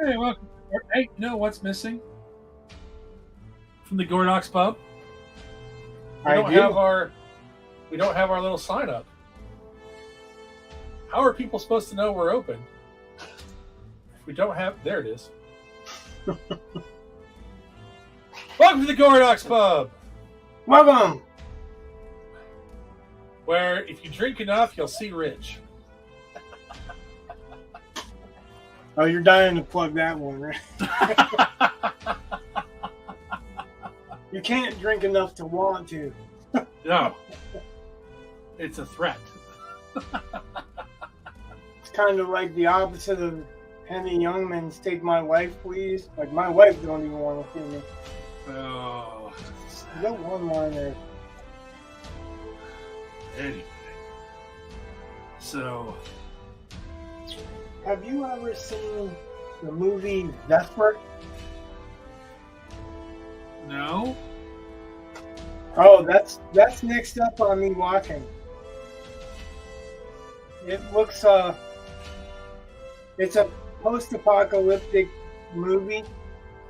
Hey, welcome. Hey, you know what's missing from the Gordox pub? We I don't do. have our we don't have our little sign up. How are people supposed to know we're open? If we don't have, there it is. Welcome to the Gordox pub, Welcome. where if you drink enough, you'll see Rich. Oh, you're dying to plug that one, right? You can't drink enough to want to. No, it's a threat. It's kind of like the opposite of Henny Youngman's "Take My Wife, Please." Like my wife don't even want to see me. Oh, That one liner. anyway. So, Have you ever seen the movie Desperate? no. Oh, that's next up on me watching. It looks it's a post-apocalyptic movie.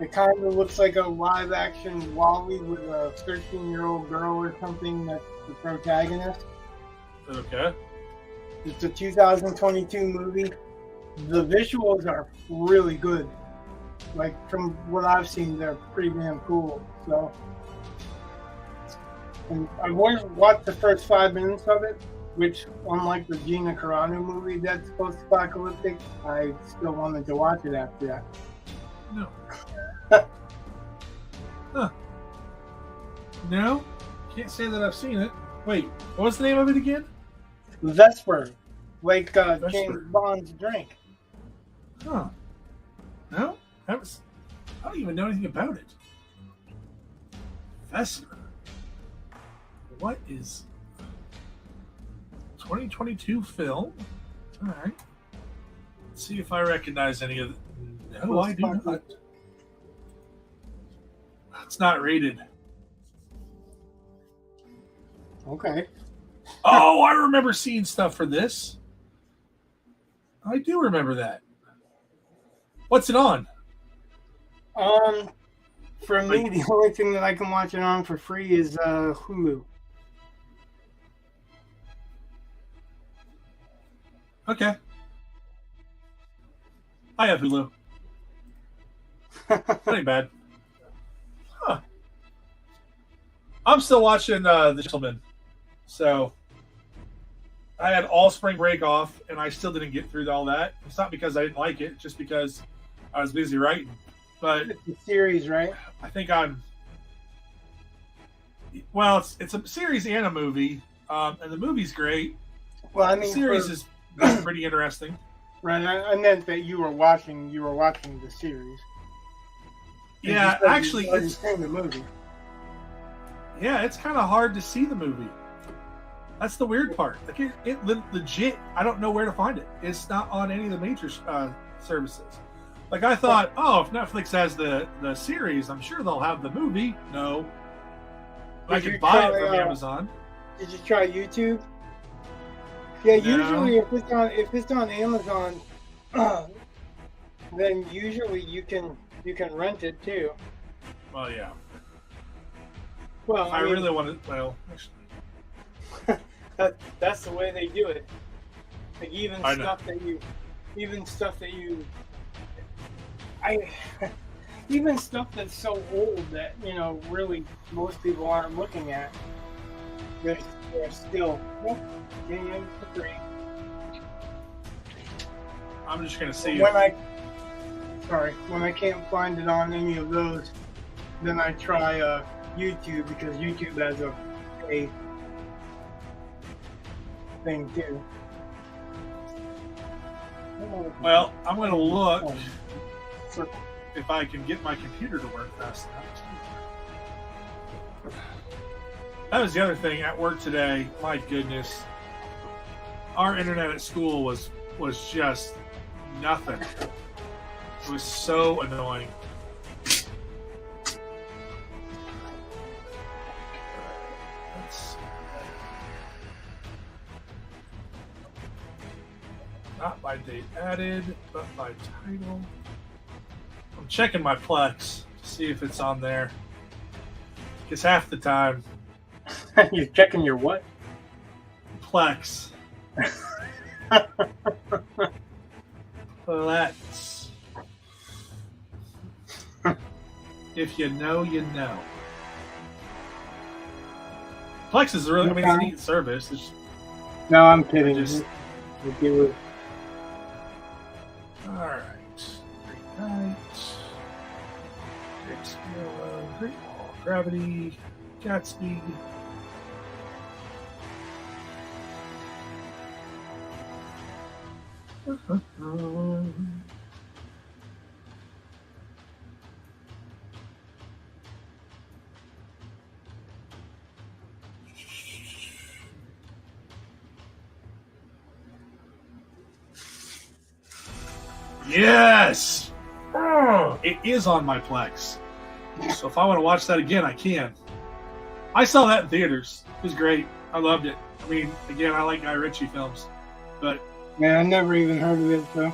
It kind of looks like a live-action Wall-E with a 13-year-old girl or something that's the protagonist. Okay. It's a 2022 movie. The visuals are really good. Like from what I've seen, they're pretty damn cool. So, and I watched the first 5 minutes of it, which, unlike the Gina Carano movie that's post-apocalyptic, I still wanted to watch it after that. No. Huh. No, can't say that I've seen it. Wait, what was the name of it again? Vesper, like Vesper. James Bond's drink. Huh. No, I don't even know anything about it. Vesper. What is 2022 film? All right. Let's see if I recognize any of it. No, I do not. It's not rated. Okay. Oh, I remember seeing stuff for this. I do remember that. What's it on? For me, the only thing that I can watch it on for free is Hulu. Okay. I have Hulu. That ain't bad. Huh. I'm still watching The Gentleman. So I had all spring break off, and I still didn't get through all that. It's not because I didn't like it, just because I was busy writing. But It's a series, right? I think I'm. Well, it's a series and a movie, and the movie's great. Well, I The mean, series is pretty interesting. right. I meant that you were watching the series. Yeah, actually, you've already it's seen the movie. it's kind of hard to see the movie. That's the weird part. Like it legit, I don't know where to find it. It's not on any of the major services. Like I thought, if Netflix has the series, I'm sure they'll have the movie. No, I Did can you buy it try, from Amazon. Did you try YouTube? Yeah, No. usually if it's on Amazon, then usually you can rent it too. Well, yeah. Well, I mean, really want to. Well, actually, that's the way they do it. Like even I know. stuff that you, I, even stuff that's so old that really most people aren't looking at. They're still getting in for free. I'm just gonna see When I can't find it on any of those, then I try YouTube because YouTube has a pay thing too. Well, I'm gonna look if I can get my computer to work fast enough. That was the other thing at work today. My goodness, our internet at school was just nothing. It was so annoying. Not by date added, but by title. I'm checking my Plex to see if it's on there. Because half the time, You're checking your what? Plex. Plex. If you know, you know. Plex is really, I mean, it's a neat service. It's, No, I'm kidding. just- Give it- Alright. Great Night. Great Skill, Great Wall of Gravity. Gatsby. Yes! Oh, it is on my Plex. So if I want to watch that again, I can. I saw that in theaters. It was great. I loved it. I mean, again, I like Guy Ritchie films. But Yeah, I never even heard of it, so.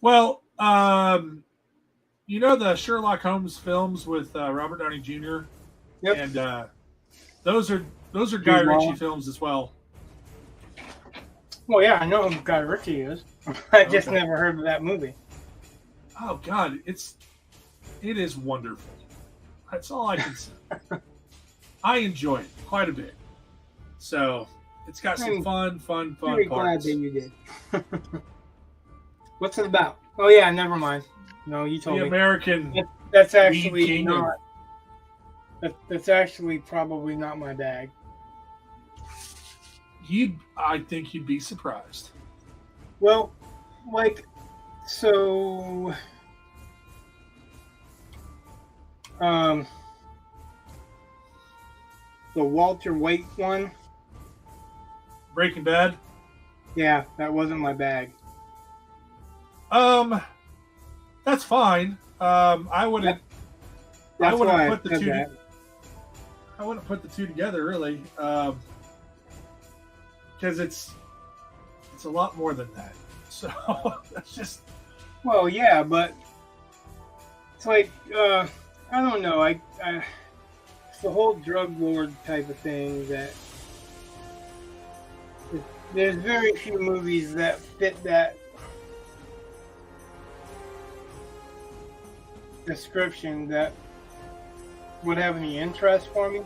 well, you know the Sherlock Holmes films with Robert Downey Jr. Yep. And those are Guy Ritchie films as well. Well, yeah, I know who Guy Ritchie is. I just Okay. never heard of that movie. Oh God, it is wonderful. That's all I can say. I enjoy it quite a bit. So it's got some I'm fun Very glad parts. that you did. What's it about? Oh yeah, never mind. No, you told The me. American That's actually king of- not. That's actually probably not my bag. I think you'd be surprised. Well, like, so, the Walter White one, Breaking Bad. yeah, that wasn't my bag. That's fine. I wouldn't. That's wouldn't why I put the said two. that. I wouldn't put the two together really, because it's a lot more than that. So that's just. Well, yeah, but it's like, I don't know. It's the whole drug lord type of thing that there's very few movies that fit that description that would have any interest for me.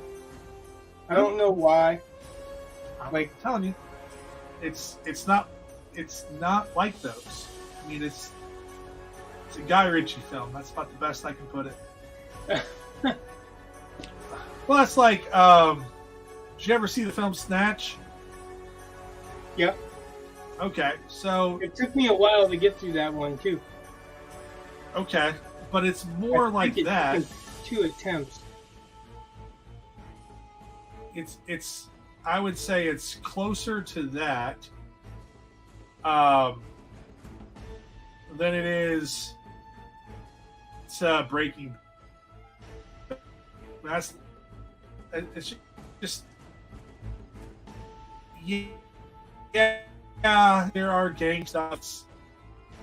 I don't know why. I'm telling you, it's not like those. I mean, it's a Guy Ritchie film. That's about the best I can put it. Well, that's like, did you ever see the film Snatch? Yep. Okay, so It took me a while to get through that one too. okay, but it's more I like think it that. took 2 attempts. It's I would say it's closer to that than it is Breaking. It's just yeah, there are gang stuff.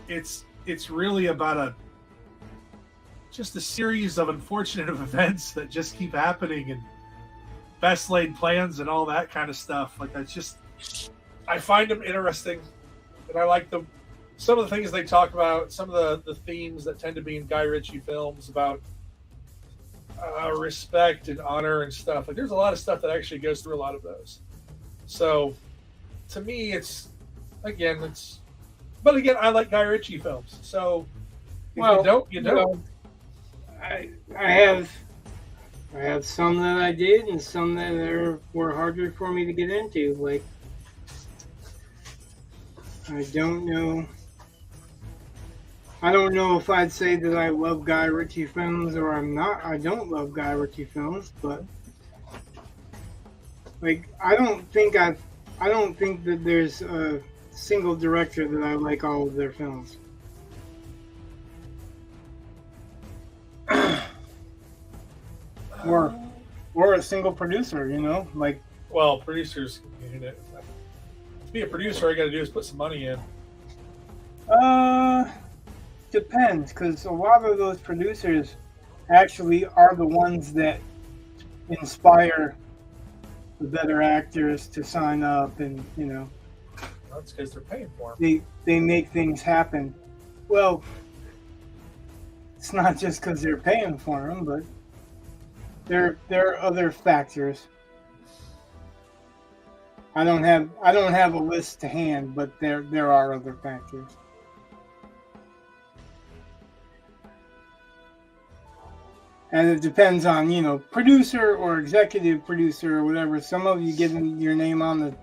It's really about just a series of unfortunate events that just keep happening and best laid plans and all that kind of stuff. Like that's just, I find them interesting, and I like them. Some of the things they talk about, some of the themes that tend to be in Guy Ritchie films about respect and honor and stuff. Like there's a lot of stuff that actually goes through a lot of those. So to me, but again, I like Guy Ritchie films. So if you don't, you don't. Well, I have some that I did and some that were harder for me to get into. Like, I don't know if I'd say that I love Guy Ritchie films or I don't love Guy Ritchie films, but like I don't think that there's a single director that I like all of their films. Or a single producer, like. Well, producers, to be a producer, all you got to do is put some money in. depends, because a lot of those producers actually are the ones that inspire the better actors to sign up, and That's because they're paying for them. they make things happen. Well, it's not just because they're paying for them, but there are other factors. I don't have a list to hand, but there are other factors. And it depends on, producer or executive producer or whatever. Some of you get your name on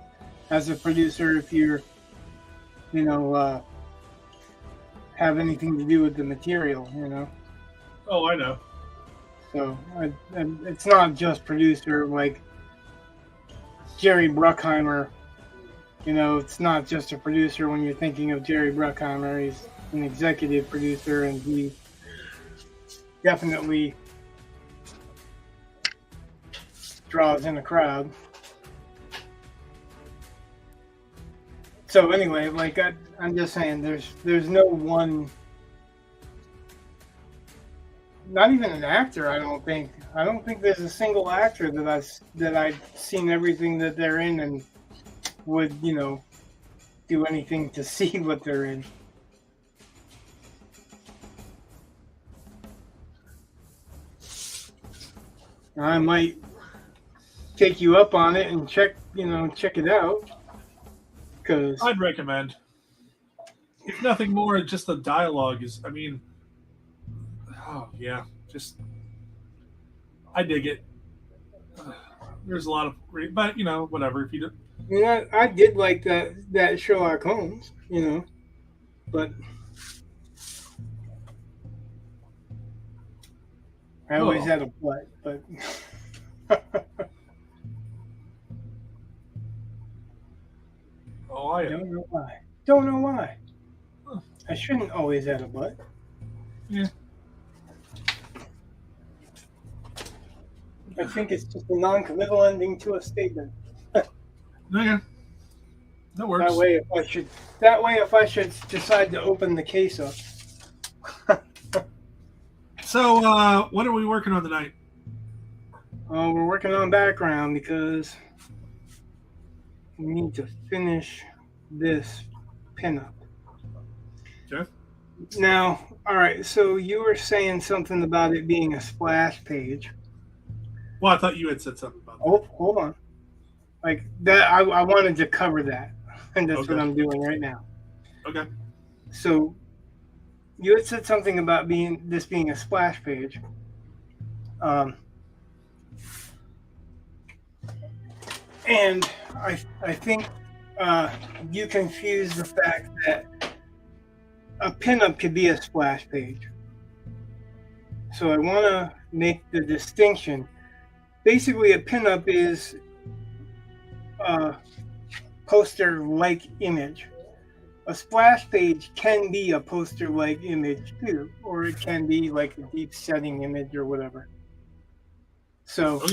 as a producer if you're, have anything to do with the material. Oh, I know. So it's not just producer, like Jerry Bruckheimer. It's not just a producer when you're thinking of Jerry Bruckheimer. He's an executive producer, and he definitely draws in a crowd. So anyway, like I'm just saying, there's no one, not even an actor. I don't think there's a single actor that I've seen everything that they're in and would do anything to see what they're in. I might take you up on it and check it out. Because I'd recommend. If nothing more, just the dialogue is. I mean, oh yeah, just I dig it. There's a lot of great, but whatever. If you do, I did like that Sherlock Holmes, but I always had a but. oh, I don't know why. Don't know why. Huh. I shouldn't always add a but. Yeah. I think it's just a non-committal ending to a statement. Okay. That works. That way, if I should decide to open the case up. So, what are we working on tonight? We're working on background because we need to finish this pinup. Okay. Now, all right. So you were saying something about it being a splash page. Well, I thought you had said something about that. Oh, hold on. Like that, I wanted to cover that, and that's what I'm doing right now. Okay. So you had said something about this being a splash page. And I think you confuse the fact that a pinup could be a splash page. So I want to make the distinction. Basically, a pinup is a poster-like image. A splash page can be a poster-like image too, or it can be like a deep setting image or whatever. So,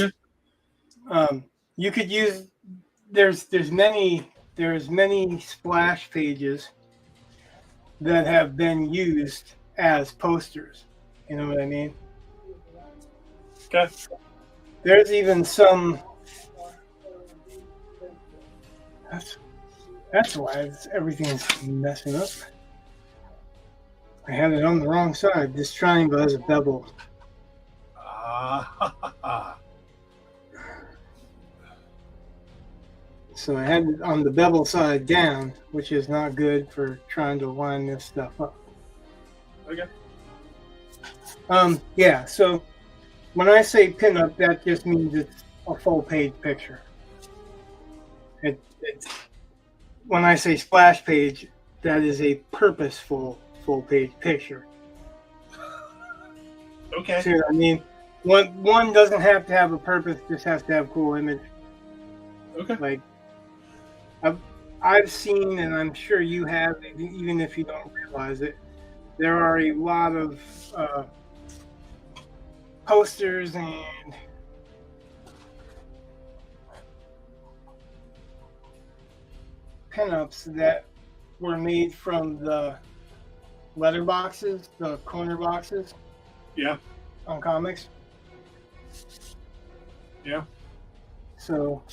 you could use. There's many splash pages that have been used as posters. You know what I mean? Okay. There's even some. That's why everything's messing up. I had it on the wrong side. This triangle has a bevel. So I had it on the bevel side down, which is not good for trying to line this stuff up. Okay. Yeah, so when I say pinup, that just means it's a full page picture. When I say splash page, that is a purposeful full page picture. Okay. See what I mean? One doesn't have to have a purpose, just has to have a cool image. Okay. Like I've seen, and I'm sure you have, even if you don't realize it, there are a lot of posters and pinups that were made from the letter boxes, the corner boxes Yeah. on comics. Yeah. So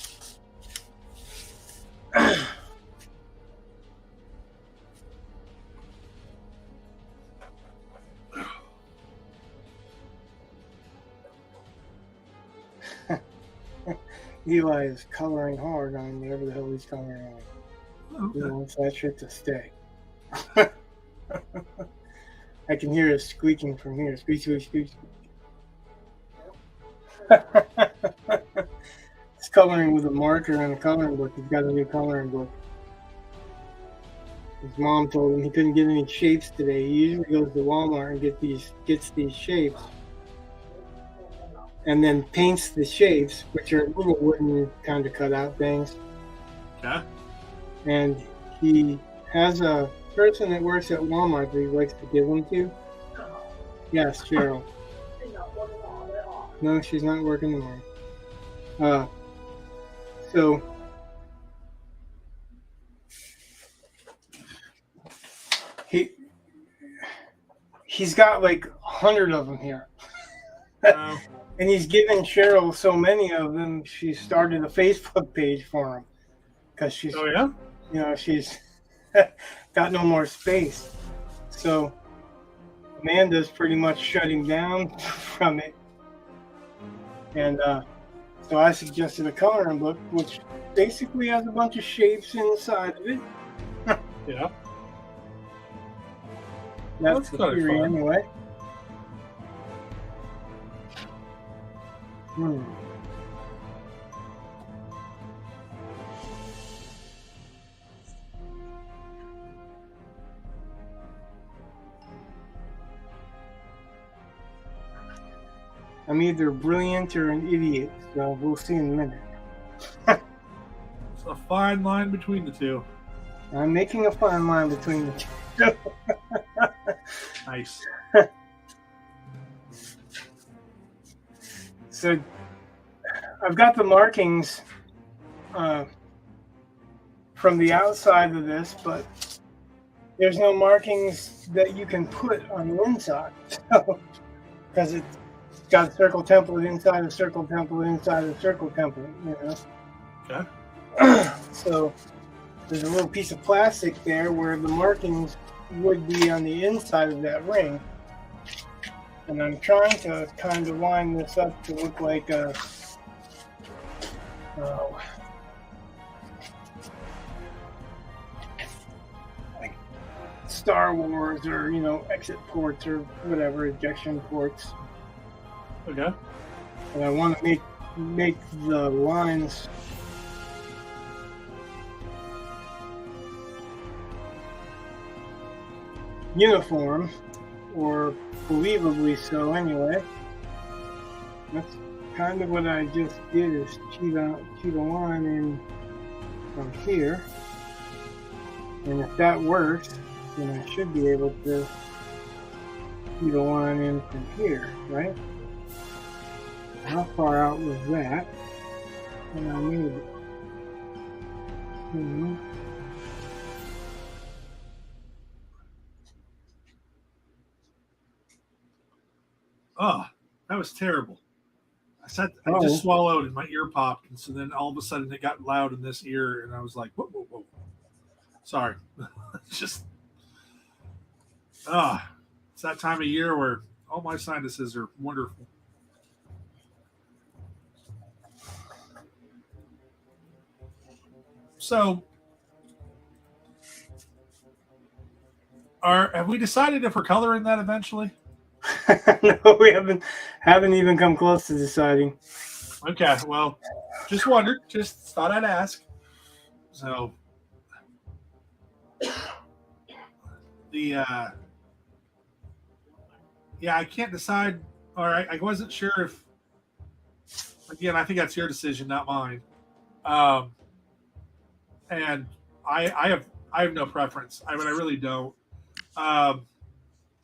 Eli is coloring hard on whatever the hell he's coloring on. Okay. He wants that shit to stay. I can hear it squeaking from here. Squeak, squeak, squeak. He's coloring with a marker and a coloring book. He's got a new coloring book. His mom told him he couldn't get any shapes today. He usually goes to Walmart and gets these shapes, and then paints the shapes, which are little wooden kind of cutout things. Okay. And he has a person that works at Walmart that he likes to give them to. Yes, Cheryl. No, she's not working tomorrow. So he's got like 100 of them here. Wow. And he's given Cheryl so many of them, she started a Facebook page for him. Because she's, Oh yeah. you know, she's got no more space. So Amanda's pretty much shutting down from it. And so I suggested a coloring book, which basically has a bunch of shapes inside of it. Yeah. That's the theory anyway. I'm either brilliant or an idiot, so we'll see in a minute. It's a fine line between the two. I'm making a fine line between the two. Nice. So I've got the markings from the outside of this, but there's no markings that you can put on the inside. Because it's got a circle template inside a circle template inside a circle template, you know. Okay. So there's a little piece of plastic there where the markings would be on the inside of that ring. And I'm trying to kind of line this up to look like a like Star Wars, or, you know, exit ports or whatever, ejection ports. Okay. And I want to make the lines uniform, or believably so anyway. That's kind of what I just did, is cheat a line in from here. And if that works, then I should be able to cheat a line in from here, right? How far out was that? And I made it. Oh, that was terrible. I just swallowed and my ear popped, and so then all of a sudden it got loud in this ear, and I was like, whoa, whoa, whoa. Sorry. It's just, it's that time of year where all my sinuses are wonderful. So, have we decided if we're coloring that eventually? No, we haven't even come close to deciding. Okay, well, just wondered, just thought I'd ask. So, yeah, I can't decide, or I wasn't sure if. Again, I think that's your decision, not mine. And I have no preference. I mean, I really don't.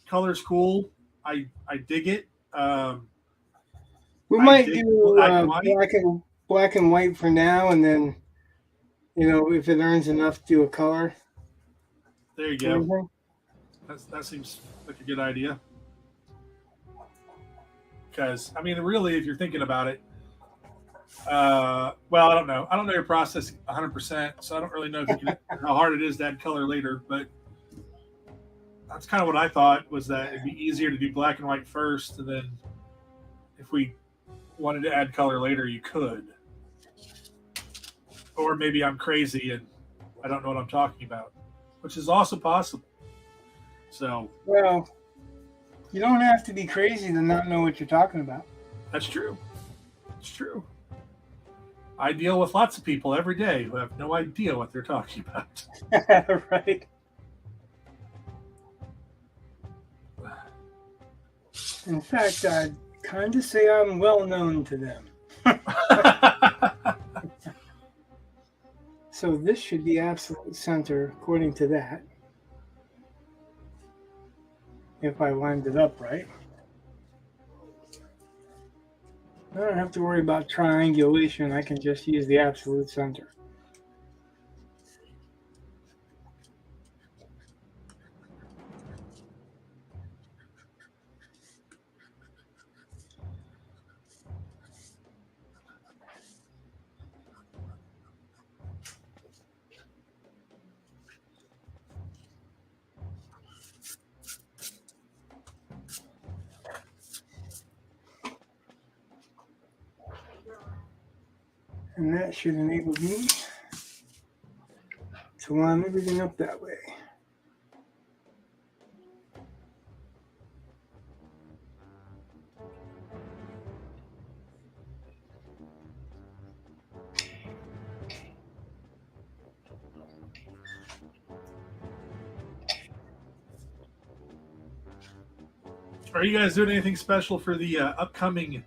Color's cool. I dig it. We might do black and white for now, and then, you know, if it earns enough, do a color. There you go. That seems like a good idea. Because I mean, really, if you're thinking about it, well, I don't know. I don't know your process 100%, so I don't really know if you can, how hard it is to add color later. But that's kind of what I thought, was that it'd be easier to do black and white first, and then if we wanted to add color later, you could. Or maybe I'm crazy and I don't know what I'm talking about, which is also possible. So, Well, you don't have to be crazy to not know what you're talking about. that's true. It's true. I deal with lots of people every day who have no idea what they're talking about. Right. In fact, I'd kind of say I'm well known to them. So this should be absolute center according to that. If I lined it up right. I don't have to worry about triangulation. I can just use the absolute center. And that should enable me to line everything up that way. Are you guys doing anything special for the upcoming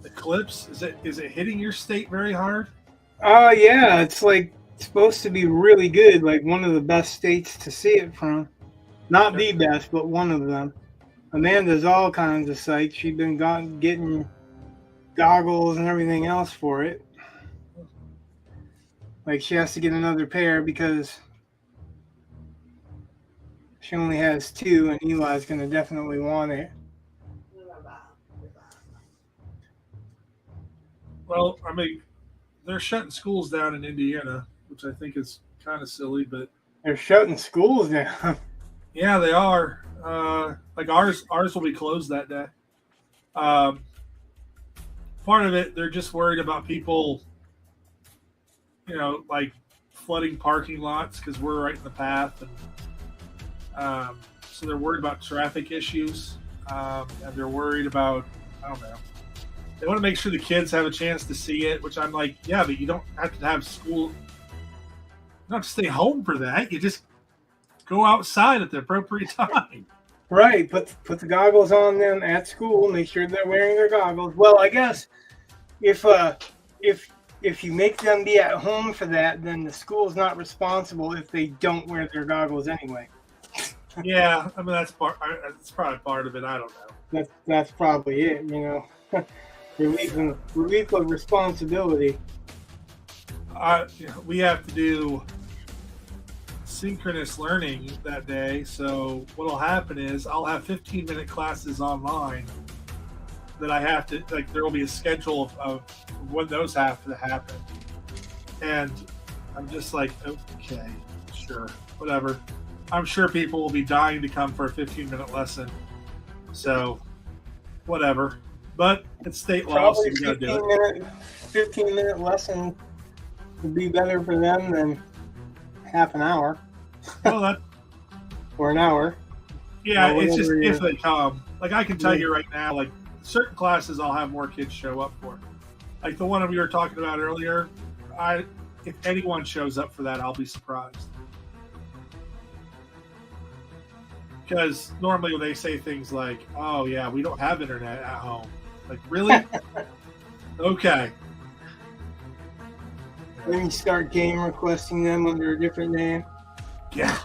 eclipse? Is it hitting your state very hard? Yeah, it's like supposed to be really good, like one of the best states to see it from. Not the best, but one of them. Amanda's all kinds of psyched. She's been getting goggles and everything else for it. Like she has to get another pair because she only has two, and Eli's going to definitely want it. Well, I mean, they're shutting schools down in Indiana, which I think is kind of silly, but they're shutting schools down. Yeah, they are. Like ours will be closed that day. Part of it, they're just worried about people, like flooding parking lots because we're right in the path, and so they're worried about traffic issues, and they're worried about, I don't know. They want to make sure the kids have a chance to see it, which I'm like, yeah, but you don't have to have school. You don't have to stay home for that. You just go outside at the appropriate time. Right. Put the goggles on them at school. Make sure they're wearing their goggles. Well, I guess if you make them be at home for that, then the school's not responsible if they don't wear their goggles anyway. Yeah, I mean that's probably part of it. I don't know. That's probably it. Relief of responsibility. We have to do synchronous learning that day. So what'll happen is I'll have 15-minute classes online that I have to, like, there will be a schedule of when those have to happen. And I'm just like, okay, sure, whatever. I'm sure people will be dying to come for a 15-minute lesson. So whatever. But it's state law, so we gotta do it. 15-minute lesson would be better for them than half an hour. Well, that or an hour. Yeah, it's just if they come. Like I can tell you right now, like certain classes I'll have more kids show up for. Like the one we were talking about earlier, if anyone shows up for that, I'll be surprised. Because normally when they say things like, oh yeah, we don't have internet at home. Like, really? Okay. Then you start game requesting them under a different name. Yeah.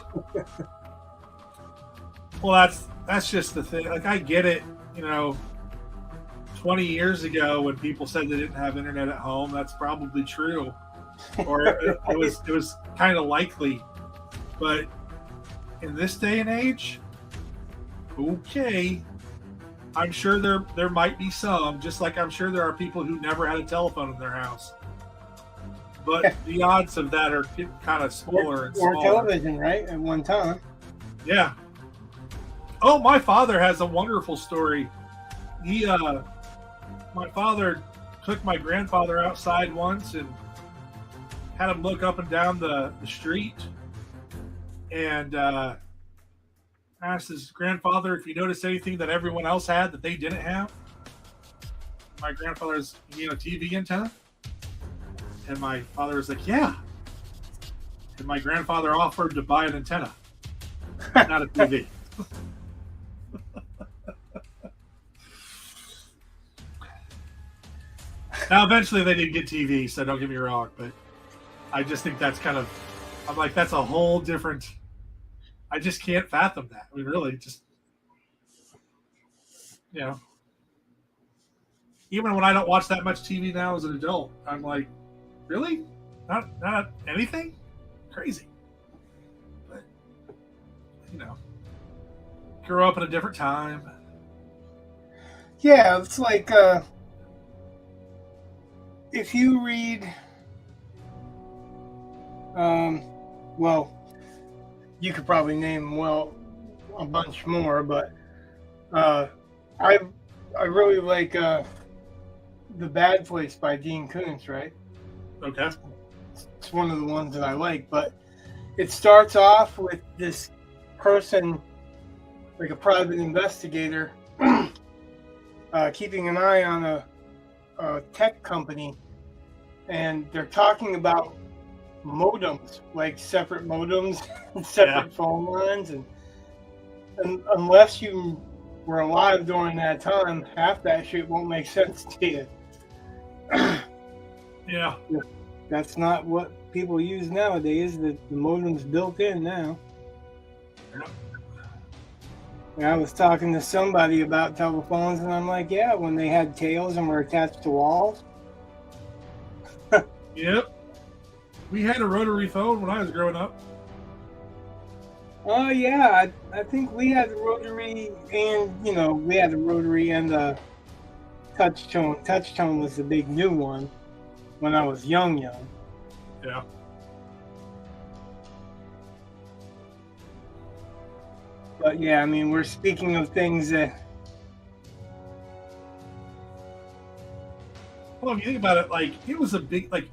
Well, that's just the thing. Like, I get it. 20 years ago when people said they didn't have internet at home, that's probably true, or it was kind of likely. But in this day and age, okay, I'm sure there might be some, just like I'm sure there are people who never had a telephone in their house. But the odds of that are kind of smaller and smaller. Or television, right? At one time. Yeah. Oh, my father has a wonderful story. My father took my grandfather outside once and had him look up and down the street, and asked his grandfather if he noticed anything that everyone else had that they didn't have. My grandfather's, TV antenna. And my father was like, yeah. And my grandfather offered to buy an antenna, not a TV. Now, eventually they did get TV, so don't get me wrong, but I just think that's I'm like, that's a whole different, I just can't fathom that. I mean, really, just, even when I don't watch that much TV now as an adult, I'm like, really? Not anything? Crazy. But, grew up in a different time. Yeah, it's like, if you read, well, you could probably name, a bunch more, but I really like The Bad Place by Dean Koontz, right? Okay. It's one of the ones that I like, but it starts off with this person, like a private investigator, keeping an eye on a tech company, and they're talking about modems, like separate modems and separate phone lines, and unless you were alive during that time, half that shit won't make sense to you. Yeah. That's not what people use nowadays. The modem's built in now. And I was talking to somebody about telephones, and I'm like, yeah, when they had tails and were attached to walls. Yep. We had a rotary phone when I was growing up. Oh, yeah. I think we had the rotary, and, we had the rotary and the touch tone. Touch tone was the big new one when I was young. Yeah. But yeah, I mean, we're speaking of things that. Well, if you think about it, like, it was a big, like,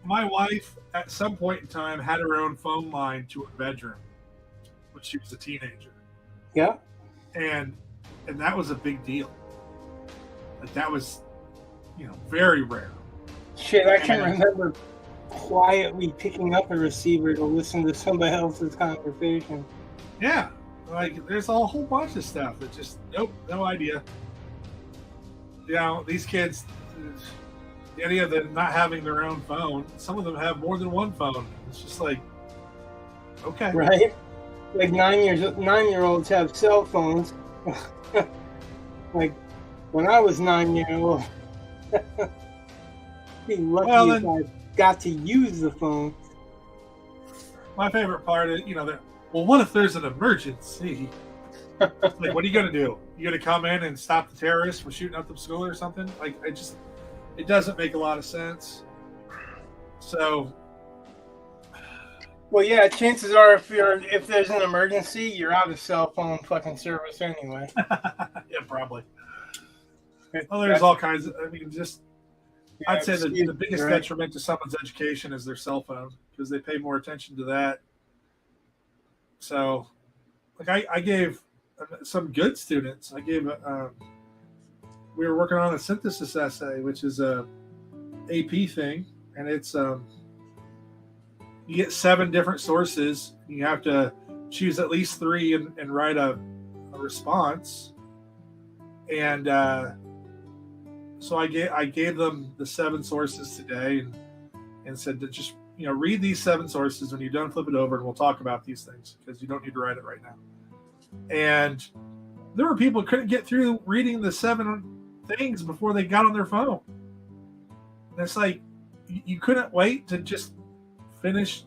my wife at some point in time had her own phone line to her bedroom when she was a teenager. Yeah. And that was a big deal. Like, that was, very rare. Shit, I can remember quietly picking up a receiver to listen to somebody else's conversation. Yeah. Like, there's a whole bunch of stuff that just, nope, no idea. These kids, the idea of them not having their own phone, some of them have more than one phone. It's just like, okay. Right? Like 9-year-olds have cell phones. Like, when I was 9 years old, be lucky if I got to use the phone. My favorite part is, well, what if there's an emergency? Like, what are you going to do? You going to come in and stop the terrorists from shooting up the school or something? Like, it doesn't make a lot of sense. So, well, yeah, chances are if there's an emergency, you're out of cell phone fucking service anyway. Yeah, probably. Well, there's all kinds of, I'd say the biggest detriment to someone's education is their cell phone, because they pay more attention to that. So, like, I gave some good students, we were working on a synthesis essay, which is a AP thing, and it's, you get 7 different sources. You have to choose at least 3 and write a response. And so I gave them the 7 sources today and said to just, read these 7 sources. When you're done, flip it over and we'll talk about these things, because you don't need to write it right now. And there were people who couldn't get through reading the 7 things before they got on their phone. And it's like, you couldn't wait to just finish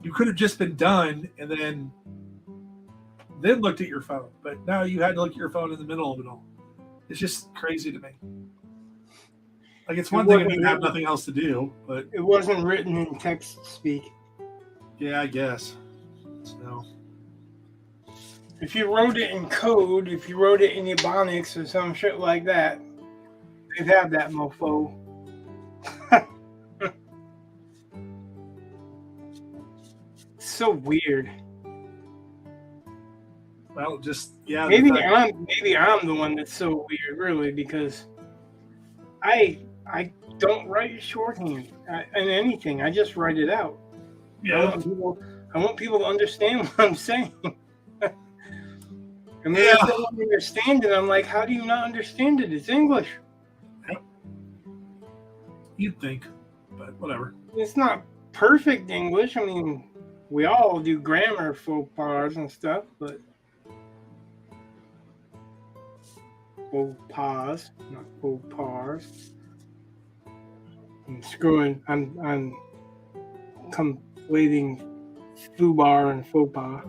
You could have just been done and then looked at your phone, but now you had to look at your phone in the middle of it all. It's just crazy to me. Like, it's one thing if you have nothing else to do, but it wasn't written in text speak. Yeah, I guess. So, if you wrote it in code, if you wrote it in Ebonics or some shit like that, they'd have that mofo. So weird. Well, just yeah. Maybe I'm the one that's so weird, really, because I don't write shorthand in anything. I just write it out. Yeah. I want people to understand what I'm saying. I mean, if they don't understand it, I'm like, how do you not understand it? It's English. Yep. You'd think, but whatever. It's not perfect English. I mean, we all do grammar faux pas and stuff, but faux pas, not faux pas. I'm conflating foobar and faux pas.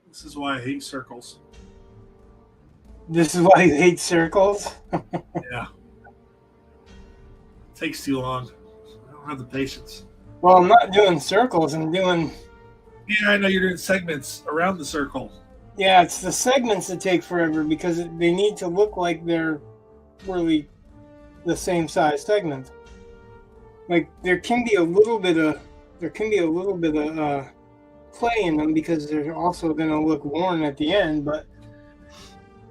This is why I hate circles. This is why you hate circles? Yeah. It takes too long. I don't have the patience. Well, I'm not doing circles. I'm doing... Yeah, I know you're doing segments around the circle. Yeah, it's the segments that take forever because they need to look like they're really the same size segment. Like, there can be a little bit of play in them because they're also going to look worn at the end, but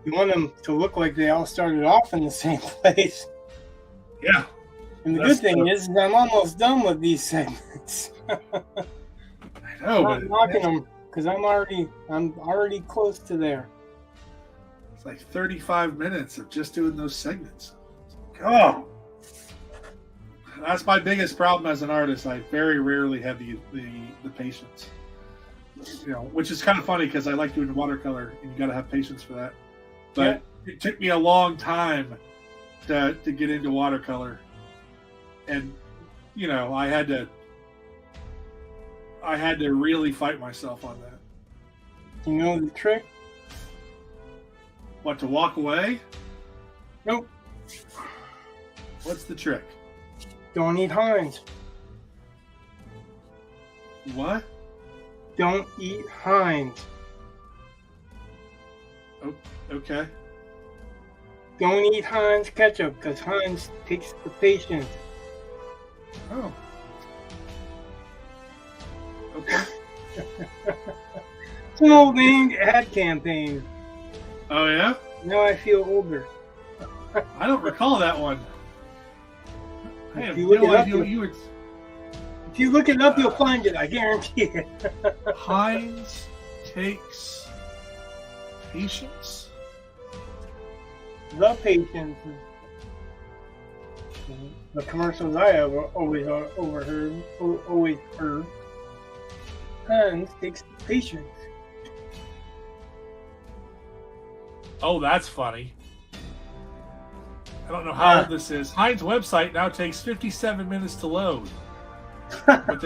you want them to look like they all started off in the same place. Yeah. And the good thing is I'm almost done with these segments. I know, I'm knocking them because I'm already close to there. It's like 35 minutes of just doing those segments. Oh, that's my biggest problem as an artist. I very rarely have the patience. You know, which is kind of funny because I like doing watercolor, and you got to have patience for that. But It took me a long time to get into watercolor, and you know, I had to really fight myself on that. You know the trick? What, to walk away? Nope. What's the trick? Don't eat Heinz. What? Don't eat Heinz. Oh, okay. Don't eat Heinz ketchup because Heinz takes the patience. Oh. Okay. It's an old ad campaign. Oh yeah? Now I feel older. I don't recall that one. I have If you look no it up, idea what you were. If you look it up, you'll find it. I guarantee it. Heinz takes patience. The patience. The commercials I have always heard. Heinz takes patience. Oh, that's funny. I don't know how old this is. Heinz website now takes 57 minutes to load. But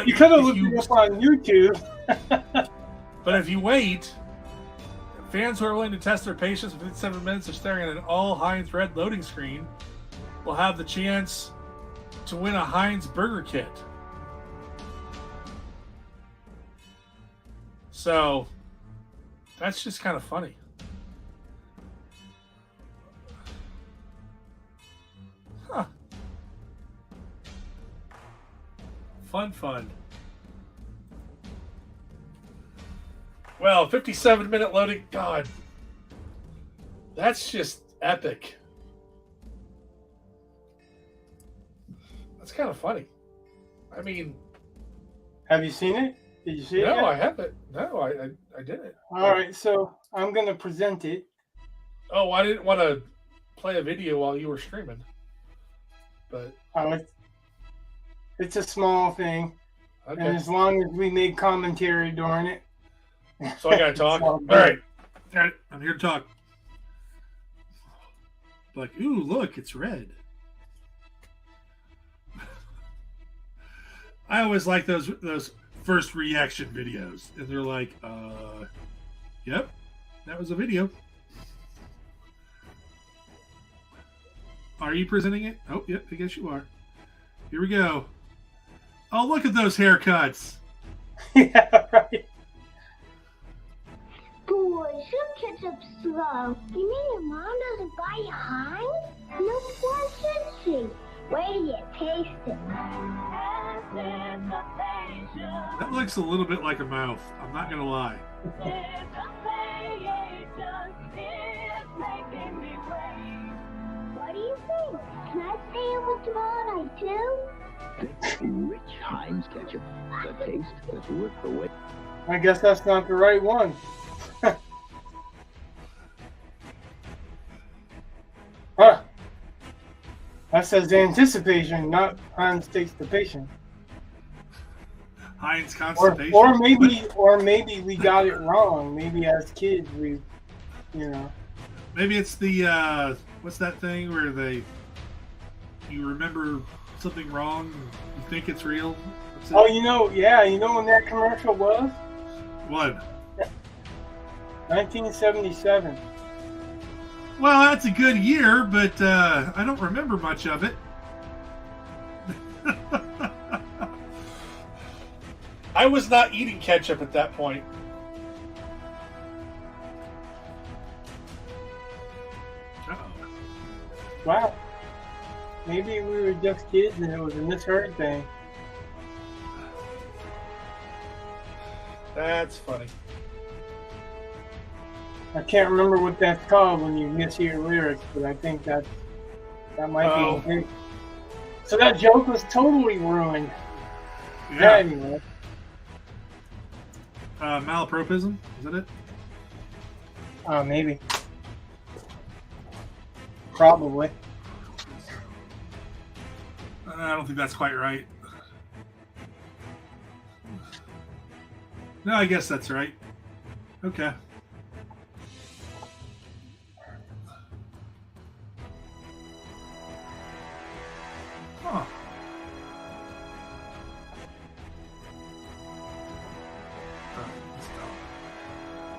you could have looked it up on YouTube. But if you wait, fans who are willing to test their patience for 57 minutes of staring at an all Heinz red loading screen will have the chance to win a Heinz burger kit. So that's just kind of funny. Huh. Fun. Well, 57-minute loading. God, that's just epic. That's kind of funny. I mean, Have you seen it? Did you see it no, yet? I haven't. No, I didn't. All right, so I'm gonna present it. Oh, I didn't want to play a video while you were streaming. But It's a small thing, and okay, as long as we make commentary during it, so I gotta talk. it's all All good. right, I'm here to talk. Like, ooh, look, it's red. I always like those first reaction videos, and they're like, yep, that was a video. Are you presenting it? Oh, yep, I guess you are. Here we go. Oh, look at those haircuts. Yeah, right. Boy, some ketchup's slow. You mean your mom doesn't buy you Heinz? No, why should she? Wait till you taste it. That looks a little bit like a mouth. I'm not gonna lie. What do you think? Can I stay over tomorrow night too? Thick, rich Heinz ketchup. The taste that's worth the wait. I guess that's not the right one. Huh. That says anticipation, not Heinz takes the patient. Heinz Or, constipation. or maybe we got it wrong. Maybe as kids we, you know. Maybe it's the what's that thing where you remember something wrong, you think it's real. What's it? Oh, you know when that commercial was? What? 1977. Well, that's a good year, but I don't remember much of it. I was not eating ketchup at that point. Uh-oh. Wow. Maybe we were just kids and it was a misheard thing. That's funny. I can't remember what that's called when you mishear lyrics, but I think that might be the thing. So that joke was totally ruined. Yeah. Anyway. Malapropism, is that it? Maybe. Probably. I don't think that's quite right. No, I guess that's right. Okay. Huh.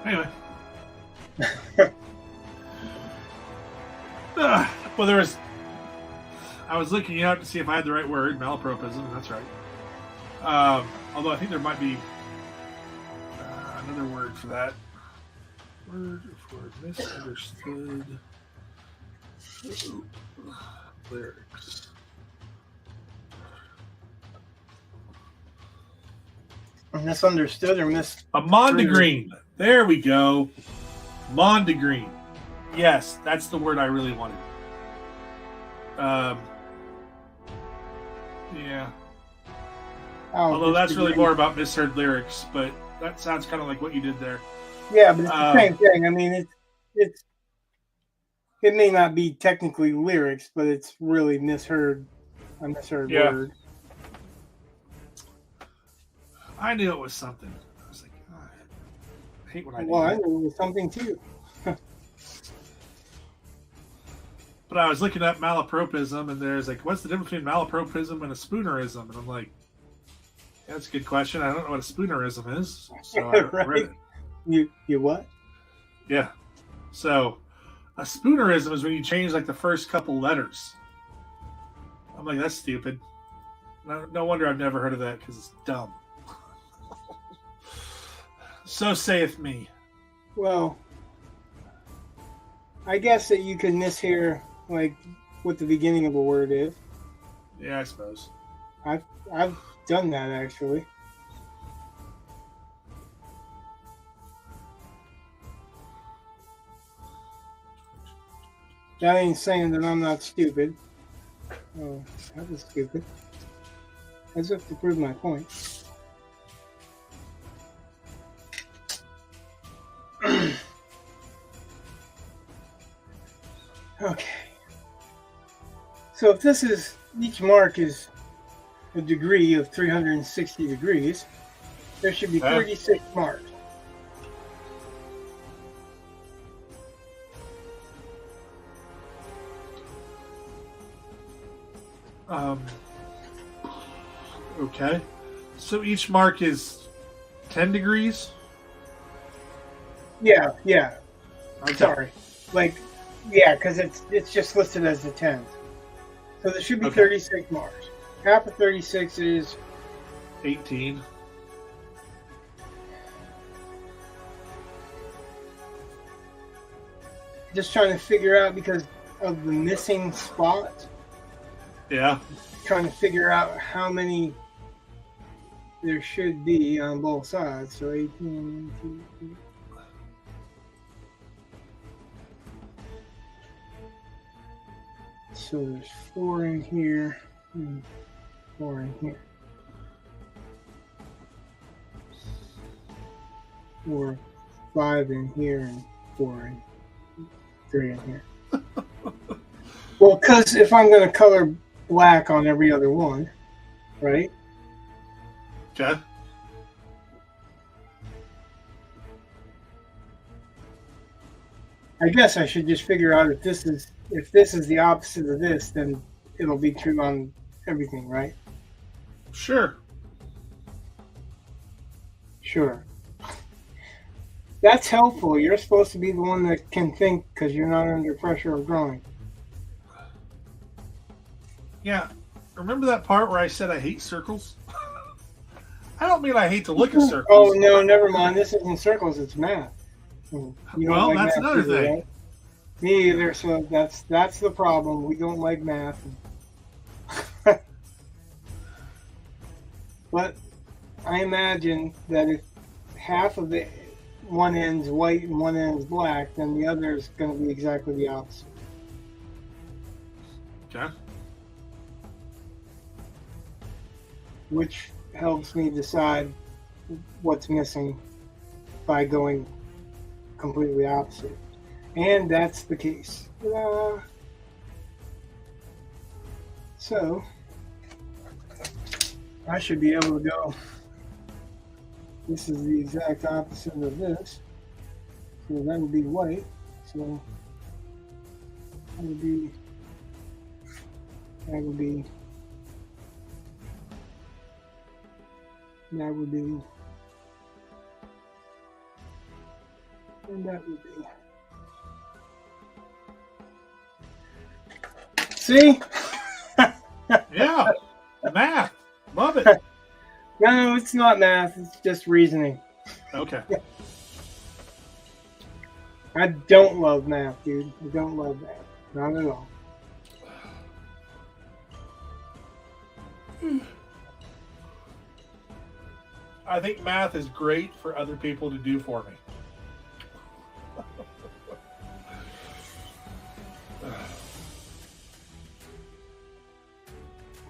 Anyway. Well, I was looking out to see if I had the right word, malapropism, and that's right. Although I think there might be another word for that. Word for misunderstood lyrics. Misunderstood or A mondegreen. There we go. Mondegreen. Yes, that's the word I really wanted. Yeah. Although that's really more about misheard lyrics, but that sounds kind of like what you did there. Yeah, but it's the same thing. I mean, it may not be technically lyrics, but it's really a misheard word. I knew it was something. I was like, oh, I hate when I do Well, that. I knew it was something too. But I was looking up malapropism, and there's like, what's the difference between malapropism and a spoonerism? And I'm like, yeah, that's a good question. I don't know what a spoonerism is. So I Right. read it. You what? Yeah. So a spoonerism is when you change like the first couple letters. I'm like, that's stupid. No wonder I've never heard of that because it's dumb. So saith me. Well, I guess that you can mishear like what the beginning of a word is. Yeah, I suppose. I've done that actually. That ain't saying that I'm not stupid. Oh, that was stupid. As if to prove my point. Okay. So if this is, each mark is a degree of 360 degrees, there should be 36 marks. Okay. So each mark is 10 degrees? Yeah. Okay. Sorry. Like, yeah, because it's just listed as the 10th. So there should be 36 marks. Half of 36 is 18. just trying to figure out because of the missing spots. Yeah. Trying to figure out how many there should be on both sides. So 18, 2, 3. So there's 4 in here and 4 in here. Or 5 in here and 3 in here. Well, because if I'm going to color black on every other one, right? Okay. I guess I should just figure out if this is the opposite of this, then it'll be true on everything, right? Sure. Sure. That's helpful. You're supposed to be the one that can think because you're not under pressure of drawing. Yeah. Remember that part where I said I hate circles? I don't mean I hate to look at circles. Oh, no, never mind. This isn't circles, it's math. You don't Well, like that's math another either, thing. right? Me either, so that's the problem. We don't like math. But I imagine that if half of the one end's white and one end's black, then the other is going to be exactly the opposite. Okay. Which helps me decide what's missing by going completely opposite. And that's the case. Ta-da. So, I should be able to go. This is the exact opposite of this. So that would be white. So that would be and that would be. See? Yeah. Math. Love it. No, it's not math. It's just reasoning. Okay. I don't love math, dude. I don't love math. Not at all. I think math is great for other people to do for me.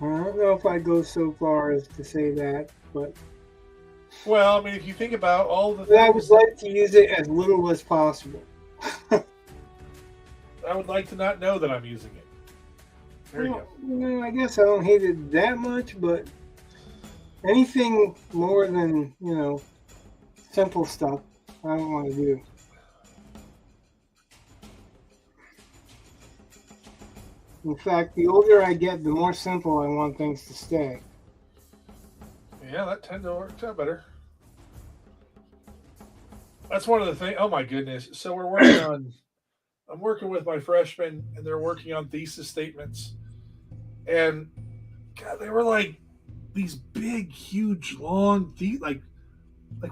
I don't know if I go so far as to say that, but Well, I mean, if you think about all the I would things, like to use it as little as possible. I would like to not know that I'm using it. There you go. I guess I don't hate it that much, but anything more than, simple stuff, I don't want to do. In fact, the older I get, the more simple I want things to stay. Yeah, that tends to work out better. That's one of the things. Oh my goodness! So we're working on. I'm working with my freshmen, and they're working on thesis statements, and God, they were like these big, huge, long like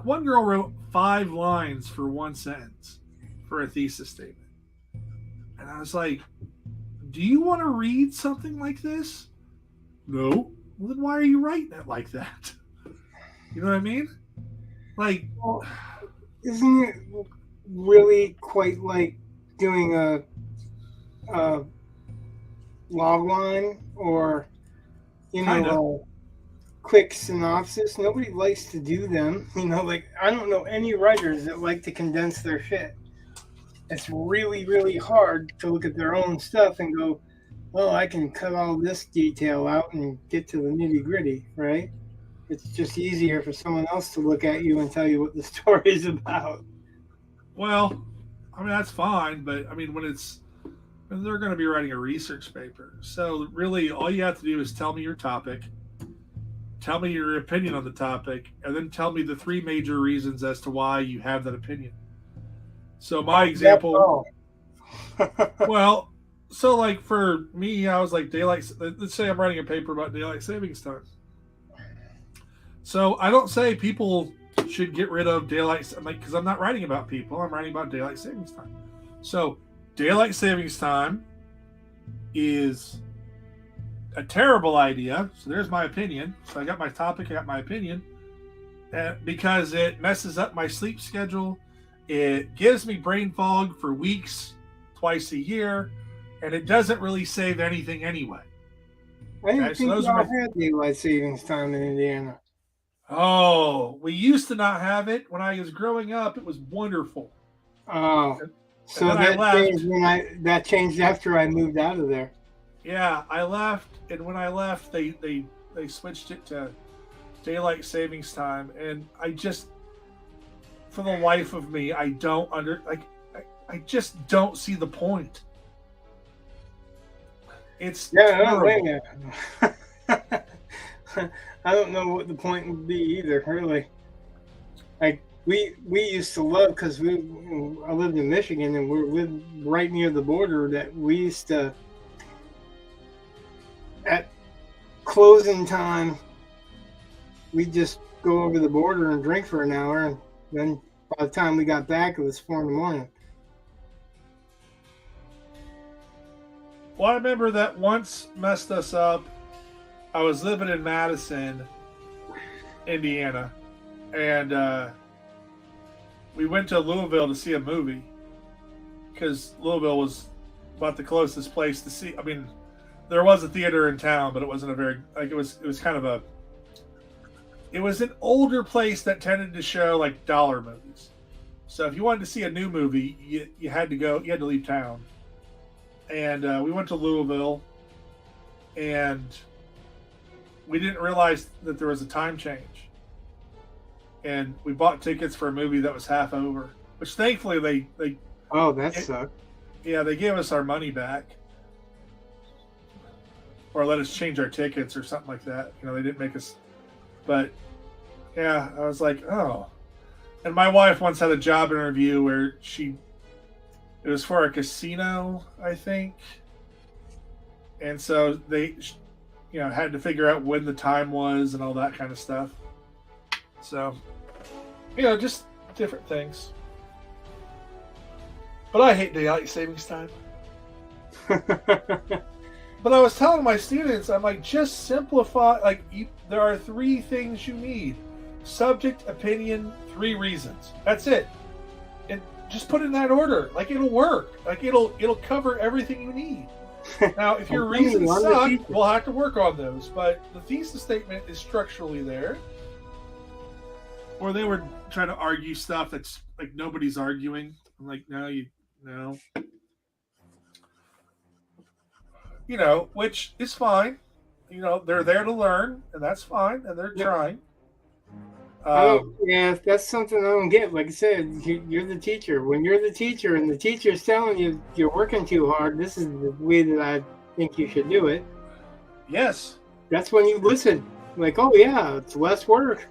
one girl wrote 5 lines for one sentence for a thesis statement, and I was like, "Do you want to read something like this?" No. Well, then why are you writing it like that? You know what I mean? Like, well, isn't it really quite like doing a log line or, Kinda. quick synopsis. Nobody likes to do them. Like I don't know any writers that like to condense their shit. It's really, really hard to look at their own stuff and go, "Oh, I can cut all this detail out and get to the nitty gritty." Right? It's just easier for someone else to look at you and tell you what the story is about. Well, I mean that's fine, but I mean when they're going to be writing a research paper, so really all you have to do is tell me your topic, tell me your opinion on the topic, and then tell me the three major reasons as to why you have that opinion. So my example, well, so like for me, I was like daylight. Let's say I'm writing a paper about daylight savings time. So I don't say people should get rid of daylight, because I'm not writing about people. I'm writing about daylight savings time. So daylight savings time is a terrible idea. So there's my opinion. So I got my topic, I got my opinion. Because it messes up my sleep schedule. It gives me brain fog for weeks, twice a year, and it doesn't really save anything anyway. I didn't think y'all had daylight savings time in Indiana. Oh, we used to not have it. When I was growing up, it was wonderful. Oh, so that changed after I moved out of there. Yeah, I left, and when I left, they switched it to daylight savings time, and I just, for the life of me, I just don't see the point. It's no, wait a minute. I don't know what the point would be either, really. Like we used to love, because I lived in Michigan and we lived right near the border, that we used to, at closing time, we'd just go over the border and drink for an hour, and then by the time we got back, it was 4 a.m. Well, I remember that once messed us up. I was living in Madison, Indiana, and we went to Louisville to see a movie, because Louisville was about the closest place to see. I mean, there was a theater in town, but it wasn't a very, like, it was kind of a, it was an older place that tended to show like dollar movies. So if you wanted to see a new movie, you had to leave town. And we went to Louisville, and we didn't realize that there was a time change. And we bought tickets for a movie that was half over, which thankfully they oh, that sucked. Yeah, they gave us our money back, or let us change our tickets or something like that. They didn't make us, but yeah, I was like, oh. And my wife once had a job interview where it was for a casino, I think. And so they, had to figure out when the time was and all that kind of stuff. So, just different things. But I hate daylight savings time. But I was telling my students, I'm like, just simplify. There are three things you need: subject, opinion, three reasons. That's it. And just put it in that order. It'll work. It'll cover everything you need. Now, if your reasons suck, we'll have to work on those. But the thesis statement is structurally there. Or they were trying to argue stuff that's like nobody's arguing. I'm like, no. Which is fine. They're there to learn, and that's fine, and they're trying. Yeah, that's something I don't get. Like I said, you're the teacher. When you're the teacher and the teacher's telling you you're working too hard, this is the way that I think you should do it. Yes. That's when you listen. Like, oh yeah, it's less work.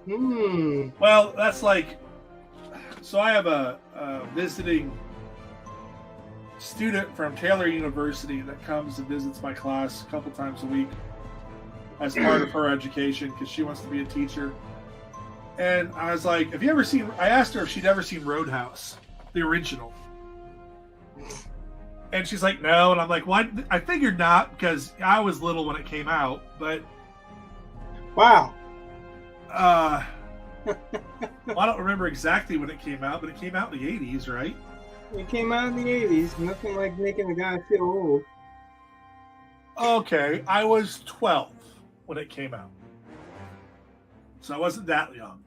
Well, that's like, so I have a visiting student from Taylor University that comes and visits my class a couple times a week as part of her education, because she wants to be a teacher. And I was like, I asked her if she'd ever seen Roadhouse, the original. And she's like, no. And I'm like, well, I figured not, because I was little when it came out, but. Wow. Well, I don't remember exactly when it came out, but it came out in the 80s, right? It came out in the 80s. Nothing like making a guy feel old. Okay, I was 12 when it came out. So I wasn't that young.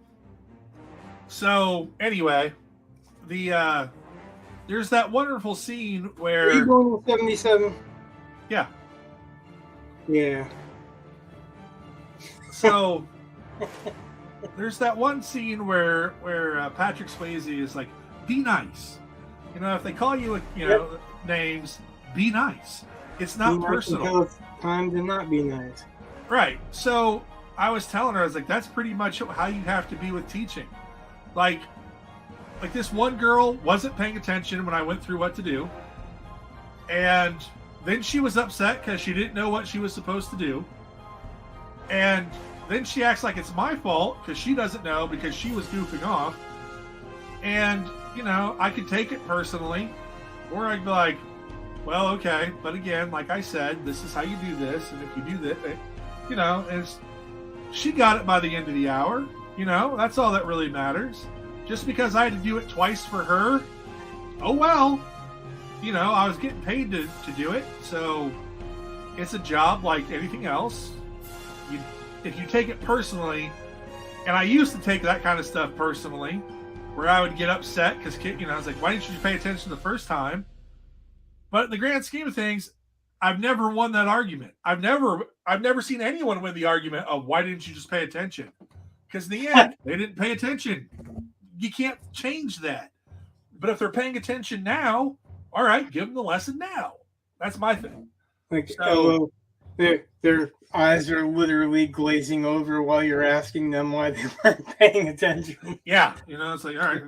So anyway, there's that wonderful scene where Are you going with 77? yeah. Yeah. So there's that one scene where Patrick Swayze is like, "Be nice." You know, if they call you names, be nice. It's not Be nice personal. until it's time to not be nice. Right. So I was telling her, I was like, that's pretty much how you have to be with teaching. Like this one girl wasn't paying attention when I went through what to do. And then she was upset because she didn't know what she was supposed to do. And then she acts like it's my fault because she doesn't know because she was goofing off. And, you know, I could take it personally. Or I'd be like, well, okay. But again, like I said, this is how you do this. And if you do that, you know, she got it by the end of the hour. You know, that's all that really matters. Just because I had to do it twice for her, oh well. You know, I was getting paid to do it. So it's a job like anything else. If you take it personally, and I used to take that kind of stuff personally, where I would get upset because, you know, I was like, why didn't you pay attention the first time? But in the grand scheme of things, I've never won that argument. I've never seen anyone win the argument of why didn't you just pay attention? Because in the end, they didn't pay attention. You can't change that. But if they're paying attention now, all right, give them the lesson now. That's my thing. Like, So, their eyes are literally glazing over while you're asking them why they weren't paying attention. yeah, you know, it's like, all right.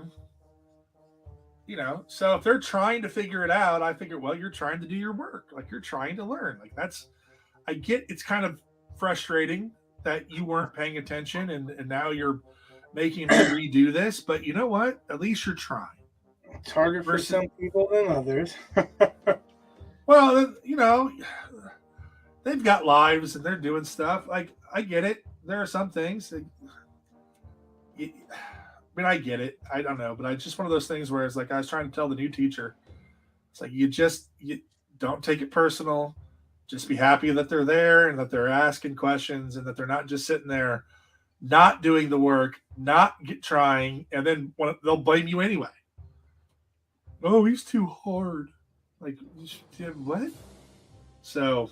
You know, so if they're trying to figure it out, I figure, well, you're trying to do your work. Like, you're trying to learn. Like, I get it's kind of frustrating that you weren't paying attention and now you're making me redo this. But you know what? At least you're trying. It's harder for some people than others. Well, you know, they've got lives and they're doing stuff. Like, I get it. There are some things that, I mean, I get it. I don't know, but it's just one of those things where it's like I was trying to tell the new teacher, it's like you don't take it personal. Just be happy that they're there and that they're asking questions and that they're not just sitting there, not doing the work, not trying, and then they'll blame you anyway. Oh, he's too hard. Like, what? So,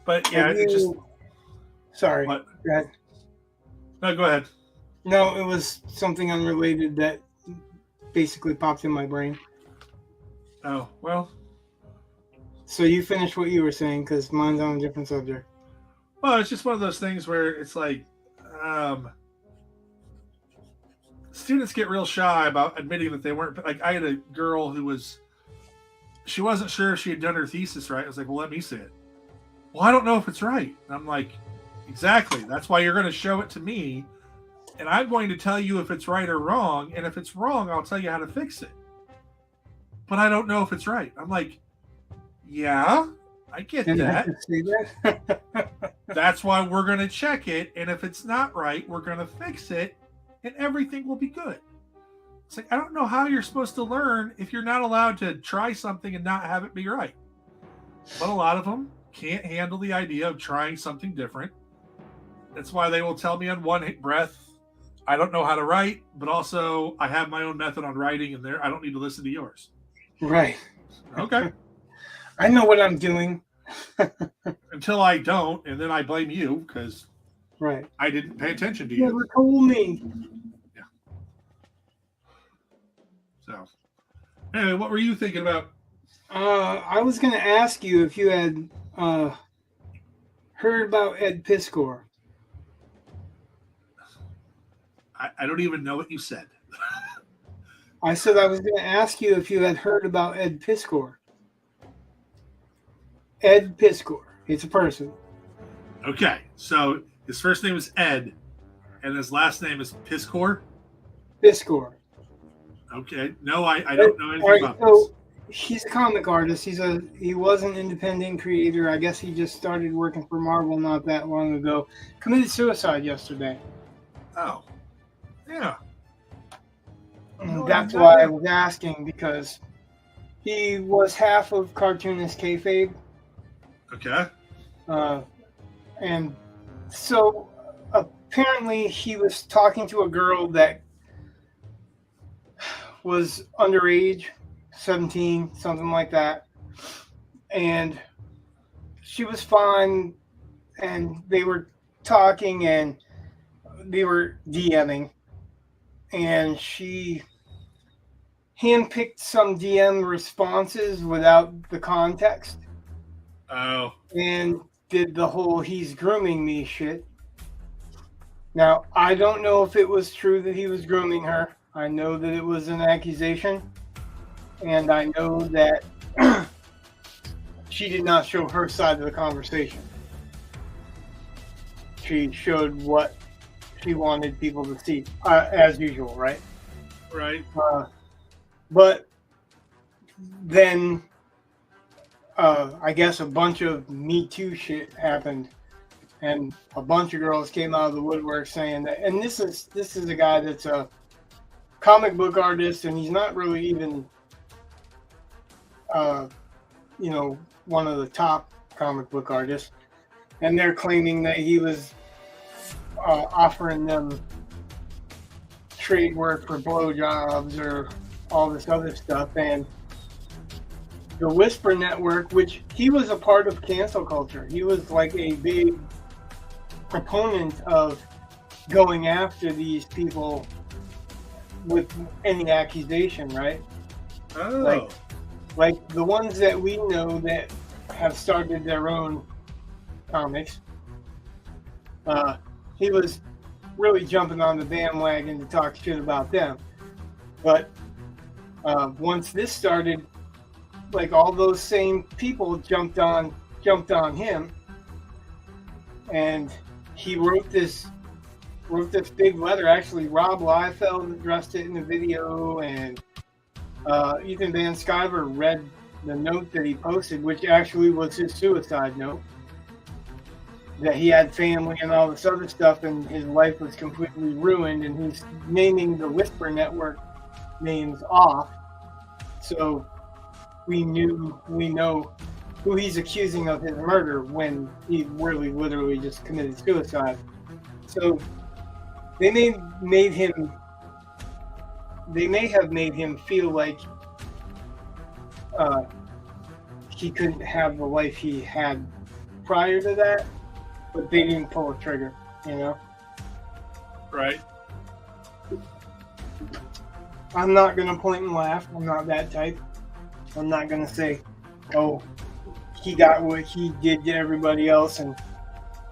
but yeah, it's just. Sorry. What? Go ahead. No, go ahead. No, it was something unrelated that basically popped in my brain. Oh, well. So you finished what you were saying because mine's on a different subject. Well, it's just one of those things where it's like students get real shy about admitting that they weren't. Like, I had a girl who she wasn't sure if she had done her thesis right. I was like, well, let me see it. Well, I don't know if it's right. And I'm like, exactly. That's why you're going to show it to me. And I'm going to tell you if it's right or wrong. And if it's wrong, I'll tell you how to fix it. But I don't know if it's right. I'm like, yeah, I get that. That's why we're going to check it. And if it's not right, we're going to fix it. And everything will be good. It's like, I don't know how you're supposed to learn if you're not allowed to try something and not have it be right. But a lot of them can't handle the idea of trying something different. That's why they will tell me on one breath, I don't know how to write, but also I have my own method on writing, and I don't need to listen to yours. Right. Okay. I know what I'm doing. Until I don't, and then I blame you because right. I didn't pay attention to you. Never told me. Yeah. So, anyway, what were you thinking about? I was going to ask you if you had heard about Ed Piskor. I don't even know what you said. I said I was going to ask you if you had heard about Ed Piskor. Ed Piskor. It's a person. Okay, so his first name is Ed, and his last name is Piskor? Piskor. Okay, no, I don't know anything about this. He's a comic artist. He was an independent creator. I guess he just started working for Marvel not that long ago. Committed suicide yesterday. Oh, yeah. But that's why I was asking, because he was half of cartoonist kayfabe. Okay. And so apparently he was talking to a girl that was underage, 17, something like that. And she was fine, and they were talking, and they were DMing, and she handpicked some DM responses without the context. Oh. And did the whole "he's grooming me" shit. Now, I don't know if it was true that he was grooming her. I know that it was an accusation, and I know that she did not show her side of the conversation. She showed what she wanted people to see, as usual, right? Right. But then, I guess a bunch of Me Too shit happened, and a bunch of girls came out of the woodwork saying that. And this is a guy that's a comic book artist, and he's not really even, one of the top comic book artists. And they're claiming that he was offering them trade work for blowjobs or all this other stuff. And the Whisper Network, which he was a part of cancel culture, he was like a big proponent of going after these people with any accusation, right? Oh. Like the ones that we know that have started their own comics. He was really jumping on the bandwagon to talk shit about them. But once this started, like all those same people jumped on him, and he wrote this big letter. Actually, Rob Liefeld addressed it in the video, and Ethan Van Sciver read the note that he posted, which actually was his suicide note. That he had family and all this other stuff, and his life was completely ruined, and he's naming the Whisper Network names off. So we know who he's accusing of his murder when he really literally just committed suicide. So they may have made him feel like he couldn't have the life he had prior to that, but they didn't pull a trigger, you know? Right. I'm not going to point and laugh. I'm not that type. I'm not going to say, oh, he got what he did to everybody else.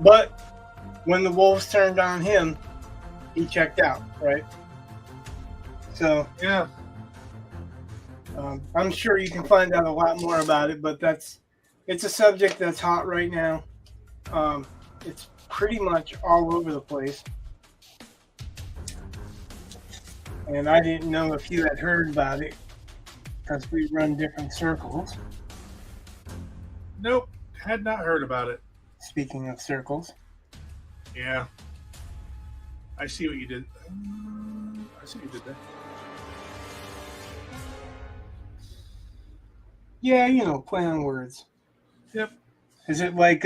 But when the wolves turned on him, he checked out, right? So, yeah. I'm sure you can find out a lot more about it, but it's a subject that's hot right now. It's pretty much all over the place. And I didn't know if you had heard about it, because we run different circles. Nope. Had not heard about it. Speaking of circles. Yeah. I see what you did. I see what you did there. Yeah, play on words. Yep. Is it like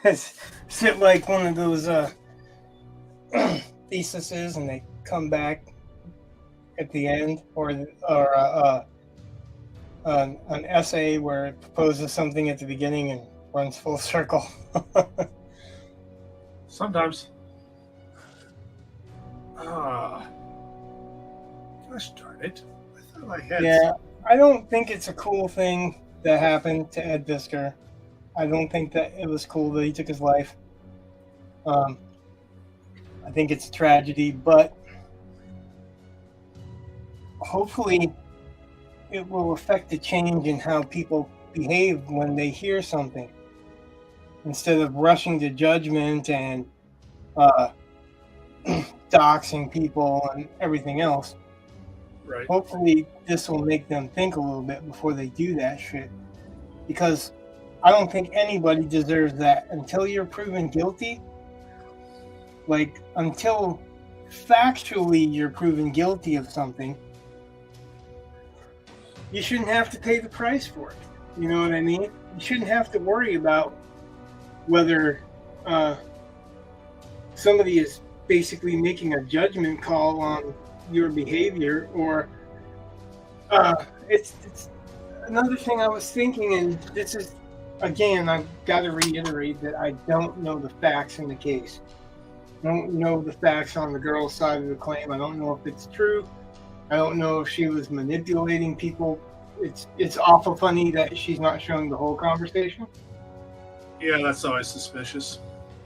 is it like one of those theses, and they come back at the end, or an essay where it proposes something at the beginning and runs full circle? Sometimes. Gosh darn it. I thought I had. Yeah, I don't think it's a cool thing that happened to Ed Visker. I don't think that it was cool that he took his life. I think it's a tragedy, but hopefully it will affect a change in how people behave when they hear something. Instead of rushing to judgment and doxing people and everything else. Right. Hopefully this will make them think a little bit before they do that shit. Because I don't think anybody deserves that until you're proven guilty. Like, until factually you're proven guilty of something, you shouldn't have to pay the price for it. You know what I mean? You shouldn't have to worry about whether somebody is basically making a judgment call on your behavior, or it's another thing I was thinking, and this is, again, I've got to reiterate that I don't know the facts in the case. I don't know the facts on the girl's side of the claim. I don't know if it's true. I don't know if she was manipulating people. It's awful funny that she's not showing the whole conversation. Yeah, that's always suspicious.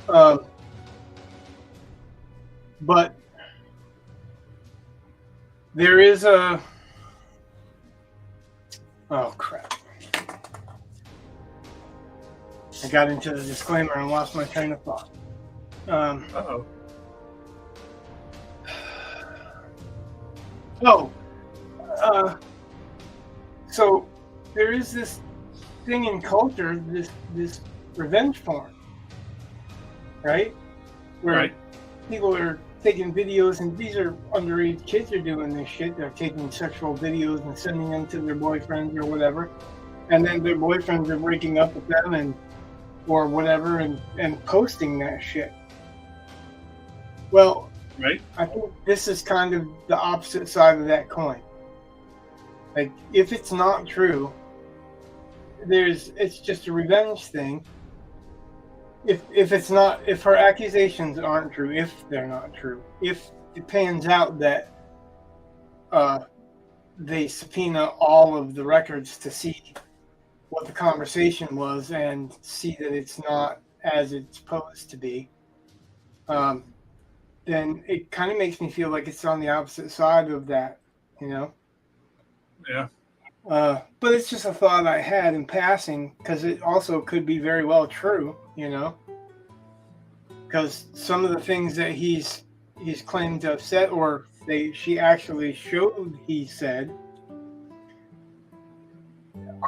But there is a... Oh, crap. I got into the disclaimer and lost my train of thought. Uh-oh. So there is this thing in culture, this revenge porn, right? Where people are taking videos, and these are underage kids are doing this shit. They're taking sexual videos and sending them to their boyfriends or whatever, and then their boyfriends are breaking up with them or whatever, and posting that shit. Well, right. I think this is kind of the opposite side of that coin. Like, if it's not true, it's just a revenge thing. If her accusations aren't true, if they're not true, if it pans out that they subpoena all of the records to see what the conversation was and see that it's not as it's supposed to be, then it kind of makes me feel like it's on the opposite side of that, you know? Yeah. But it's just a thought I had in passing, because it also could be very well true, you know? Because some of the things that he's claimed to have said, or she actually showed he said,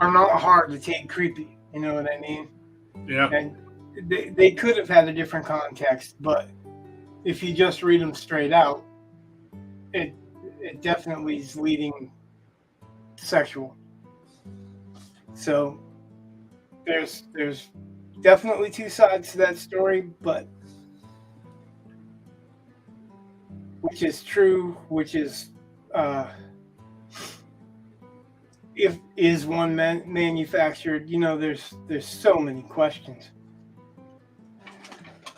are not hard to take creepy, you know what I mean? Yeah. And they could have had a different context, but if you just read them straight out, it definitely is leading sexual. So there's definitely two sides to that story, but which is true, which is if is one manufactured, you know, there's so many questions.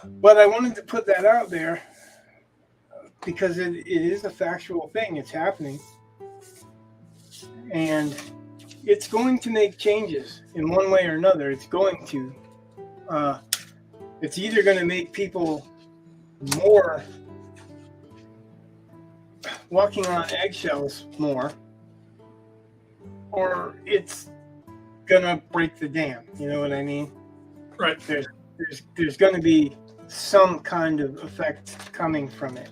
But I wanted to put that out there because it is a factual thing. It's happening. And it's going to make changes in one way or another. It's going to. It's either going to make people more walking on eggshells more, or it's going to break the dam. You know what I mean? Right. There's going to be some kind of effect coming from it.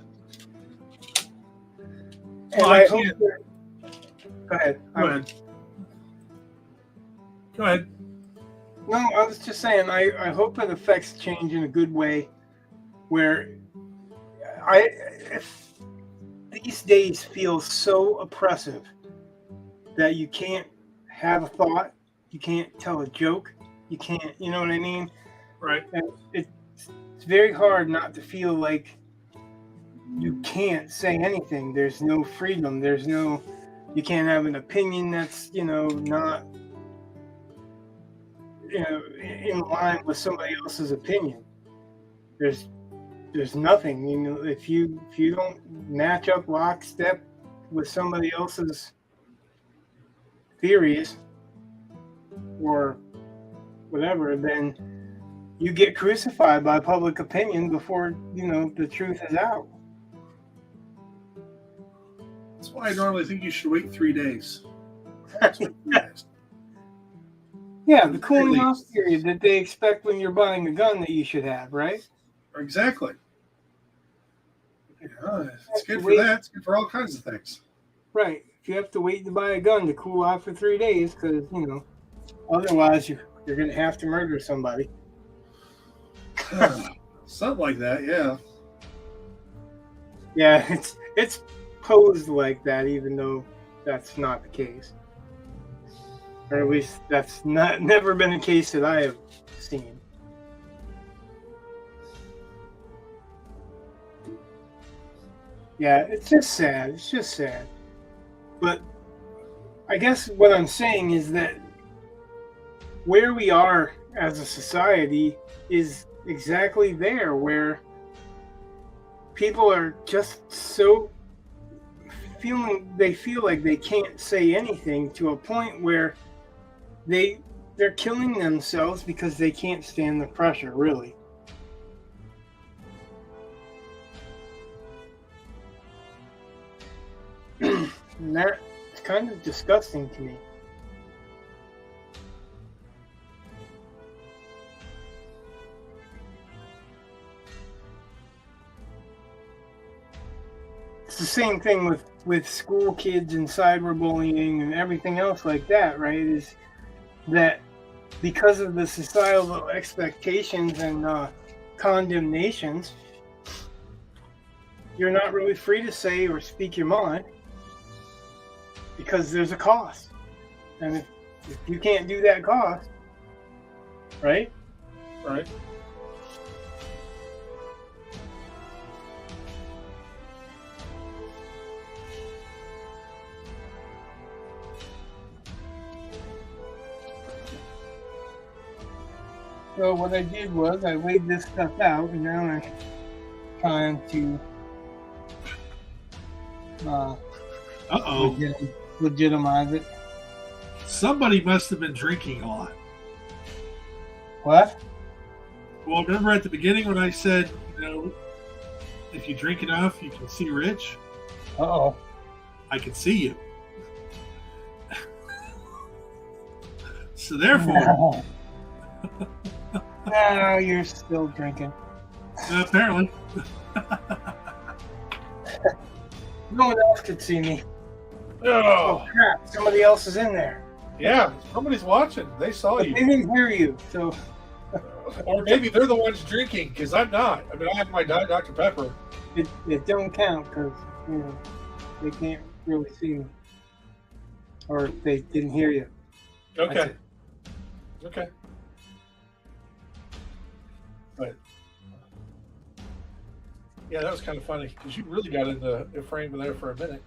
And Well, I hope that... Go ahead. Go ahead. No, I was just saying, I hope it affects change in a good way, where if these days feel so oppressive that you can't have a thought, you can't tell a joke, you can't, you know what I mean? Right. And it's very hard not to feel like you can't say anything. There's no freedom. You can't have an opinion that's, you know, not, you know, in line with somebody else's opinion. There's nothing, you know, if you don't match up lockstep with somebody else's theories or whatever, then you get crucified by public opinion before, you know, the truth is out. That's why I normally think you should wait 3 days. Yeah, the cooling off period that they expect when you're buying a gun that you should have, right? Exactly. Yeah, it's good for that. It's good for all kinds of things. Right. If you have to wait to buy a gun to cool off for 3 days, because, you know, otherwise you're going to have to murder somebody. Something like that, yeah. Yeah, it's posed like that, even though that's not the case, or at least that's never been a case that I have seen. Yeah, it's just sad. It's just sad. But I guess what I'm saying is that where we are as a society is exactly there, where people are just so they feel like they can't say anything, to a point where they're killing themselves because they can't stand the pressure, really. And that's kind of disgusting to me. It's the same thing with school kids and cyberbullying and everything else like that, right? Is that because of the societal expectations and condemnations, you're not really free to say or speak your mind because there's a cost. And if you can't do that cost, right? Right. So what I did was I laid this stuff out, and now I'm trying to legitimize it. Somebody must have been drinking a lot. What? Well, remember at the beginning when I said, if you drink enough, you can see Rich? Uh-oh. I can see you. So therefore... No, you're still drinking. Apparently. No one else could see me. Oh, crap. Somebody else is in there. Yeah, somebody's watching. They saw But you. they didn't hear you, so... Or maybe they're the ones drinking, because I'm not. I mean, I have my Diet Dr. Pepper. It don't count, because, they can't really see me. Or they didn't hear you. Okay. Okay. But yeah, that was kind of funny because you really got in the frame there for a minute.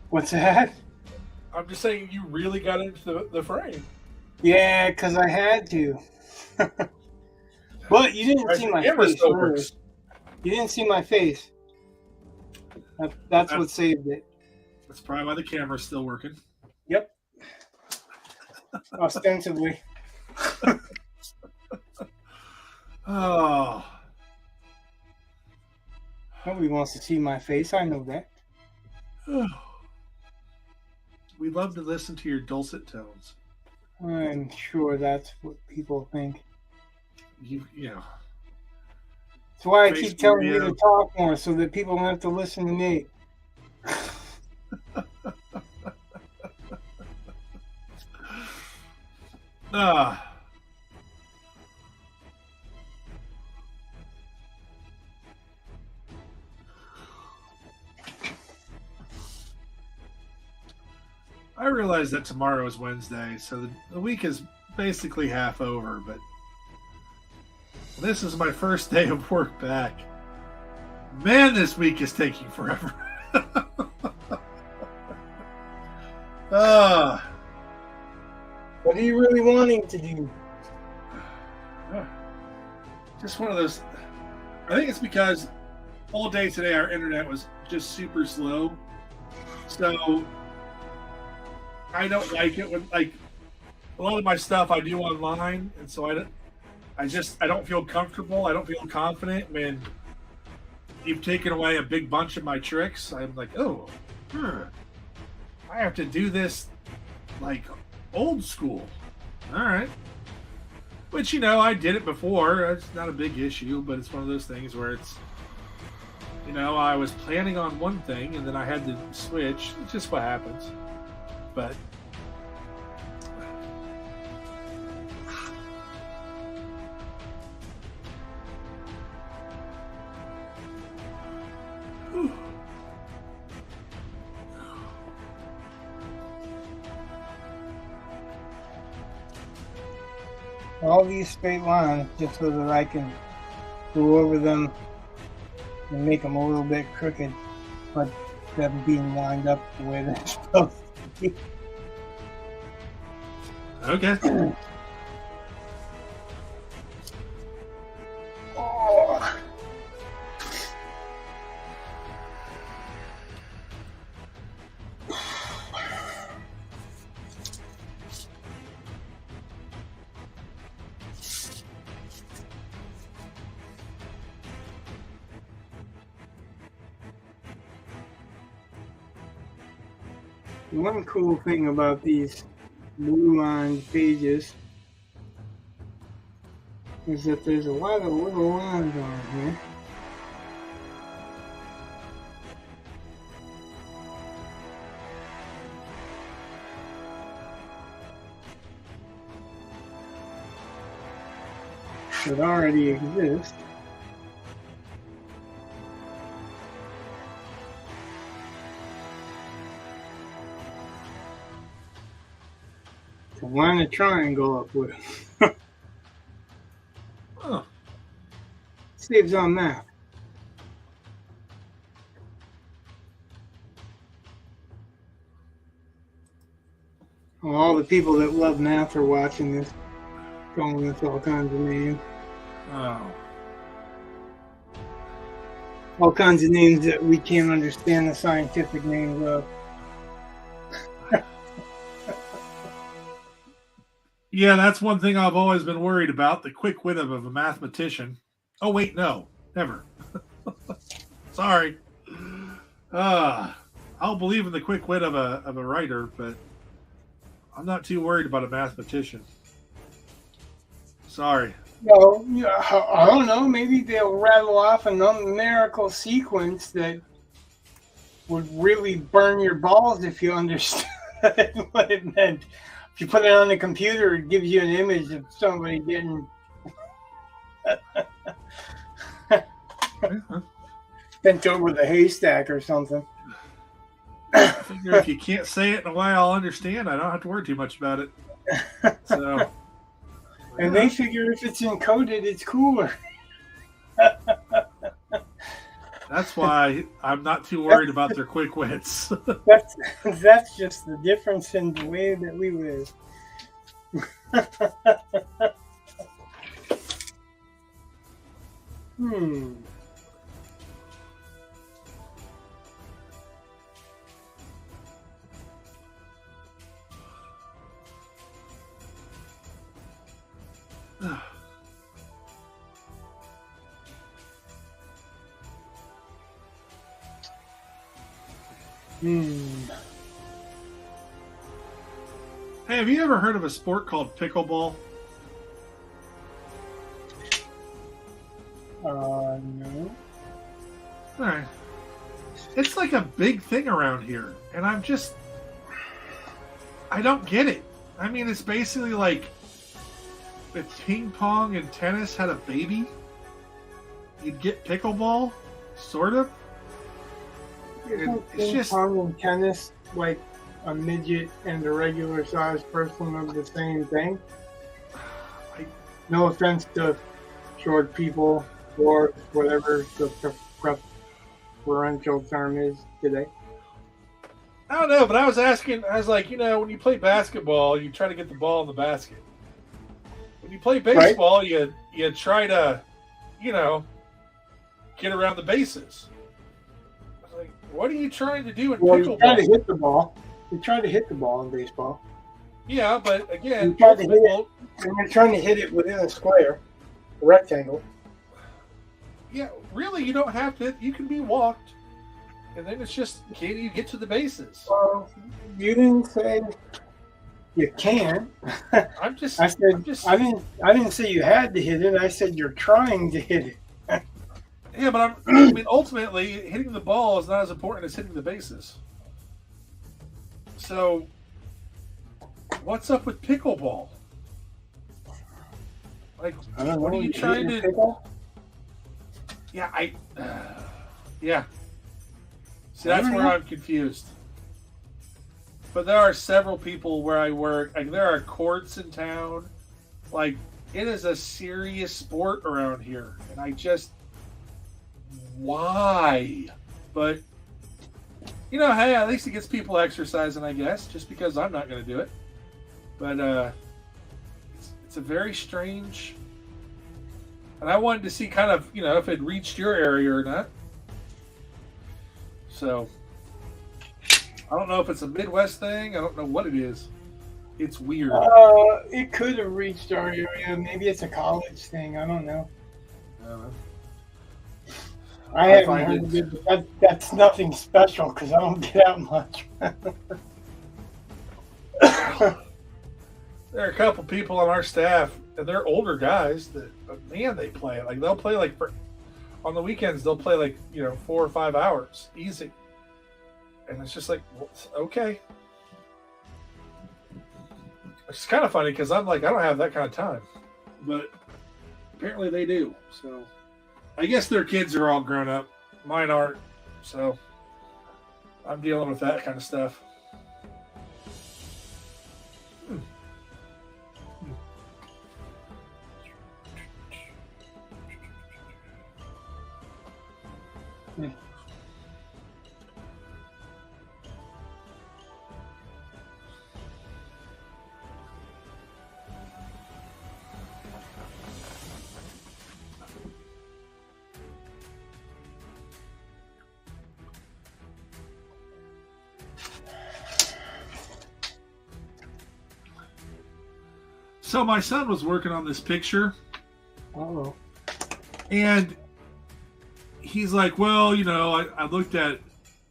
What's that? I'm just saying you really got into the frame. Yeah, because I had to. But you didn't see my face. Still works. You didn't see my face. That's what saved it. That's probably why the camera's still working. Yep. Ostensibly. Oh. Nobody wants to see my face. I know that. We love to listen to your dulcet tones. I'm sure that's what people think. You know. That's why I keep telling you to talk more, so that people don't have to listen to me. I realize that tomorrow is Wednesday, so the week is basically half over, but this is my first day of work back. Man, this week is taking forever. What are you really wanting to do? Just one of those. I think it's because all day today our internet was just super slow. So I don't like it when, like, a lot of my stuff I do online, and so I don't feel comfortable. I don't feel confident when you've taken away a big bunch of my tricks. I'm like, I have to do this like old school. All right. Which, I did it before. It's not a big issue, but it's one of those things where it's, I was planning on one thing and then I had to switch. It's just what happens. But All these straight lines just so that I can go over them and make them a little bit crooked, but them being lined up the way they're supposed to be. Okay. Oh. One cool thing about these blue line pages is that there's a lot of little lines on here. That already exist. To line a triangle up with. Oh. Saves on math. Well, all the people that love math are watching this, calling us all kinds of names. Oh. All kinds of names that we can't understand the scientific names of. Yeah, that's one thing I've always been worried about, the quick wit of a mathematician. Oh, wait, no. Never. Sorry. I'll believe in the quick wit of a writer, but I'm not too worried about a mathematician. Sorry. Well, yeah, I don't know. Maybe they'll rattle off a numerical sequence that would really burn your balls if you understood what it meant. If you put it on the computer, it gives you an image of somebody getting bent over the haystack or something. I figure if you can't say it in a way I'll understand, I don't have to worry too much about it. So, and they figure if it's encoded, it's cooler. That's why I'm not too worried about their quick wits. That's just the difference in the way that we live. Hey, have you ever heard of a sport called pickleball? No. Alright. It's like a big thing around here, and I don't get it. I mean, it's basically like if ping pong and tennis had a baby, you'd get pickleball, sort of. It's just ping pong and tennis, like a midget and a regular sized person of the same thing. No offense to short people or whatever the preferential term is today. I don't know, but I was like, when you play basketball, you try to get the ball in the basket. When you play baseball, right, you try to, get around the bases. I was like, what are you trying to do in pickleball? You try to hit the ball. You try to hit the ball in baseball. Yeah, but again, you're trying to hit it within a square, a rectangle. Yeah, really, you don't have to. You can be walked, and then it's just, can you get to the bases? Well, you didn't say you can. I didn't say you had to hit it. I said you're trying to hit it. Yeah, but ultimately, hitting the ball is not as important as hitting the bases. So, what's up with pickleball? Like, I don't know, what are you trying to? Pickle? Yeah, yeah. See, that's where I'm confused. But there are several people where I work. Like, there are courts in town. Like, it is a serious sport around here. And I just... Why? But, you know, hey, at least it gets people exercising, I guess. Just because I'm not going to do it. But, it's a very strange... And I wanted to see kind of, you know, if it reached your area or not. So, I don't know if it's a Midwest thing. I don't know what it is. It's weird. It could have reached our area. Maybe it's a college thing. I don't know. I haven't heard of it. That's nothing special because I don't get out much. There are a couple people on our staff, and they're older guys that, man, they play. Like, they'll play like on the weekends, they'll play like, you know, 4 or 5 hours easy. And it's just like, well, okay. It's kind of funny because I'm like, I don't have that kind of time. But apparently they do. So I guess their kids are all grown up. Mine aren't. So I'm dealing with that kind of stuff. So my son was working on this picture. Oh. And he's like, well, you know, I looked at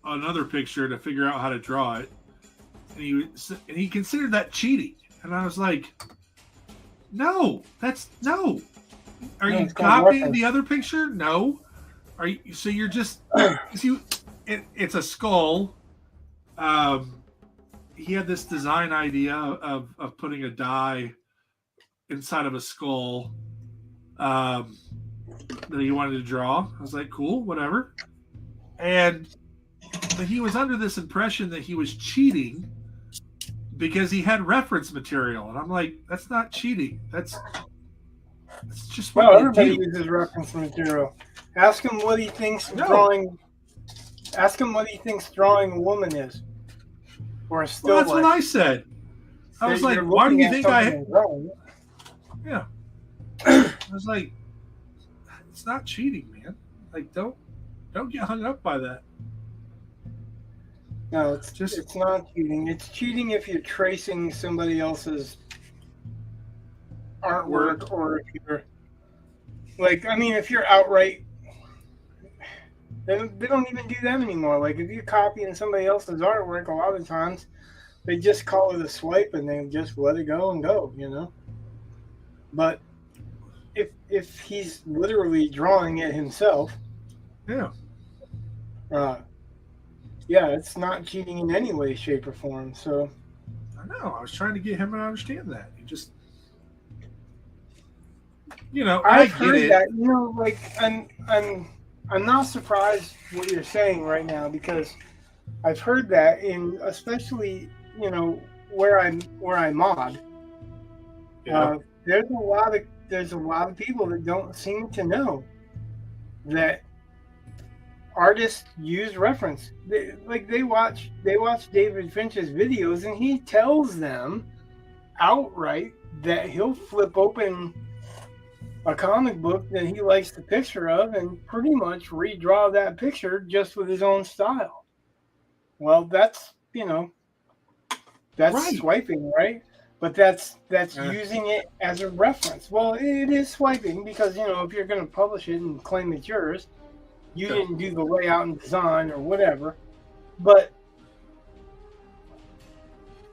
another picture to figure out how to draw it. And he considered that cheating. And I was like, no, no. Are you copying the other picture? No. Are you? So you're just, it's a skull. He had this design idea of putting a die inside of a skull that he wanted to draw. I was like, cool, whatever. And he was under this impression that he was cheating because he had reference material. And I'm like, that's not cheating. That's just what everybody uses reference material. Ask him what he thinks drawing. Ask him what he thinks drawing a woman is, or a still. Well, that's what I said. I was like, why do you think I? Yeah. I was like, it's not cheating, man. Like, don't get hung up by that. No, it's not cheating. It's cheating if you're tracing somebody else's artwork, or if you're like, I mean, if you're outright, they don't even do that anymore. Like, if you're copying somebody else's artwork, a lot of times they just call it a swipe and they just let it go and go, you know. But if he's literally drawing it himself, yeah, it's not cheating in any way, shape, or form. So I know. I was trying to get him to understand that. He just, you know, I've heard that. You know, like I'm not surprised what you're saying right now, because I've heard that especially, you know, where I mod. Yeah. There's a lot of people that don't seem to know that artists use reference. They watch David Finch's videos, and he tells them outright that he'll flip open a comic book that he likes the picture of and pretty much redraw that picture just with his own style. Well, that's, you know, that's right. Swiping, right? But that's using it as a reference. Well, it is swiping because, you know, if you're going to publish it and claim it's yours, you didn't do the layout and design or whatever. But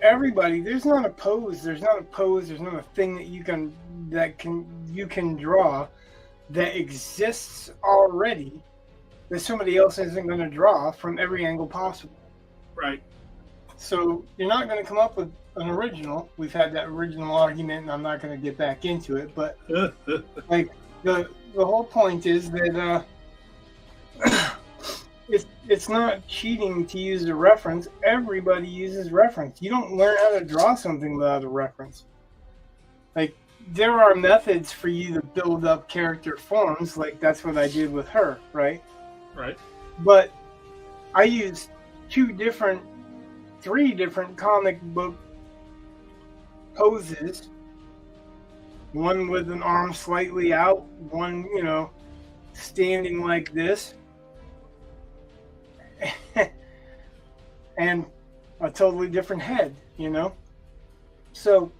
everybody, there's not a pose, there's not a thing that you can draw that exists already that somebody else isn't going to draw from every angle possible. Right. So you're not going to come up with an original. We've had that original argument, and I'm not going to get back into it. But like the whole point is that it's not cheating to use a reference. Everybody uses reference. You don't learn how to draw something without a reference. Like, there are methods for you to build up character forms, like that's what I did with her, right? Right. But I used 3 different comic book poses. One with an arm slightly out, one, standing like this. And a totally different head, So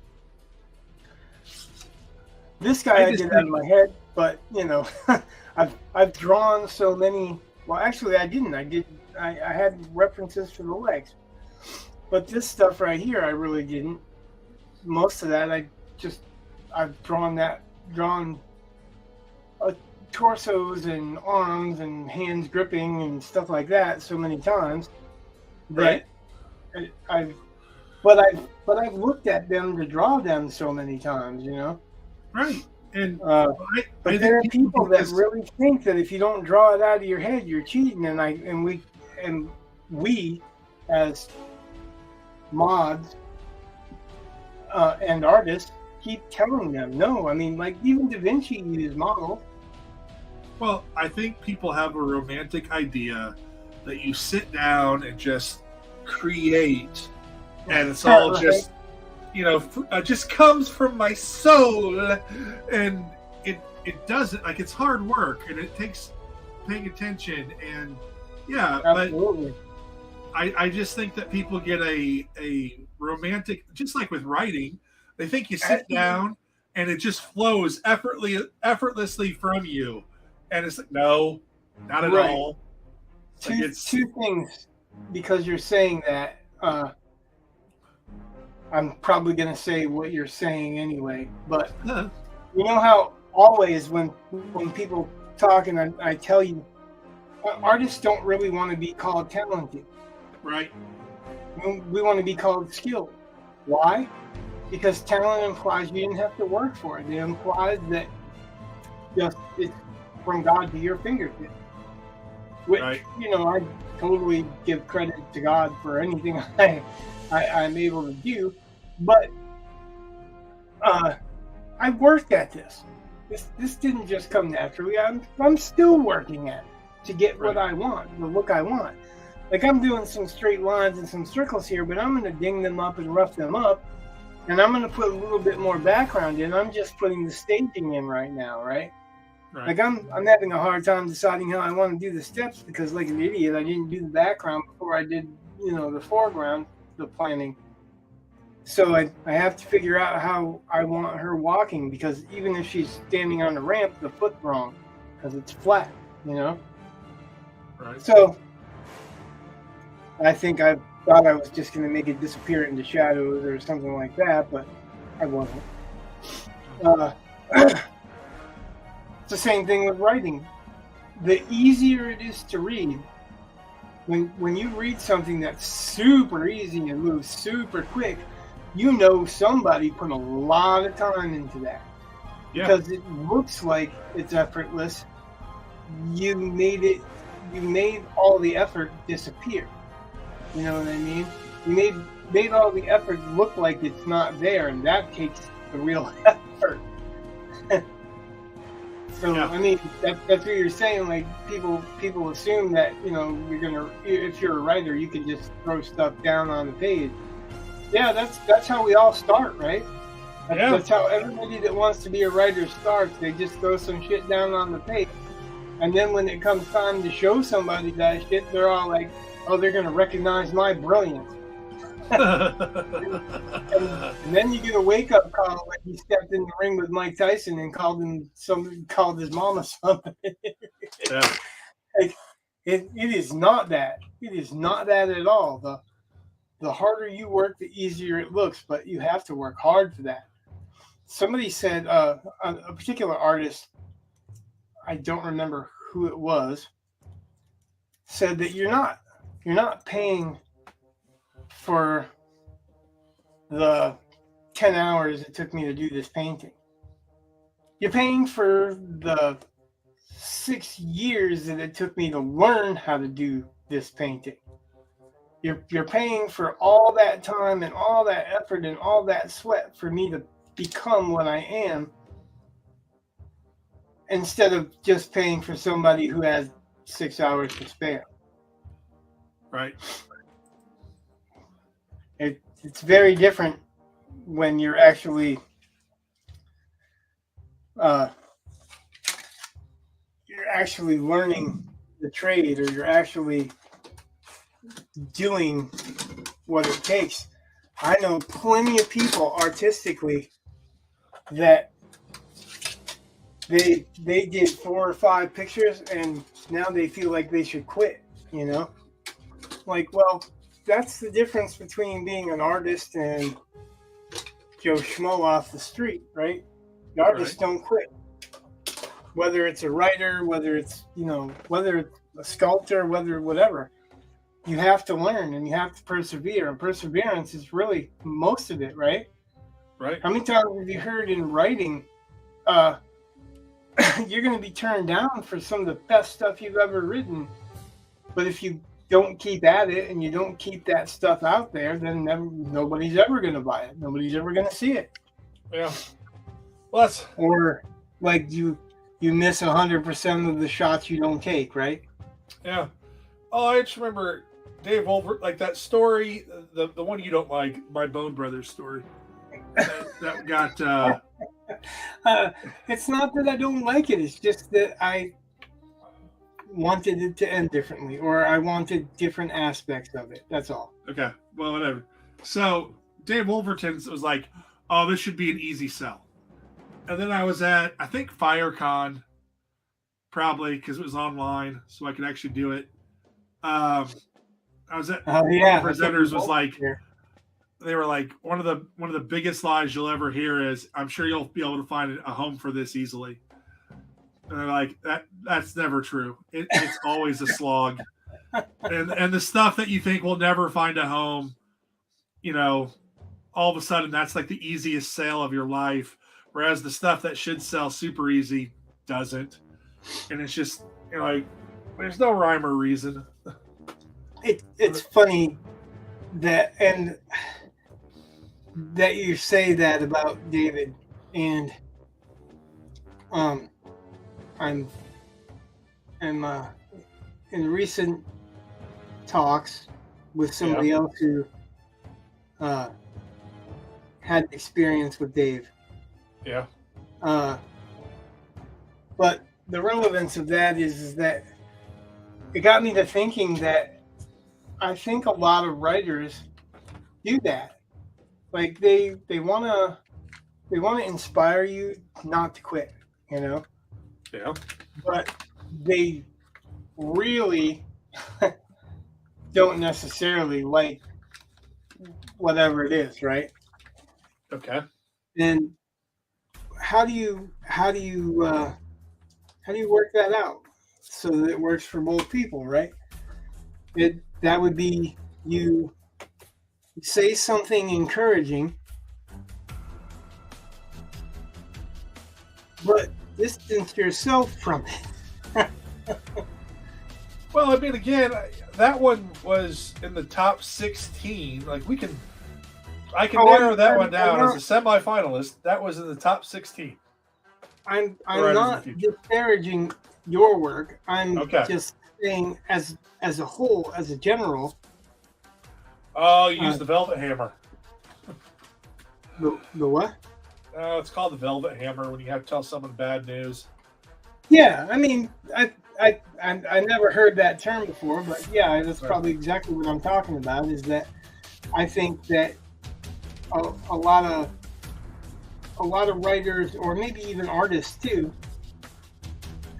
this guy I did out of my head, but I've drawn so many. Well, actually, I didn't. I had references for the legs, but this stuff right here, I really didn't. Most of that, I've drawn torsos and arms and hands gripping and stuff like that so many times that I've looked at them to draw them so many times, Right. And but there are people that really think that if you don't draw it out of your head, you're cheating. And we as mods and artists keep telling them no. I mean, like even Da Vinci used models. Well, I think people have a romantic idea that you sit down and just create, and it's all just, just comes from my soul, and it doesn't. Like, it's hard work, and it takes paying attention, and absolutely. But I just think that people get a romantic, just like with writing, they think you sit down and it just flows effortlessly from you. And it's like, no, not at all. Two things, because you're saying that. I'm probably going to say what you're saying anyway. But you know how always when people talk and I tell you, artists don't really want to be called talented. Right. We want to be called skilled. Why? Because talent implies you didn't have to work for it. It implies that it's from God to your fingertips. Which, I totally give credit to God for anything I'm able to do. But I worked at this. This didn't just come naturally. I'm still working at it to get what I want, the look I want. Like, I'm doing some straight lines and some circles here, but I'm going to ding them up and rough them up. And I'm going to put a little bit more background in. I'm just putting the staging in right now, right? Like, I'm having a hard time deciding how I want to do the steps because, like an idiot, I didn't do the background before I did, the foreground, the planning. So I have to figure out how I want her walking, because even if she's standing on the ramp, the foot's wrong because it's flat, Right. So I think I thought I was just going to make it disappear into shadows or something like that, but I wasn't. It's the same thing with writing. The easier it is to read, when you read something that's super easy and moves super quick, somebody put a lot of time into that. Yeah. Because it looks like it's effortless. You made all the effort disappear. You know what I mean? You made all the effort look like it's not there, and that takes the real effort. So I mean, that's what you're saying. Like, people assume that if you're a writer, you can just throw stuff down on the page. Yeah, that's how we all start, right? That's how everybody that wants to be a writer starts. They just throw some shit down on the page, and then when it comes time to show somebody that shit, they're all like, "Oh, they're gonna recognize my brilliance." and then you get a wake-up call when he stepped in the ring with Mike Tyson and called his mama something. Like, it is not that. It is not that at all. The harder you work, the easier it looks, but you have to work hard for that. Somebody said, a particular artist, I don't remember who it was, said that you're not paying for the 10 hours it took me to do this painting. You're paying for the 6 years that it took me to learn how to do this painting. You're paying for all that time and all that effort and all that sweat for me to become what I am, instead of just paying for somebody who has 6 hours to spare. Right. It's very different when you're actually learning the trade, or you're actually doing what it takes. I know plenty of people artistically that they did 4 or 5 pictures and now they feel like they should quit, you know? Like, well, that's the difference between being an artist and Joe Schmo off the street, right? The artists don't quit. Whether it's a writer, whether it's, whether it's a sculptor, whatever. You have to learn and you have to persevere. And perseverance is really most of it, right? Right. How many times have you heard in writing, you're going to be turned down for some of the best stuff you've ever written. But if you don't keep at it and you don't keep that stuff out there, then nobody's ever going to buy it. Nobody's ever going to see it. Yeah. Well, or like you miss 100% of the shots you don't take, right? Yeah. Oh, I just remember Dave Wolver, like that story, the one you don't like, my Bone Brothers story. That got. It's not that I don't like it. It's just that I wanted it to end differently, or I wanted different aspects of it. That's all. Okay. Well, whatever. So Dave Wolverton was like, "Oh, this should be an easy sell." And then I was at, I think, FireCon, probably because it was online, so I could actually do it. I was at presenters was like, they were like, one of the biggest lies you'll ever hear is, I'm sure you'll be able to find a home for this easily. And they're like, that's never true. It's always a slog. And the stuff that you think will never find a home, all of a sudden that's like the easiest sale of your life. Whereas the stuff that should sell super easy doesn't. And it's just, like, there's no rhyme or reason. It's funny that you say that about David, and I'm in recent talks with somebody else who had experience with Dave. Yeah. But the relevance of that is that it got me to thinking that I think a lot of writers do that. Like they want to inspire you not to quit, Yeah. But they really don't necessarily like whatever it is, right? Okay. And how do you work that out so that it works for both people, right? That would be you say something encouraging, but distance yourself from it. Well, I mean, again, that one was in the top 16. Like, I can narrow that one down as a semifinalist. That was in the top 16. I'm not disparaging your work. I'm just saying as a whole, as a general. Oh, you use the Velvet Hammer. The what? Oh, it's called the Velvet Hammer when you have to tell someone bad news. Yeah, I mean, I never heard that term before, but yeah, that's probably exactly what I'm talking about. Is that I think that a lot of writers, or maybe even artists too,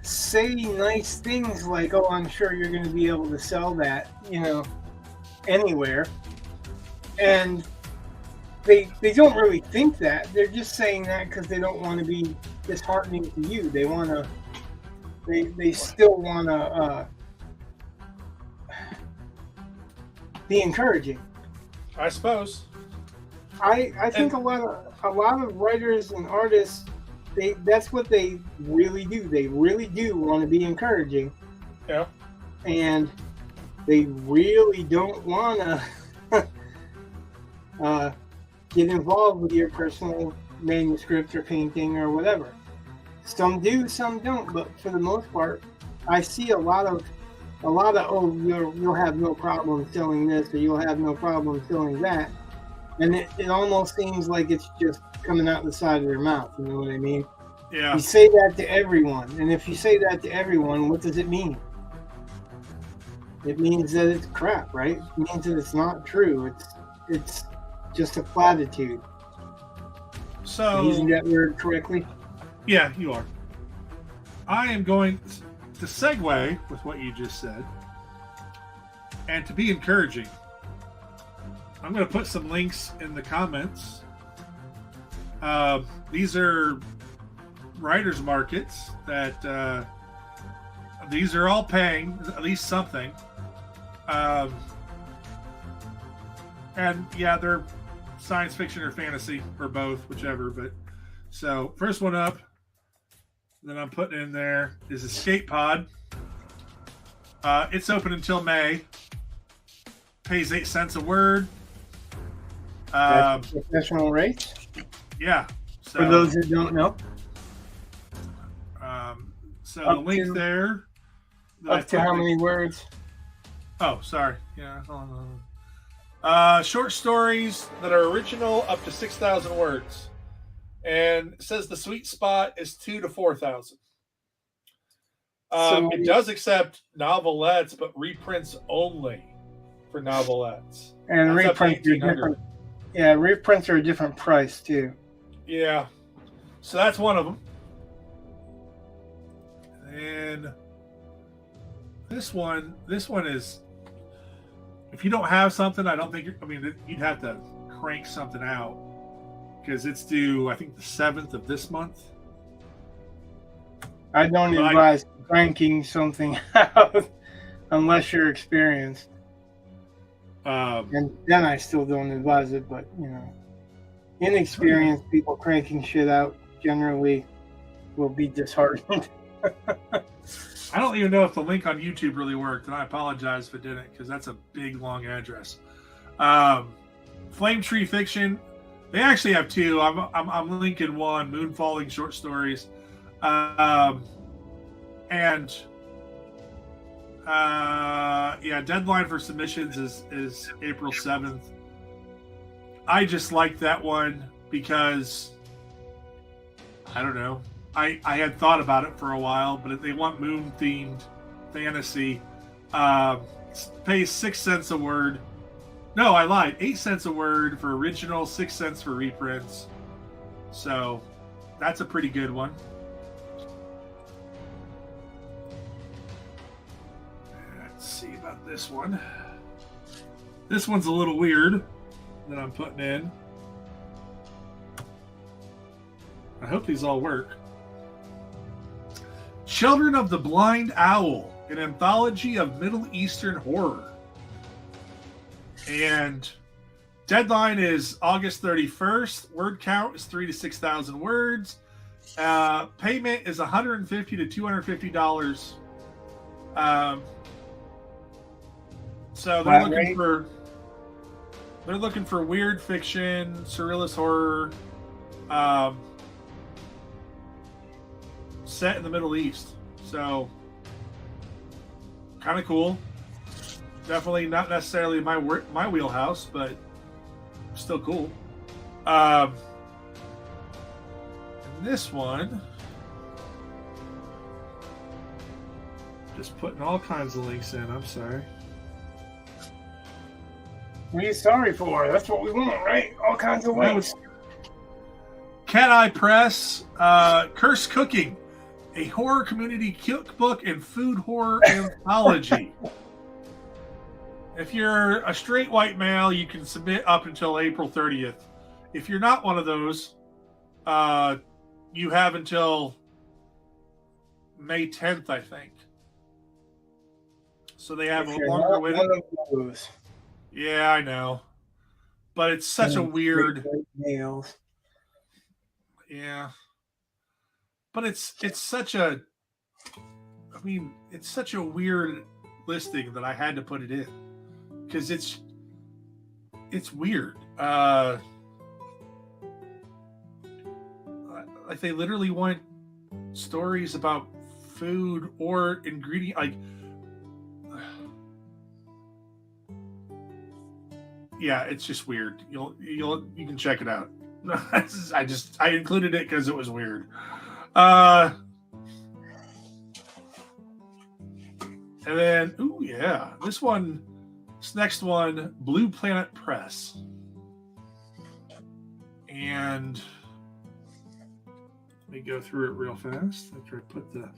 say nice things like, "Oh, I'm sure you're going to be able to sell that, anywhere," and they don't really think that. They're just saying that because they don't want to be disheartening to you. They want to. They still want to be encouraging. I suppose. I think a lot of writers and artists, that's what they really do. They really do want to be encouraging. Yeah. And they really don't want to get involved with your personal manuscript or painting or whatever. Some do, some don't, but for the most part, I see a lot of oh, you'll have no problem selling this, or you'll have no problem selling that, and it almost seems like it's just coming out the side of their mouth. You know what I mean? Yeah. You say that to everyone, and if you say that to everyone, what does it mean? It means that it's crap, right? It means that it's not true. It's just a platitude. So, Am I using that word correctly? Yeah, you are. I am going to segue with what you just said, and to be encouraging, I'm going to put some links in the comments. These are writers' markets that these are all paying at least something. And yeah, they're science fiction or fantasy or both, whichever. But so first one up that I'm putting in there is Escape Pod. It's open until May. Pays 8 cents a word. Professional rates. Yeah. So, For those who don't know. So the link there. Up to how many words? Oh, sorry. Yeah. Short stories that are original up to 6,000 words. And it says the sweet spot is 2,000 to 4,000. It does accept novelettes, but reprints only for novelettes. And reprints are different. Yeah, reprints are a different price too. Yeah. So that's one of them. And this one is, if you don't have something, I don't think you'd have to crank something out, because it's due, I think, the 7th of this month. I don't advise cranking something out unless you're experienced. And then I still don't advise it, but inexperienced people cranking shit out generally will be disheartened. I don't even know if the link on YouTube really worked, and I apologize if it didn't, because that's a big, long address. Flame Tree Fiction, they actually have two. I'm linking one, Moonfalling Short Stories. Deadline for submissions is April 7th. I just like that one because, I don't know, I had thought about it for a while, but if they want moon-themed fantasy, pays 6 cents a word. No, I lied. 8 cents a word for original, 6 cents for reprints. So that's a pretty good one. Let's see about this one. This one's a little weird that I'm putting in. I hope these all work. Children of the Blind Owl, an anthology of Middle Eastern horror. And deadline is August 31st. Word count is 3,000 to 6,000 words. Payment is $150 to $250. So they're looking for weird fiction, surrealist horror, set in the Middle East. So kind of cool. Definitely not necessarily my wheelhouse, but still cool. And this one, just putting all kinds of links in. I'm sorry. What are you sorry for? That's what we want, right? All kinds of links. Cat Eye Press, Curse Cooking, a horror community cookbook and food horror anthology. If you're a straight white male, you can submit up until April 30th. If you're not one of those, you have until May 10th, I think. So they have a longer window. Yeah, I know. But it's such a weird... Nails. Yeah. but it's such a, I mean, it's such a weird listing that I had to put it in because it's weird. Like they literally want stories about food or ingredient. Like, yeah, it's just weird. You can check it out. I included it because it was weird. And then, ooh, yeah, this next one, Blue Planet Press. And let me go through it real fast after I put the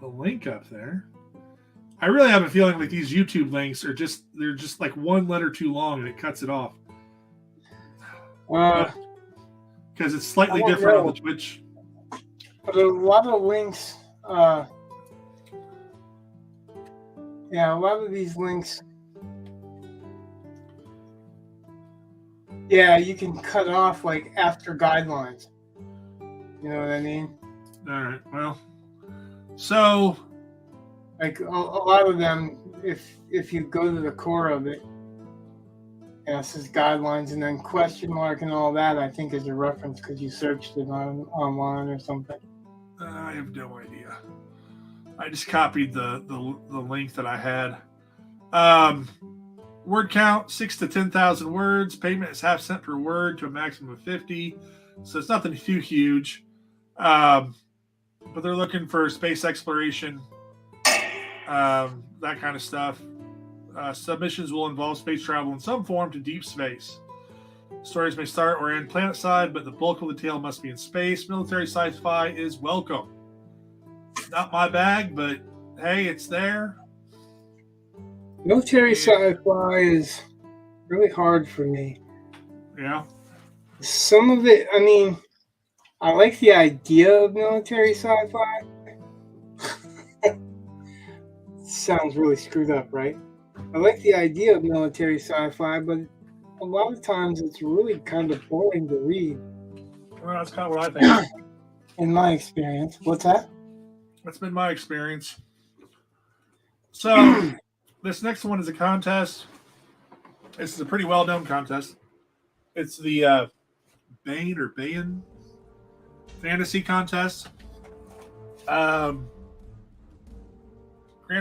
link up there. I really have a feeling like these YouTube links are they're just like one letter too long and it cuts it off. Because it's slightly different on the Twitch. But a lot of links, yeah, a lot of these links, yeah, you can cut off like after guidelines. You know what I mean? All right. Well, so like a lot of them, if you go to the core of it, it says guidelines and then question mark and all that, I think is a reference because you searched it online or something. I have no idea. I just copied the link that I had. Word count 6,000 to 10,000 words. Payment is half cent per word to a maximum of 50. So it's nothing too huge. But they're looking for space exploration, that kind of stuff. Submissions will involve space travel in some form to deep space. Stories may start or end planet-side, but the bulk of the tale must be in space. Military sci-fi is welcome. Not my bag, but hey, it's there. Military sci-fi is really hard for me. Yeah. Some of it, I mean, I like the idea of military sci-fi. Sounds really screwed up, right? I like the idea of military sci-fi, but a lot of times it's really kind of boring to read. Well, that's kind of what I think. In my experience. What's that? That's been my experience. So, this next one is a contest. This is a pretty well-known contest. It's the Bayan Fantasy Contest. Grand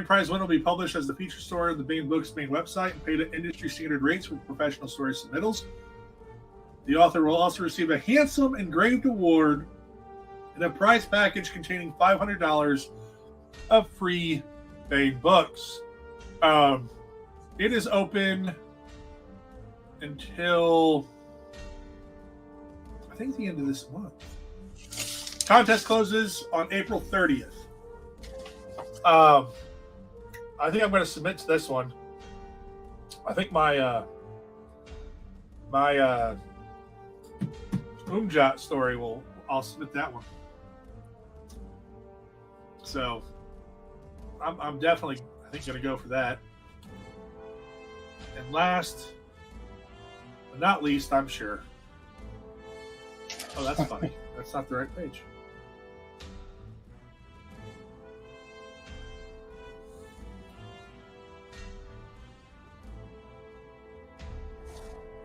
prize winner will be published as the feature story on the Bain Books main website and paid at industry standard rates with professional story submittals. The author will also receive a handsome engraved award and a prize package containing $500 of free Bain Books. It is open until I think the end of this month. Contest closes on April 30th. I think I'm going to submit to this one. I think my Umjot story I'll submit that one. So I'm definitely, I think, going to go for that. And last but not least, I'm sure. Oh, that's funny. That's not the right page.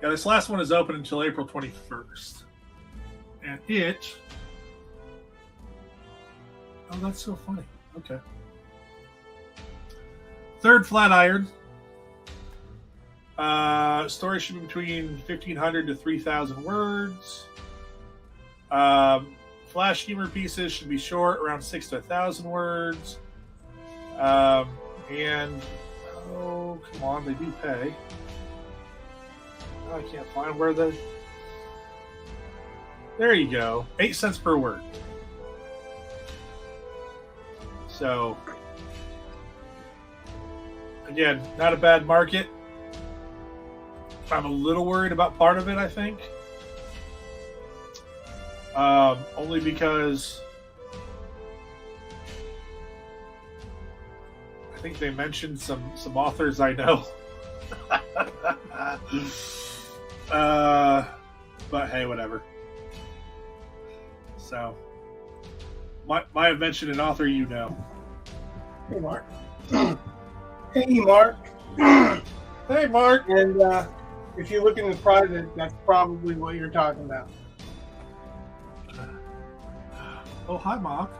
Yeah, this last one is open until April 21st. And it... Oh, that's so funny. Okay. Third Flatiron. Story should be between 1,500 to 3,000 words. Flash humor pieces should be short, around 6 to 1,000 words. And, oh, come on, they do pay. I can't find where the... There you go. 8 cents per word. So, again, not a bad market. I'm a little worried about part of it, I think. Only because I think they mentioned some authors I know. But hey, whatever. So, my invention and author, you know. Hey, Mark. Hey, Mark. Hey, Mark. And if you look in the private, that's probably what you're talking about. Oh, hi, Mark.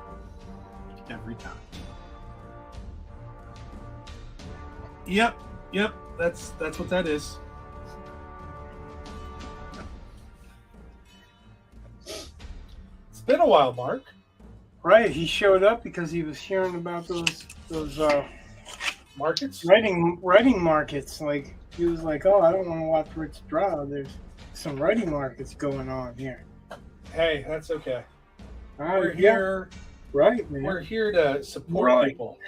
Every time. Yep. That's what that is. It's been a while, Mark. Right, he showed up because he was hearing about those Markets? writing markets. Like he was like, "Oh, I don't want to watch Rich draw. There's some writing markets going on here." Hey, that's okay. We're here. Right, man. We're here to support people.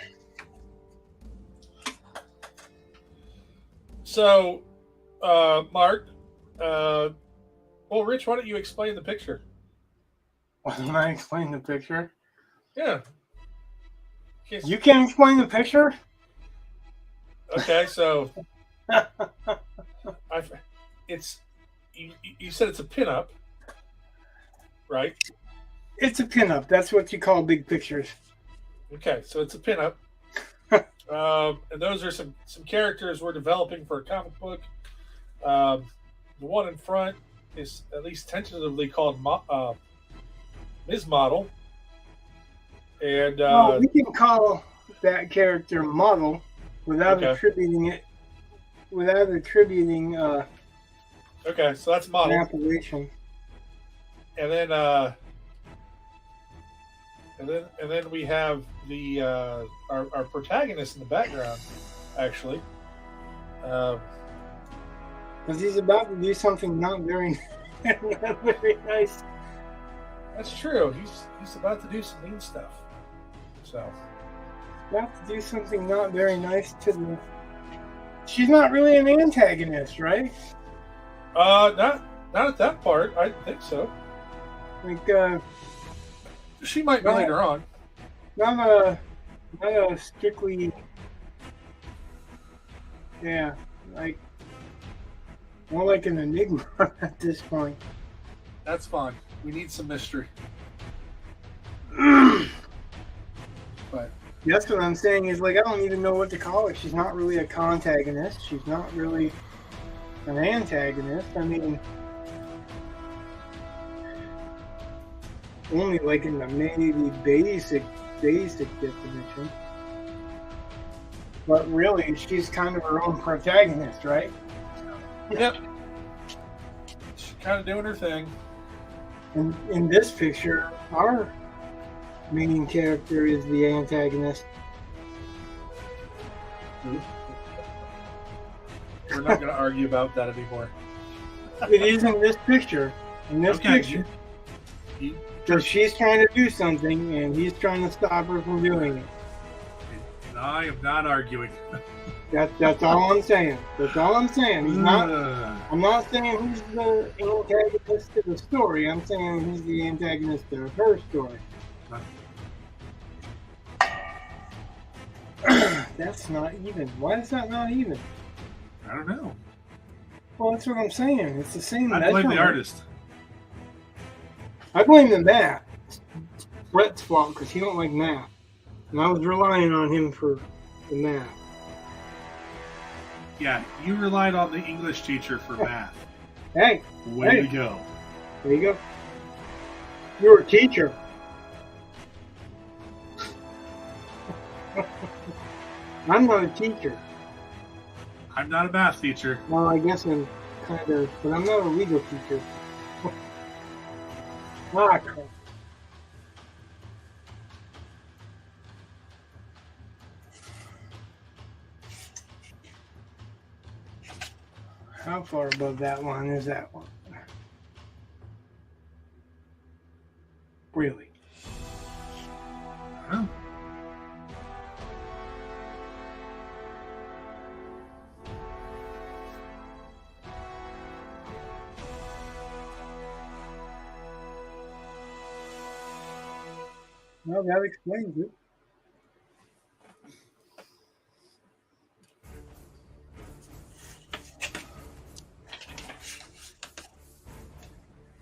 So, Mark, well, Rich, why don't you explain the picture? Why don't I explain the picture? Yeah. You can explain the picture? Okay, so it's you said it's a pinup, right? It's a pinup. That's what you call big pictures. Okay, so it's a pinup. And those are some characters we're developing for a comic book. The one in front is at least tentatively called Ms. Model. And we can call that character Model without attributing okay, so that's Model. an appellation. And then and then we have the our protagonist in the background, actually. Because he's about to do something not very, not very nice. That's true. He's about to do some mean stuff. So About to do something not very nice to the. She's not really an antagonist, right? not at that part. I think so. Like She might be later on. not a strictly. Yeah, like more like an enigma at this point. That's fine. We need some mystery. But That's what I'm saying is like I don't even know what to call it. She's not really a contagonist. She's not really an antagonist. I mean, only like in the maybe basic definition. But really, she's kind of her own protagonist, right? yep, she's kind of doing her thing. In this picture, our main character is the antagonist. We're not going to argue about that anymore. It is in this picture. In this picture. So she's trying to do something, and he's trying to stop her from doing it. And I am not arguing. That's all I'm saying. That's all I'm saying. He's not. I'm not saying he's the antagonist to the story. I'm saying he's the antagonist to her story. That's not even. Why is that not even? I don't know. Well, that's what I'm saying. It's the same. I blame the artist. I blame the math. It's Brett's fault because he don't like math, and I was relying on him for the math. Yeah, you relied on the English teacher for math. Hey, Way to go. There you go. You're a teacher. I'm not a teacher. I'm not a math teacher. Well, I guess I'm kind of, but I'm not a legal teacher. Ah, crap. How far above that line is that one? Really? Huh? Well, that explains it.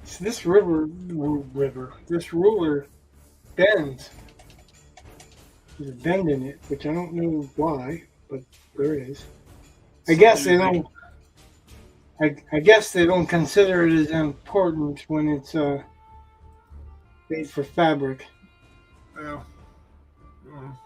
So this this ruler bends. There's a bend in it, which I don't know why, but there is. I guess they don't. I guess they don't consider it as important when it's made for fabric. Well, mm.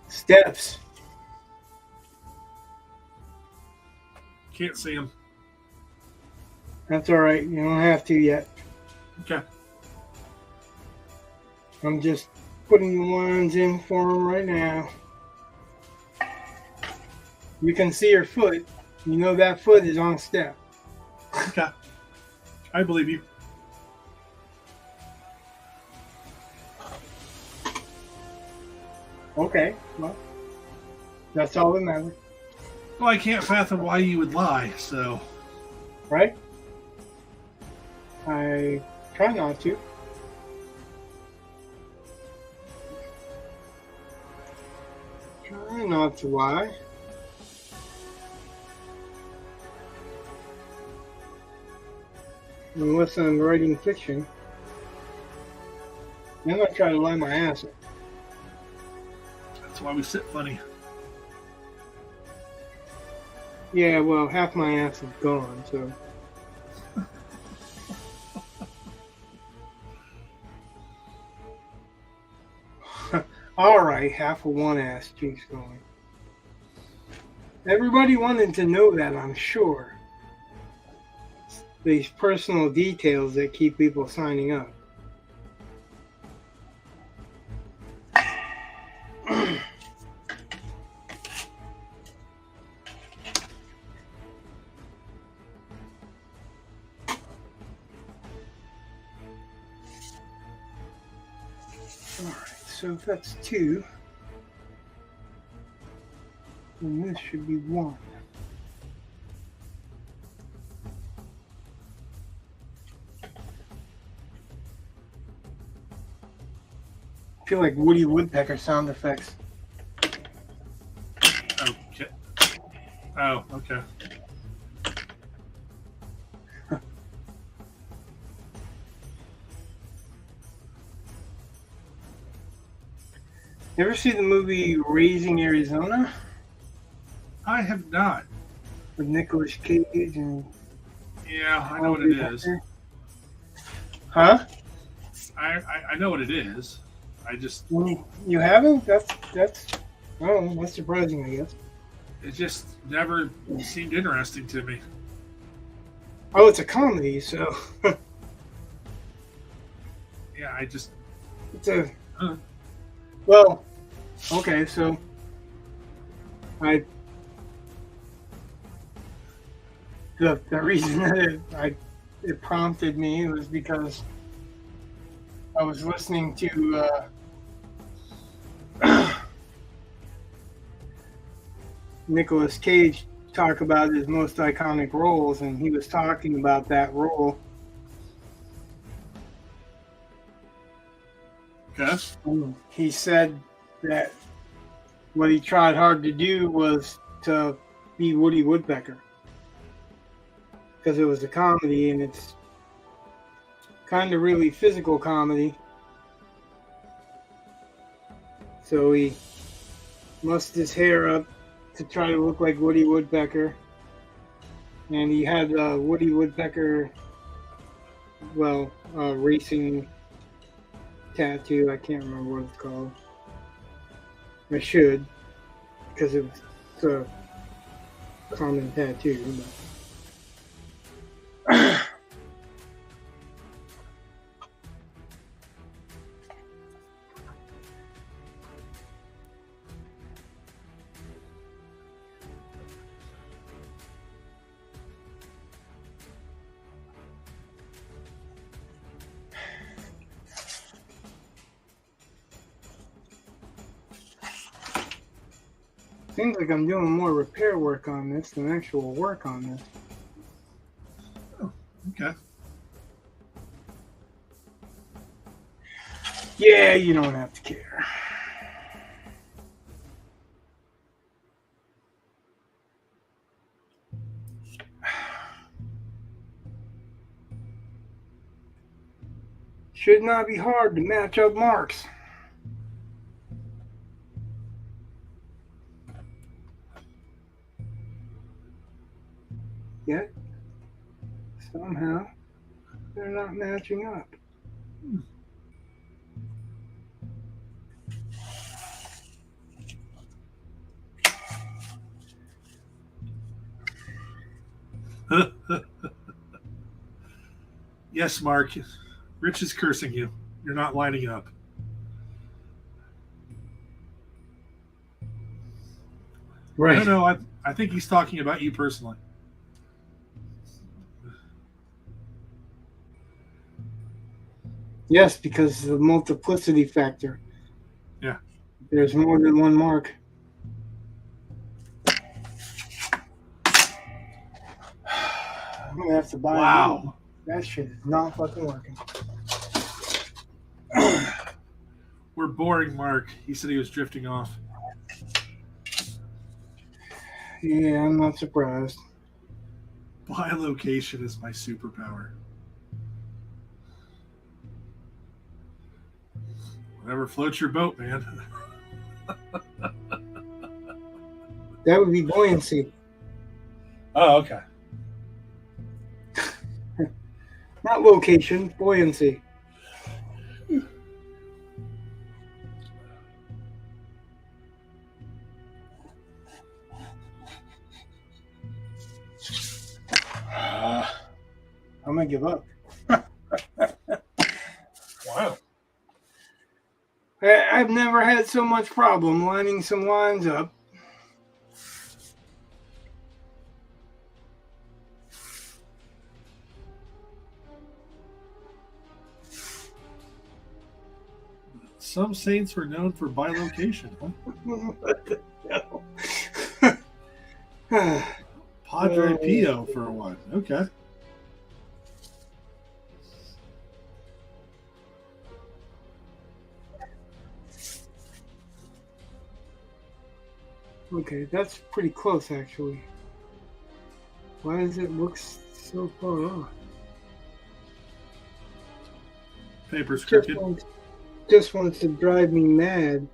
Steps. Can't see them. That's all right. You don't have to yet. Okay. I'm just putting the ones in for them right now. You can see your foot. You know that foot is on a step. Okay. I believe you. Okay, well, that's all that matters, Well, I can't fathom why you would lie, so. right? I try not to. Try not to lie. Unless I'm writing fiction. Then I try to lie my ass off. That's why we sit funny. Yeah, well, half my ass is gone, so. Alright, half of one ass cheek's going. Everybody wanted to know that, I'm sure. These personal details that keep people signing up. Alright, so if that's 2, then this should be 1. I feel like Woody Woodpecker sound effects. Okay. Oh, okay. You ever see the movie Raising Arizona I have not. with Nicolas Cage and Yeah, I know what it is. Huh? I know what it is. I just, You haven't? That's oh, that's surprising, I guess. it just never seemed interesting to me. Oh, it's a comedy, so Yeah, I just, it's a uh, well. Okay, so I the reason that it prompted me was because I was listening to Nicolas Cage talk about his most iconic roles, and he was talking about that role. okay. He said that what he tried hard to do was to be Woody Woodpecker because it was a comedy, and it's kind of really physical comedy. So he mussed his hair up to try to look like Woody Woodpecker, and he had a Woody Woodpecker, racing tattoo. I can't remember what it's called. I should, because it's a common tattoo. But Seems like I'm doing more repair work on this than actual work on this. Okay. Yeah, you don't have to care. Should not be hard to match up marks. Yet, somehow, they're not matching up. Yes, Mark. Rich is cursing you. You're not lining up. Right. No, I think he's talking about you personally. Yes, because of the multiplicity factor. Yeah. There's more than one mark. I'm gonna have to buy. Wow. That shit is not fucking working. We're boring Mark. He said he was drifting off. Yeah, I'm not surprised. Bilocation is my superpower. Whatever floats your boat, man. That would be buoyancy. Oh, okay. Not location, buoyancy. I'm gonna give up. Wow. I've never had so much problem lining some lines up. Some saints were known for bilocation, huh? What the hell? Padre Pio for one. Okay. Okay, that's pretty close actually. Why does it look so far off? Paper's crooked. Just wants to drive me mad.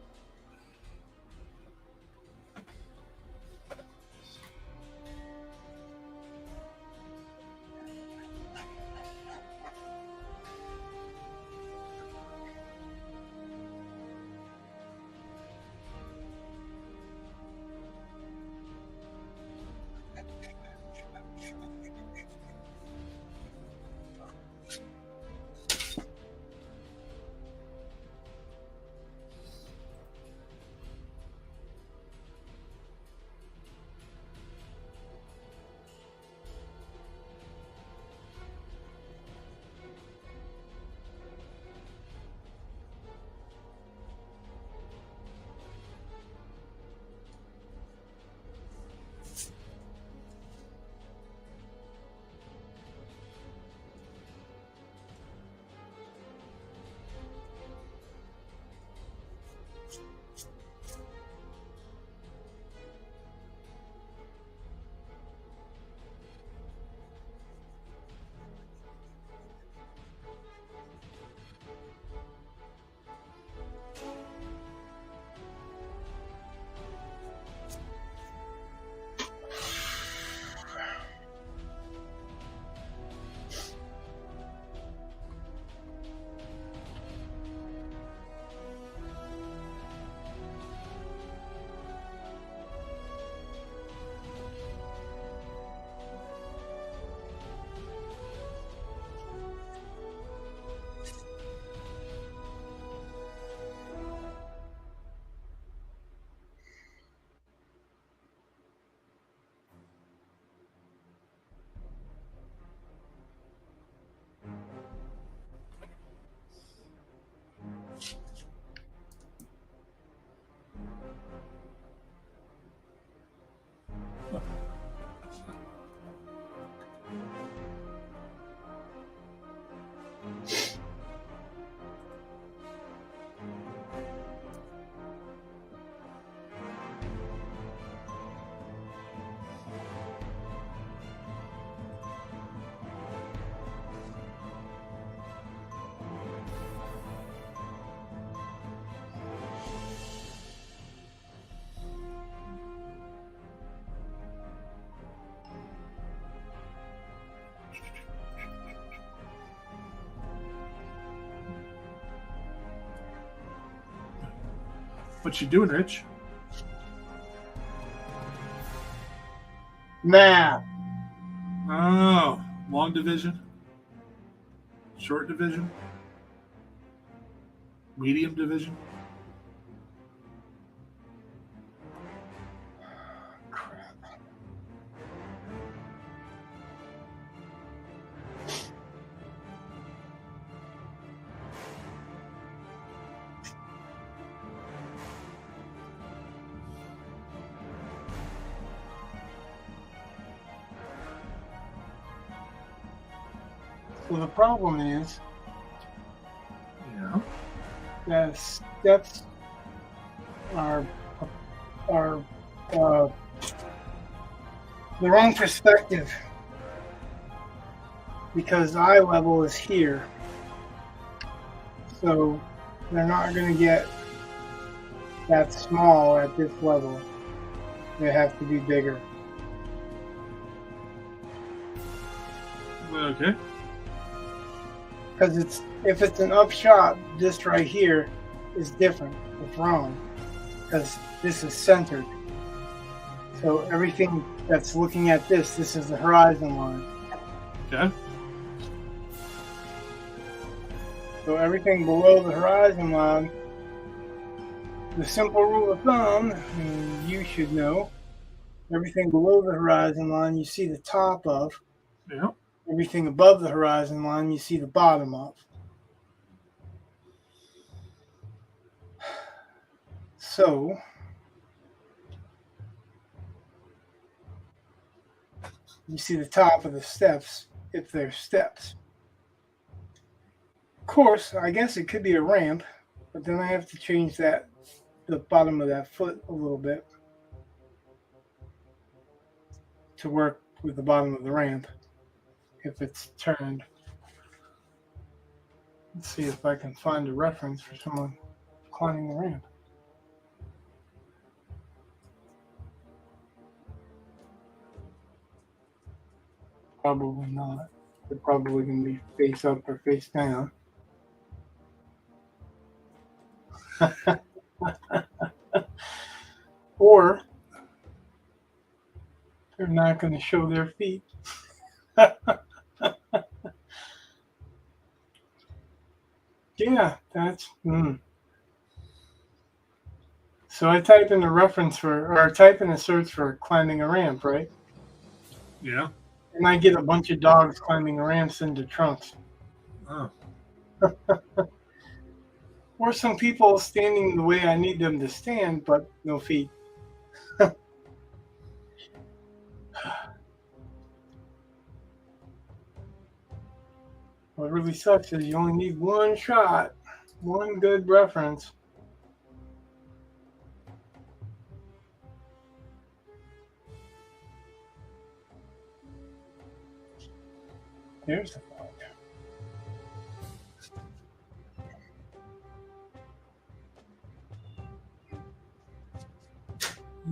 What you doing, Rich? Math. Oh, long division, short division, medium division. Crap. So the problem is Yeah. that steps are the wrong perspective because eye level is here, so they're not going to get that small at this level. They have to be bigger. Okay. Because if it's an upshot, this right here is different. It's wrong because this is centered. So everything that's looking at this is the horizon line. Okay. So everything below the horizon line, the simple rule of thumb, and you should know, everything below the horizon line you see the top of. Yeah. Everything above the horizon line you see the bottom of. So you see the top of the steps if they're steps. Of course, I guess it could be a ramp, but then I have to change the bottom of that foot a little bit to work with the bottom of the ramp if it's turned. Let's see if I can find a reference for someone climbing the ramp. Probably not. They're probably going to be face up or face down. Or they're not going to show their feet. Yeah, that's. So I type in a reference or I type in a search for climbing a ramp, right? Yeah. And I get a bunch of dogs climbing ramps into trunks. Oh. Or some people standing the way I need them to stand, but no feet. What really sucks is you only need one shot, one good reference. There's the bug.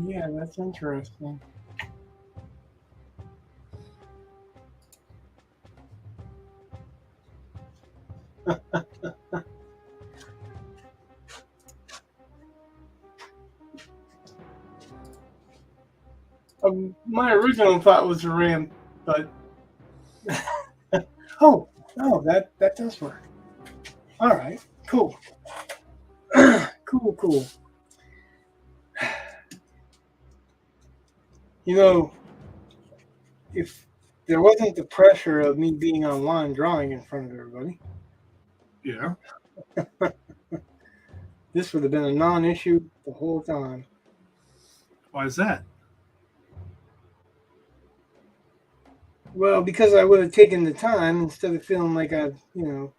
Yeah, that's interesting. My original thought was a ramp, but oh, that does work. All right, cool, cool. You know, if there wasn't the pressure of me being online drawing in front of everybody, Yeah. this would have been a non-issue the whole time. Why is that? Well, because I would have taken the time instead of feeling like I've,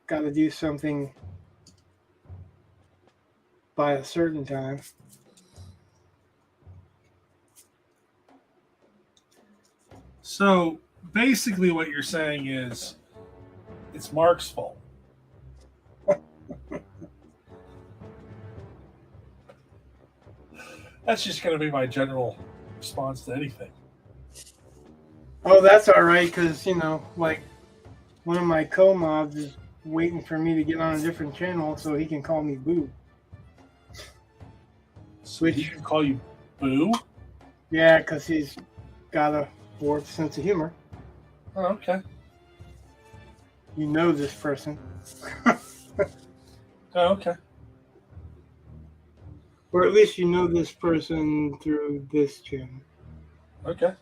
got to do something by a certain time. So basically, what you're saying is it's Mark's fault. That's just going to be my general response to anything. Oh, that's all right, because, like one of my co-mods is waiting for me to get on a different channel so he can call me Boo. So he can call you Boo? Yeah, because he's got a warped sense of humor. Oh, okay. You know this person. Oh, okay. Or at least you know this person through this channel. Okay.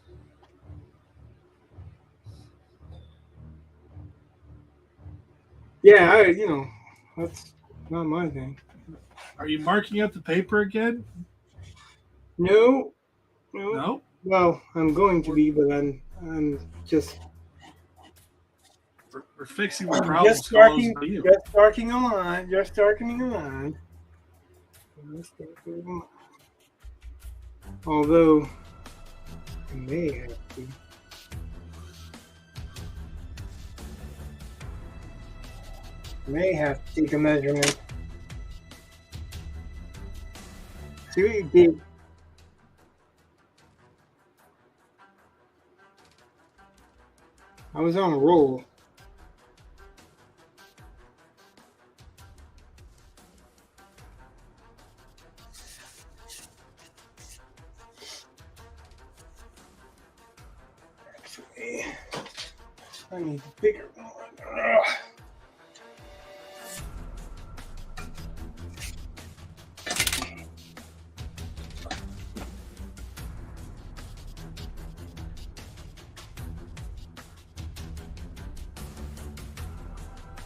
Yeah, that's not my thing. Are you marking up the paper again? No. No? Well, I'm going to be, but I'm just We're fixing the problems caused by you. just darkening a line. Just darkening a line. Although I may have to. May have to take a measurement. See what you did. I was on a roll. Actually, I need a bigger one. Ugh.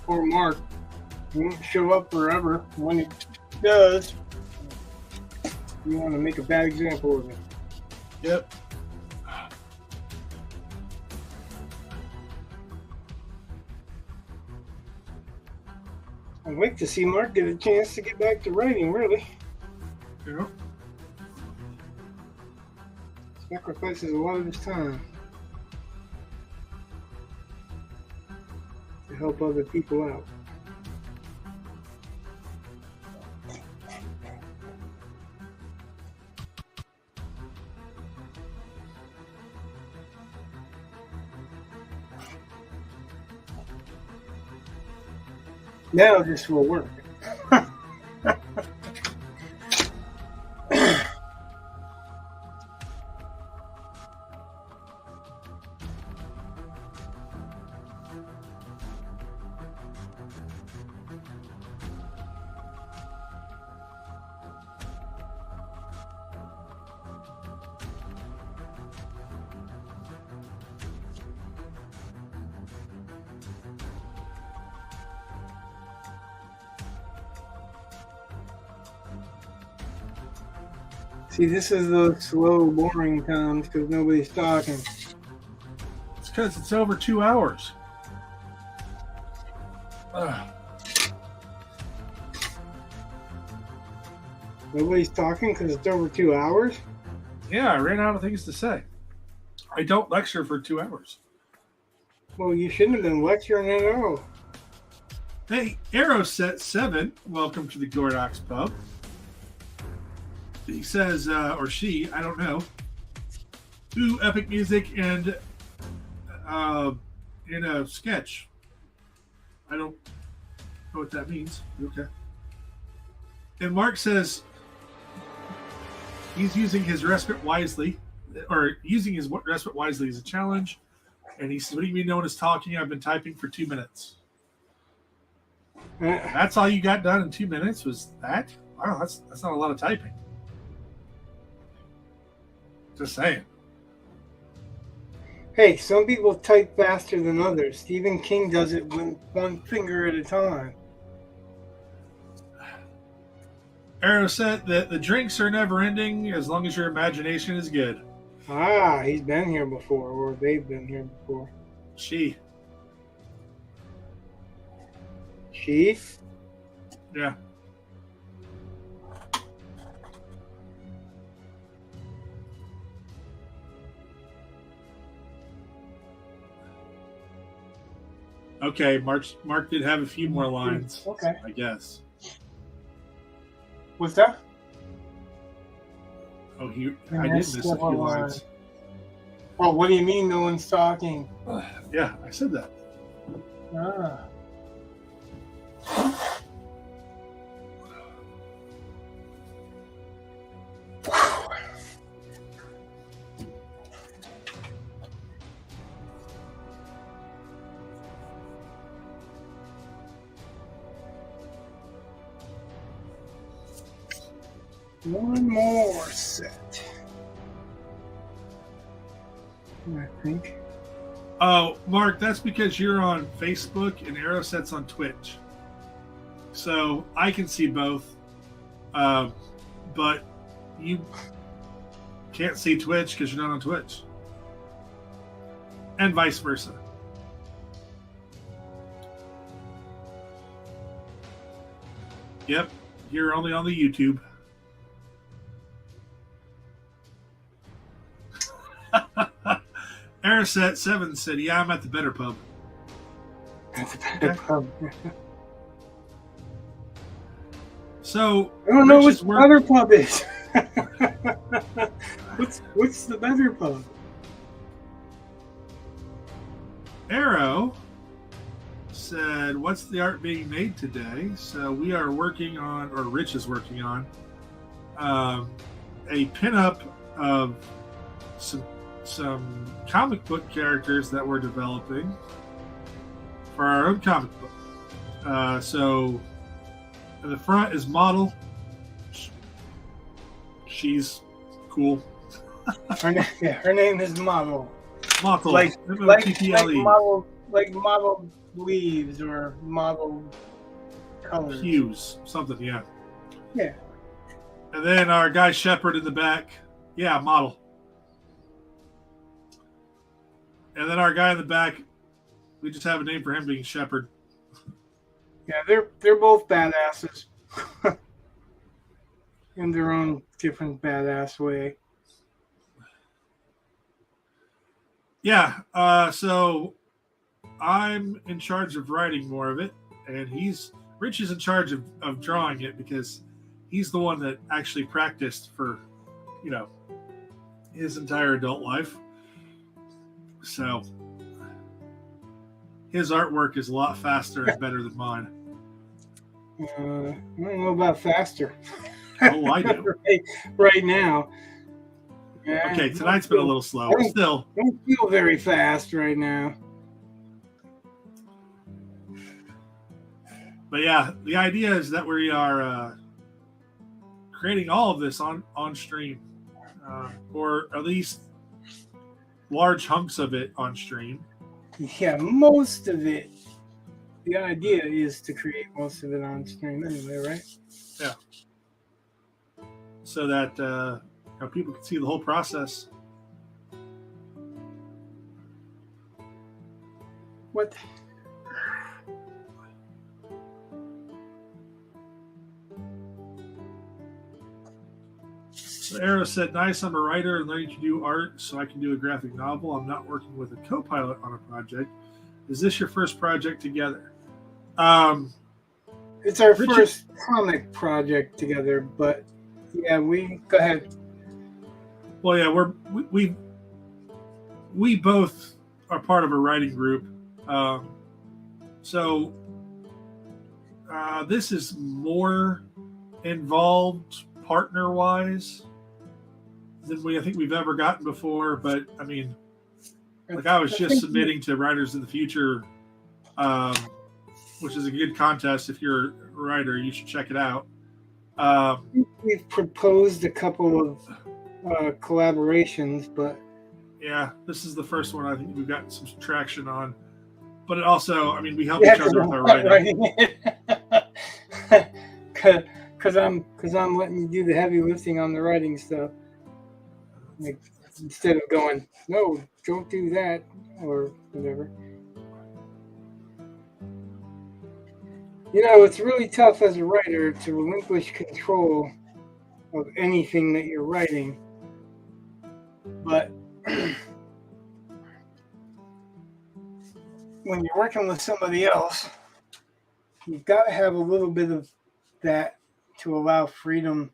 Poor Mark. He won't show up forever. When it does, you want to make a bad example of it. Yep. I'd like to see Mark get a chance to get back to writing, really. Yeah. Sacrifices a lot of his time to help other people out. Now this will work. See, this is the slow, boring times because nobody's talking. It's because it's over 2 hours. Ugh. Nobody's talking because it's over 2 hours? Yeah, I ran out of things to say. I don't lecture for 2 hours. Well, you shouldn't have been lecturing at all. Hey, Arrow Set 7, welcome to the Gordox Pub. He says, or she, I don't know. Ooh, epic music and in a sketch. I don't know what that means. Okay. And Mark says he's using his respite wisely, or using his respite wisely as a challenge. And he says, "What do you mean no one is talking? I've been typing for 2 minutes." That's all you got done in 2 minutes? Was that? Wow, that's not a lot of typing. Just saying. Hey, some people type faster than others. Stephen King does it with one finger at a time. Arrow said that the drinks are never ending as long as your imagination is good. Ah, he's been here before, or they've been here before. She. She? Yeah. Okay, Mark did have a few more lines. Okay. I guess. What's that? Oh, I did miss a few lines. Oh, what do you mean no one's talking? Yeah, I said that. Ah. one more set. I think. Oh, Mark, that's because you're on Facebook and Arrowset's on Twitch. So I can see both. But you can't see Twitch because you're not on Twitch. And vice versa. Yep, you're only on the YouTube. Arrowset 7 said, yeah, I'm at the better pub. At the better pub. So I don't know what Rich's the work- better pub is. What's the better pub? Arrow said, what's the art being made today? So we are working on, or Rich is working on, a pinup of some comic book characters that we're developing for our own comic book. So in the front is Model. She's cool. Her name is Model. Model. Like M-O-T-T-L-E. model leaves or model colors. Hues. Something, yeah. Yeah. And then our guy Shepard in the back. Yeah, Model. And then our guy in the back, we just have a name for him being Shepard. Yeah, they're both badasses. In their own different badass way. Yeah, so I'm in charge of writing more of it, and Rich is in charge of drawing it because he's the one that actually practiced for, his entire adult life. So his artwork is a lot faster and better than mine. I don't know about faster. Oh, I do. right now. Yeah, Okay, tonight's been a little slow. Still, don't feel very fast right now. But yeah, the idea is that we are creating all of this on stream, or at least large hunks of it on stream. Yeah, most of it. The idea is to create most of it on stream anyway, right? Yeah. So that people can see the whole process. What? So Arrow said, nice, I'm a writer and learning to do art so I can do a graphic novel. I'm not working with a co-pilot on a project. Is this your first project together? It's our first comic project together, but yeah, go ahead. Well, yeah, we both are part of a writing group. So this is more involved partner-wise than I think we've ever gotten before. But I mean, like I was just submitting to Writers of the Future, which is a good contest. If you're a writer, you should check it out. We've proposed a couple of collaborations, but yeah, this is the first one I think we've gotten some traction on. But it also, I mean, we help each other with our writing. Because I'm letting you do the heavy lifting on the writing stuff. Like, instead of going, no, don't do that, or whatever. It's really tough as a writer to relinquish control of anything that you're writing. But when you're working with somebody else, you've got to have a little bit of that to allow freedom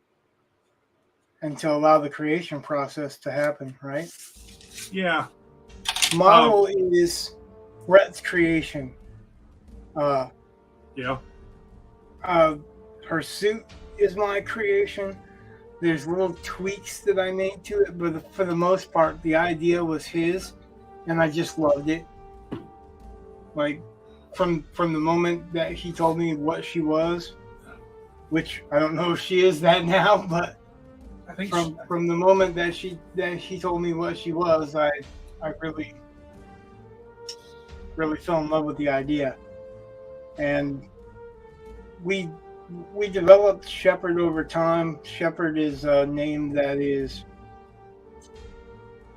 and to allow the creation process to happen, right? Yeah. Model is Rhett's creation. Yeah. Her suit is my creation. There's little tweaks that I made to it, but for the most part, the idea was his, and I just loved it. Like, from the moment that he told me what she was, which I don't know if she is that now, but think from the moment that she told me what she was, I really fell in love with the idea, and we developed Shepard over time. Shepard is a name that is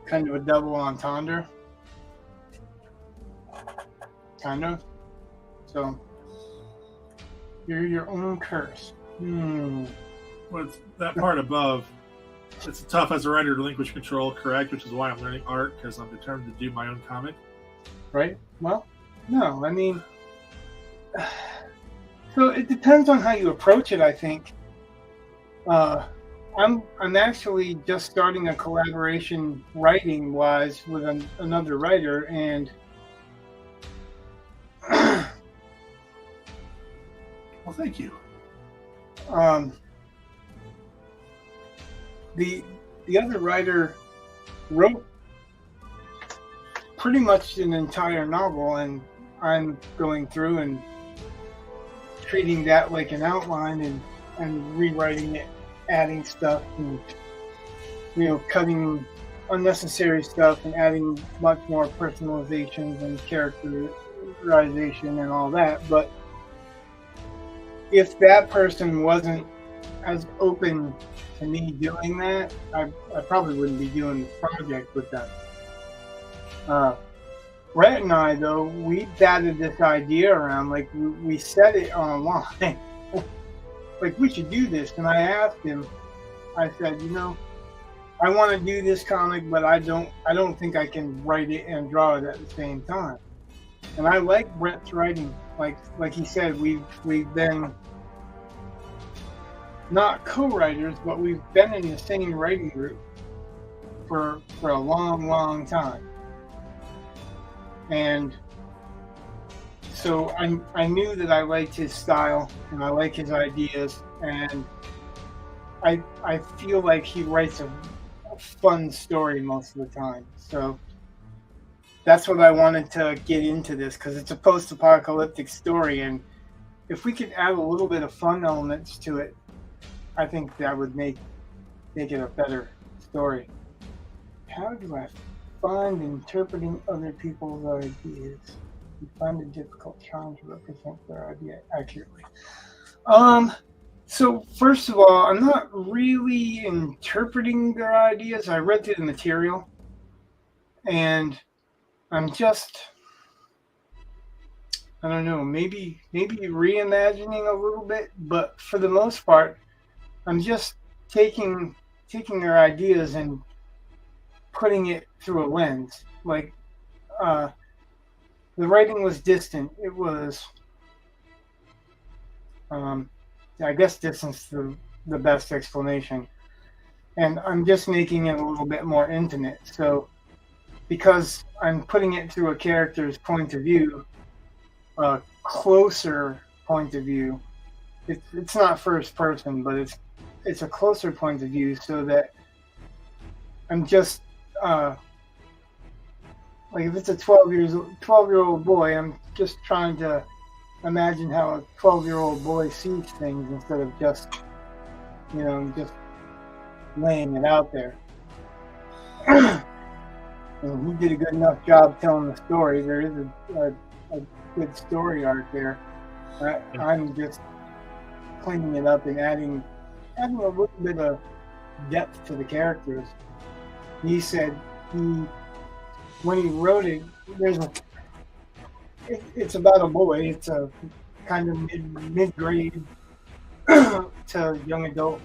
kind of a double entendre, kind of. So you're your own curse. Well, it's that part above. It's tough as a writer to relinquish control, correct? Which is why I'm learning art, because I'm determined to do my own comic. Right? Well, no, I mean, so it depends on how you approach it. I think. I'm actually just starting a collaboration writing wise with another writer, and well, thank you. The other writer wrote pretty much an entire novel, and I'm going through and treating that like an outline and rewriting it, adding stuff, and cutting unnecessary stuff and adding much more personalizations and characterization and all that. But if that person wasn't as open to me doing that, I probably wouldn't be doing this project with them. Brett and I, though, we batted this idea around. Like, we said it online. Like, we should do this. And I asked him, I said, I want to do this comic, but I don't think I can write it and draw it at the same time. And I like Brett's writing. Like he said, we've been not co-writers, but we've been in the same writing group for a long time. And so I knew that I liked his style and I like his ideas, and I feel like he writes a fun story most of the time. So that's what I wanted to get into this, because it's a post-apocalyptic story, and if we could add a little bit of fun elements to it, I think that would make it a better story. How do I find interpreting other people's ideas? You find it difficult trying to represent their idea accurately. So first of all, I'm not really interpreting their ideas. I read through the material, and I'm just, I don't know, maybe reimagining a little bit, but for the most part, I'm just taking their ideas and putting it through a lens. Like, the writing was distant. It was, I guess distance is the best explanation. And I'm just making it a little bit more intimate. So, because I'm putting it through a character's point of view, a closer point of view, it's not first person, but it's a closer point of view, so that I'm just like, if it's a 12-year-old boy, I'm just trying to imagine how a 12-year-old boy sees things instead of just just laying it out there. And he did a good enough job telling the story. There is a good story arc there. I'm just cleaning it up and adding a little bit of depth to the characters. He said when he wrote it, it's about a boy. It's a kind of mid-grade to young adult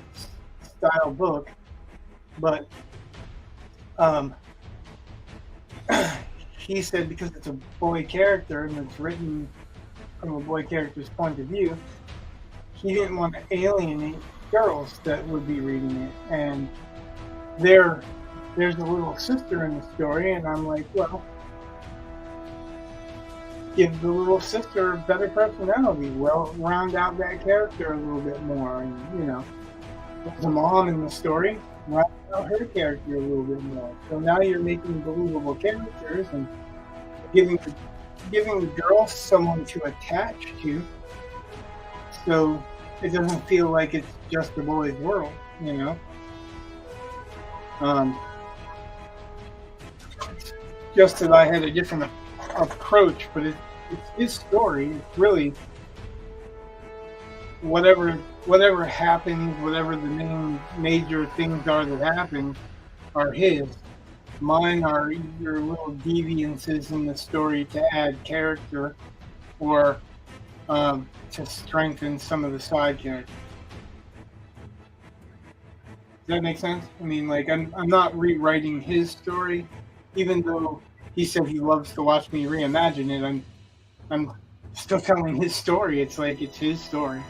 style book, but he said because it's a boy character and it's written from a boy character's point of view, he didn't want to alienate girls that would be reading it. And there's a little sister in the story, and I'm like, well, give the little sister a better personality. Well, round out that character a little bit more. And, there's a mom in the story, round out her character a little bit more. So now you're making believable characters and giving the girl someone to attach to, so it doesn't feel like it's just the boy's world, Um, just that I had a different approach, but it's his story. It's really whatever happens, whatever the main major things are that happen, are his. Mine are either little deviances in the story to add character, or to strengthen some of the side characters. Does that make sense? I mean, like I'm not rewriting his story, even though he said he loves to watch me reimagine it. I'm still telling his story. It's like it's his story.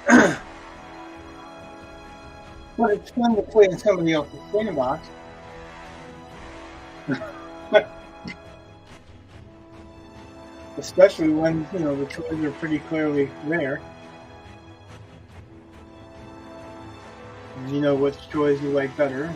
But it's fun to play in somebody else's sandbox. Especially when, the choices are pretty clearly there. You know which choice you like better.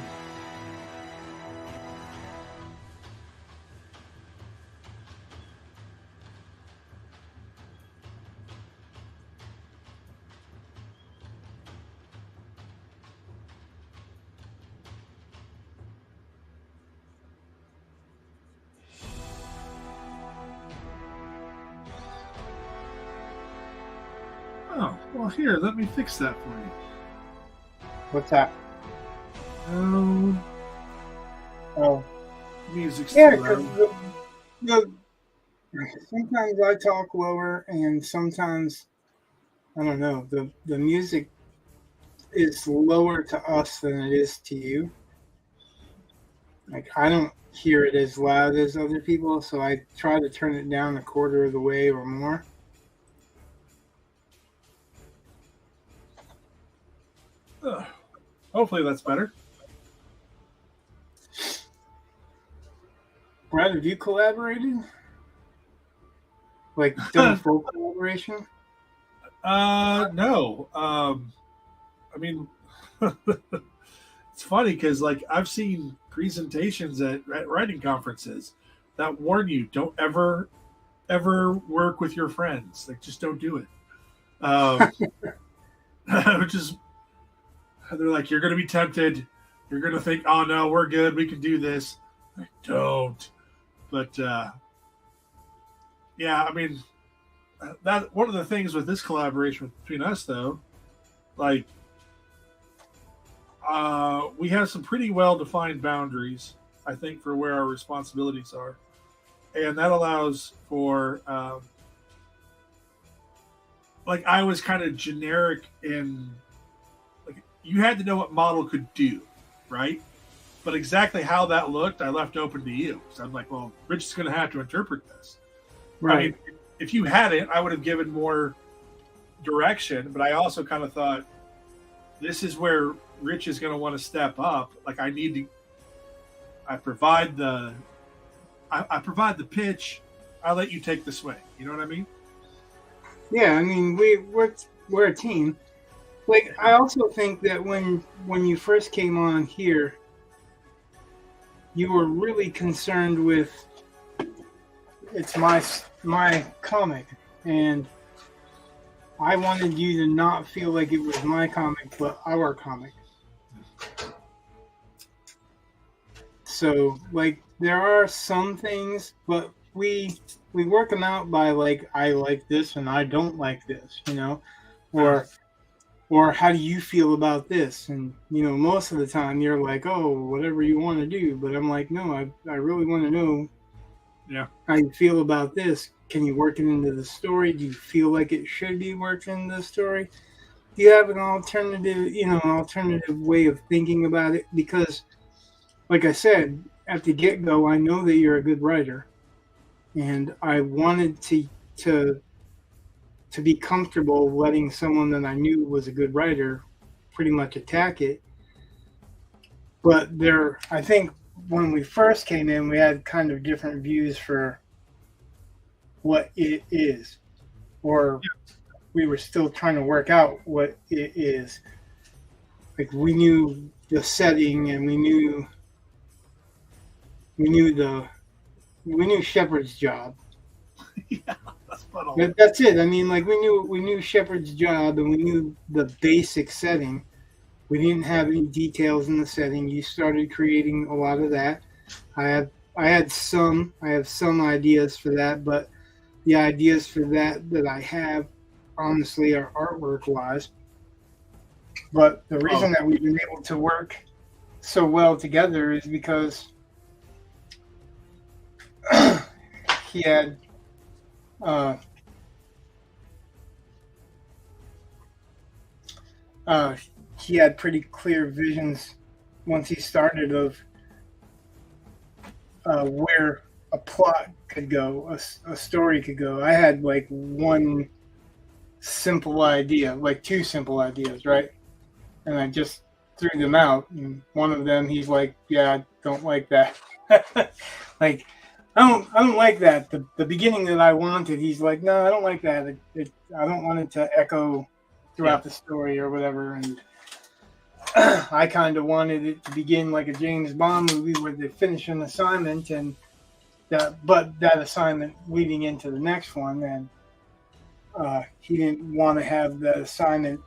Oh, well, here, let me fix that for you. What's that? Oh, Oh, music's yeah, too because loud. sometimes I talk lower, and sometimes I don't know. The music is lower to us than it is to you. Like I don't hear it as loud as other people, so I try to turn it down a quarter of the way or more. Hopefully that's better. Brad, have you collaborated? Like done a full collaboration? No. I mean, it's funny because like I've seen presentations at writing conferences that warn you don't ever work with your friends. Like just don't do it. Which is they're like you're going to be tempted. You're going to think, oh no, we're good. We can do this. Like, don't. But yeah, I mean that one of the things with this collaboration between us though, like we have some pretty well defined boundaries, I think, for where our responsibilities are, and that allows for like I was kind of generic in like you had to know what model could do, right? But exactly how that looked, I left open to you. So I'm like, well, Rich is going to have to interpret this. Right. I mean, if you had it, I would have given more direction. But I also kind of thought, this is where Rich is going to want to step up. Like I need to. I provide the pitch. I let you take the swing. You know what I mean? Yeah, I mean we're a team. Like I also think that when you first came on here, you were really concerned with it's my comic, and I wanted you to not feel like it was my comic but our comic. So like there are some things, but we work them out by like I like this and I don't like this, or how do you feel about this? And most of the time you're like, oh, whatever you want to do, but I'm like, no, I really want to know how you feel about this. Can you work it into the story? Do you feel like it should be worked into the story? Do you have an alternative way of thinking about it? Because like I said at the get-go, I know that you're a good writer, and I wanted to be comfortable letting someone that I knew was a good writer pretty much attack it. But I think when we first came in, we had kind of different views for what it is, or we were still trying to work out what it is. Like we knew the setting, and we knew Shepard's job. Yeah, that's it. I mean, like we knew Shepard's job, and we knew the basic setting, We didn't have any details in the setting. You started creating a lot of that. I have some ideas for that, but the ideas for that I have, honestly, are artwork wise. But the reason that we've been able to work so well together is because he had he had pretty clear visions once he started of where a plot could go, a story could go. I had like one simple idea, like two simple ideas, right? And I just threw them out. And one of them, he's like, "Yeah, I don't like that." Like, I don't like that. The beginning that I wanted, he's like, "No, I don't like that. I don't want it to echo throughout the story or whatever." And I kind of wanted it to begin like a James Bond movie where they finish an assignment and that assignment leading into the next one. And he didn't want to have that assignment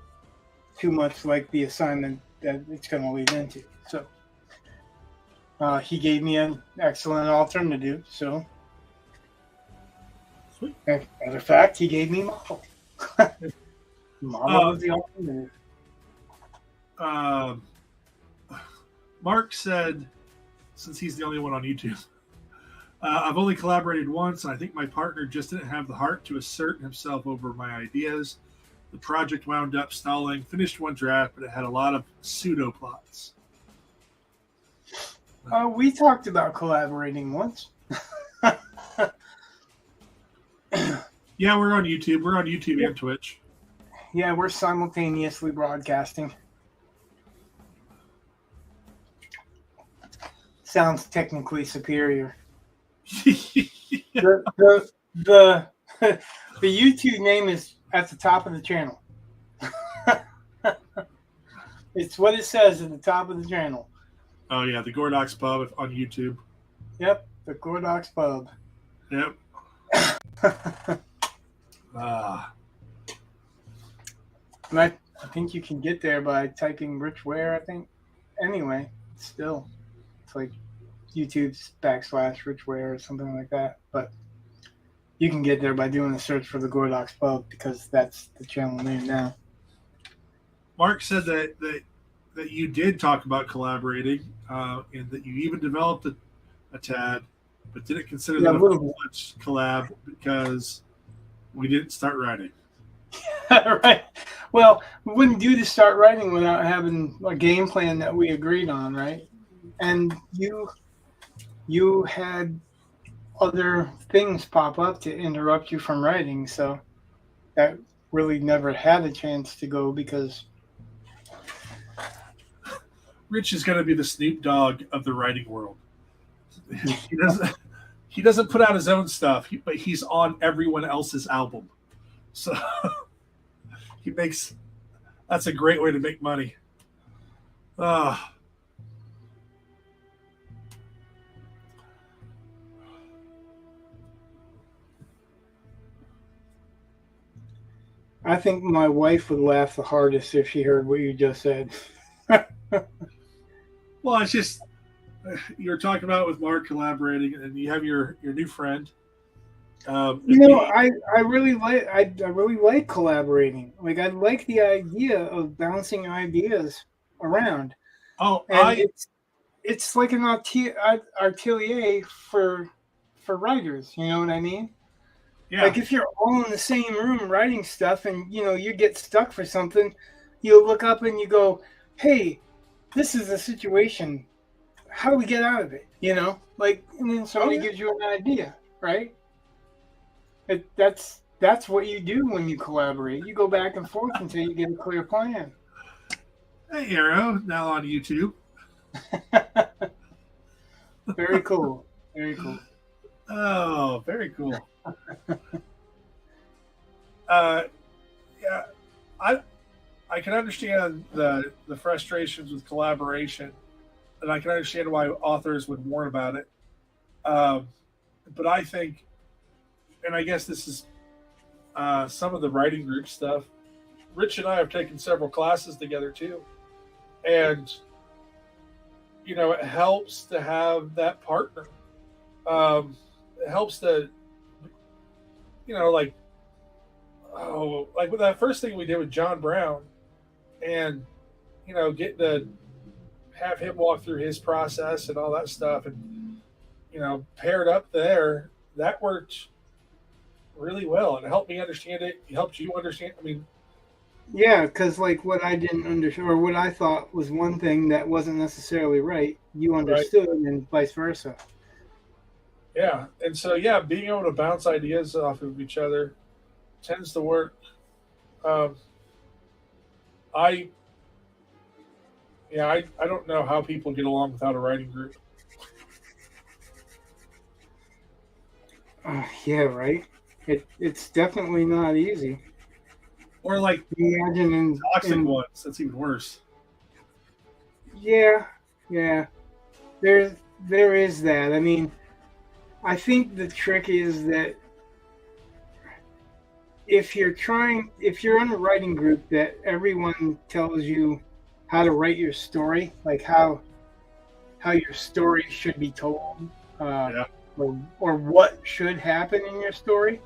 too much like the assignment that it's going to lead into. So he gave me an excellent alternative. So, Sweet. As a matter of fact, he gave me Marvel. Marvel was the alternative. Mark said, since he's the only one on YouTube, I've only collaborated once, and I think my partner just didn't have the heart to assert himself over my ideas. The project wound up stalling, finished one draft, but it had a lot of pseudo plots. We talked about collaborating once. Yeah, we're on YouTube. We're on YouTube and Twitch. Yeah, we're simultaneously broadcasting. Sounds technically superior. The YouTube name is at the top of the channel. It's what it says at the top of the channel. Oh yeah, the Gordox Pub on YouTube. Yep, the Gordox Pub. Yep. And I think you can get there by typing Rich Ware, I think. Anyway, still, it's like YouTube's / Rich Ware or something like that. But you can get there by doing a search for the Gordox Pub because that's the channel name now. Mark said that you did talk about collaborating, and that you even developed a tad, but didn't consider that a full-fledged collab because we didn't start writing. Right. Well, we wouldn't do the start writing without having a game plan that we agreed on, right? And you had other things pop up to interrupt you from writing, so that really never had a chance to go because Rich is going to be the Snoop Dogg of the writing world. He doesn't put out his own stuff, but he's on everyone else's album. So that's a great way to make money. I think my wife would laugh the hardest if she heard what you just said. Well, it's just you were talking about with Mark collaborating, and you have your new friend. I really like collaborating. Like I like the idea of bouncing ideas around. Oh, and it's like an atelier for writers. You know what I mean? Yeah. Like if you're all in the same room writing stuff, and you get stuck for something, you look up and you go, "Hey, this is a situation. How do we get out of it?" And then somebody gives you an idea, right? That's what you do when you collaborate. You go back and forth until you get a clear plan. Hey, Arrow, now on YouTube. Very cool. Very cool. Oh, very cool. Yeah, I can understand the frustrations with collaboration, and I can understand why authors would warn about it. But I think, and I guess this is some of the writing group stuff. Rich and I have taken several classes together too, And it helps to have that partner. It helps to, like, like with that first thing we did with John Brown, and getting to have him walk through his process and all that stuff, and paired up there, that worked really well, and it helped me understand it. It helped you understand. I mean, Yeah, because like what I didn't understand or what I thought was one thing that wasn't necessarily right, you understood, and vice versa. yeah, and so being able to bounce ideas off of each other tends to work. Um, I I don't know how people get along without a writing group. Yeah, right. It's definitely not easy. Or like Imagine toxic ones. That's even worse. Yeah, yeah. There is that. I mean, I think the trick is that if you're in a writing group that everyone tells you how to write your story, like how your story should be told, or what should happen in your story.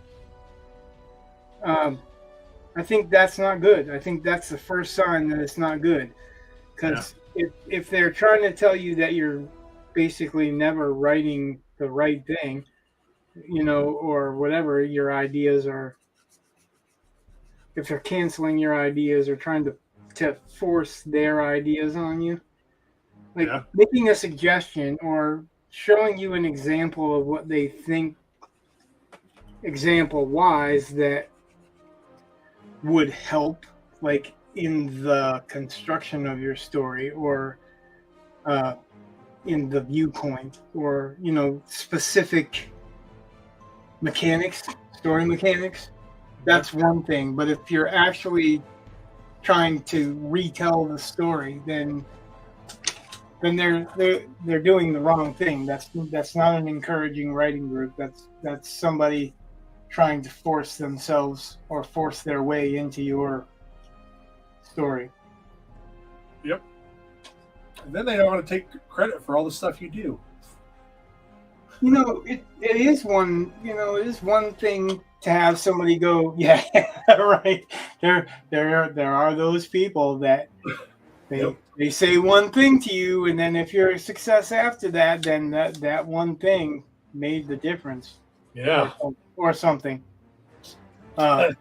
I think that's not good. I think that's the first sign that it's not good. Because if they're trying to tell you that you're basically never writing the right thing, or whatever your ideas are, if they're canceling your ideas or trying to force their ideas on you, like making a suggestion or showing you an example of what they think example-wise that would help, like in the construction of your story or in the viewpoint or specific mechanics, story mechanics. That's one thing. But if you're actually trying to retell the story, then they're doing the wrong thing. That's not an encouraging writing group. That's somebody trying to force themselves or force their way into your story. Yep. And then they don't want to take credit for all the stuff you do. It is one thing to have somebody go, yeah, right. There are those people that they say one thing to you, and then if you're a success after that, then that one thing made the difference. Yeah. Or something. There's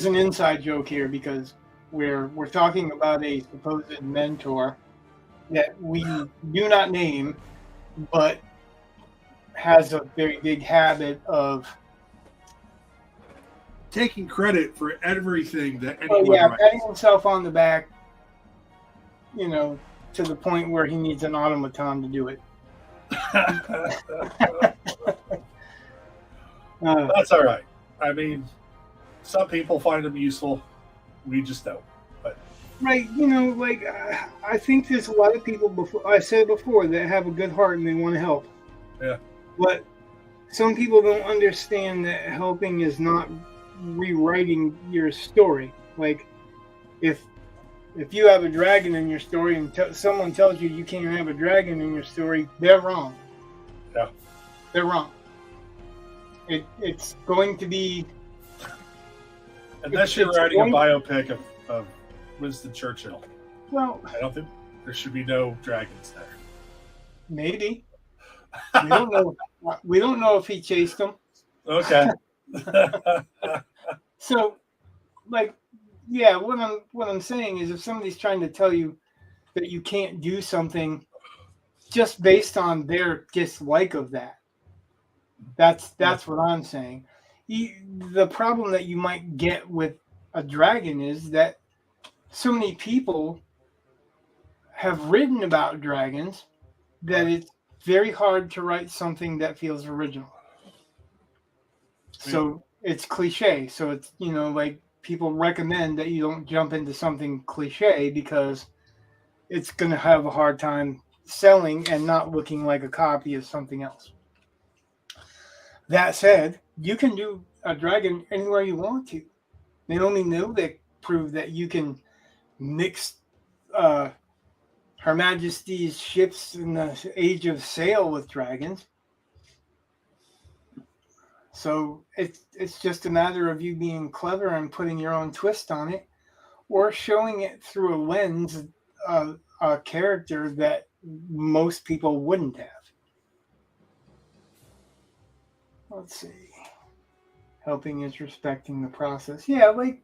an inside joke here because we're talking about a supposed mentor that we do not name, but has a very big habit of taking credit for everything that anyone writes. Patting himself on the back, to the point where he needs an automaton to do it. That's all right. I mean, some people find them useful. We just don't. But right, I think there's a lot of people I said before that have a good heart and they want to help. Yeah. But some people don't understand that helping is not rewriting your story. Like, if you have a dragon in your story and someone tells you can't have a dragon in your story, they're wrong. Yeah. They're wrong. It's going to be... Unless you're writing a biopic of Winston Churchill. Well... I don't think there should be no dragons there. Maybe. We don't know. We don't know if he chased them. Okay. So, what I'm saying is, if somebody's trying to tell you that you can't do something just based on their dislike of that, that's what I'm saying. The problem that you might get with a dragon is that so many people have written about dragons that it's very hard to write something that feels original. So it's cliche. So it's, people recommend that you don't jump into something cliche because it's going to have a hard time selling and not looking like a copy of something else. That said, you can do a dragon anywhere you want to. Naomi Novik proved that you can mix Her Majesty's ships in the Age of Sail with dragons. So it's just a matter of you being clever and putting your own twist on it, or showing it through a lens of a character that most people wouldn't have. Let's see. Helping is respecting the process. Yeah, like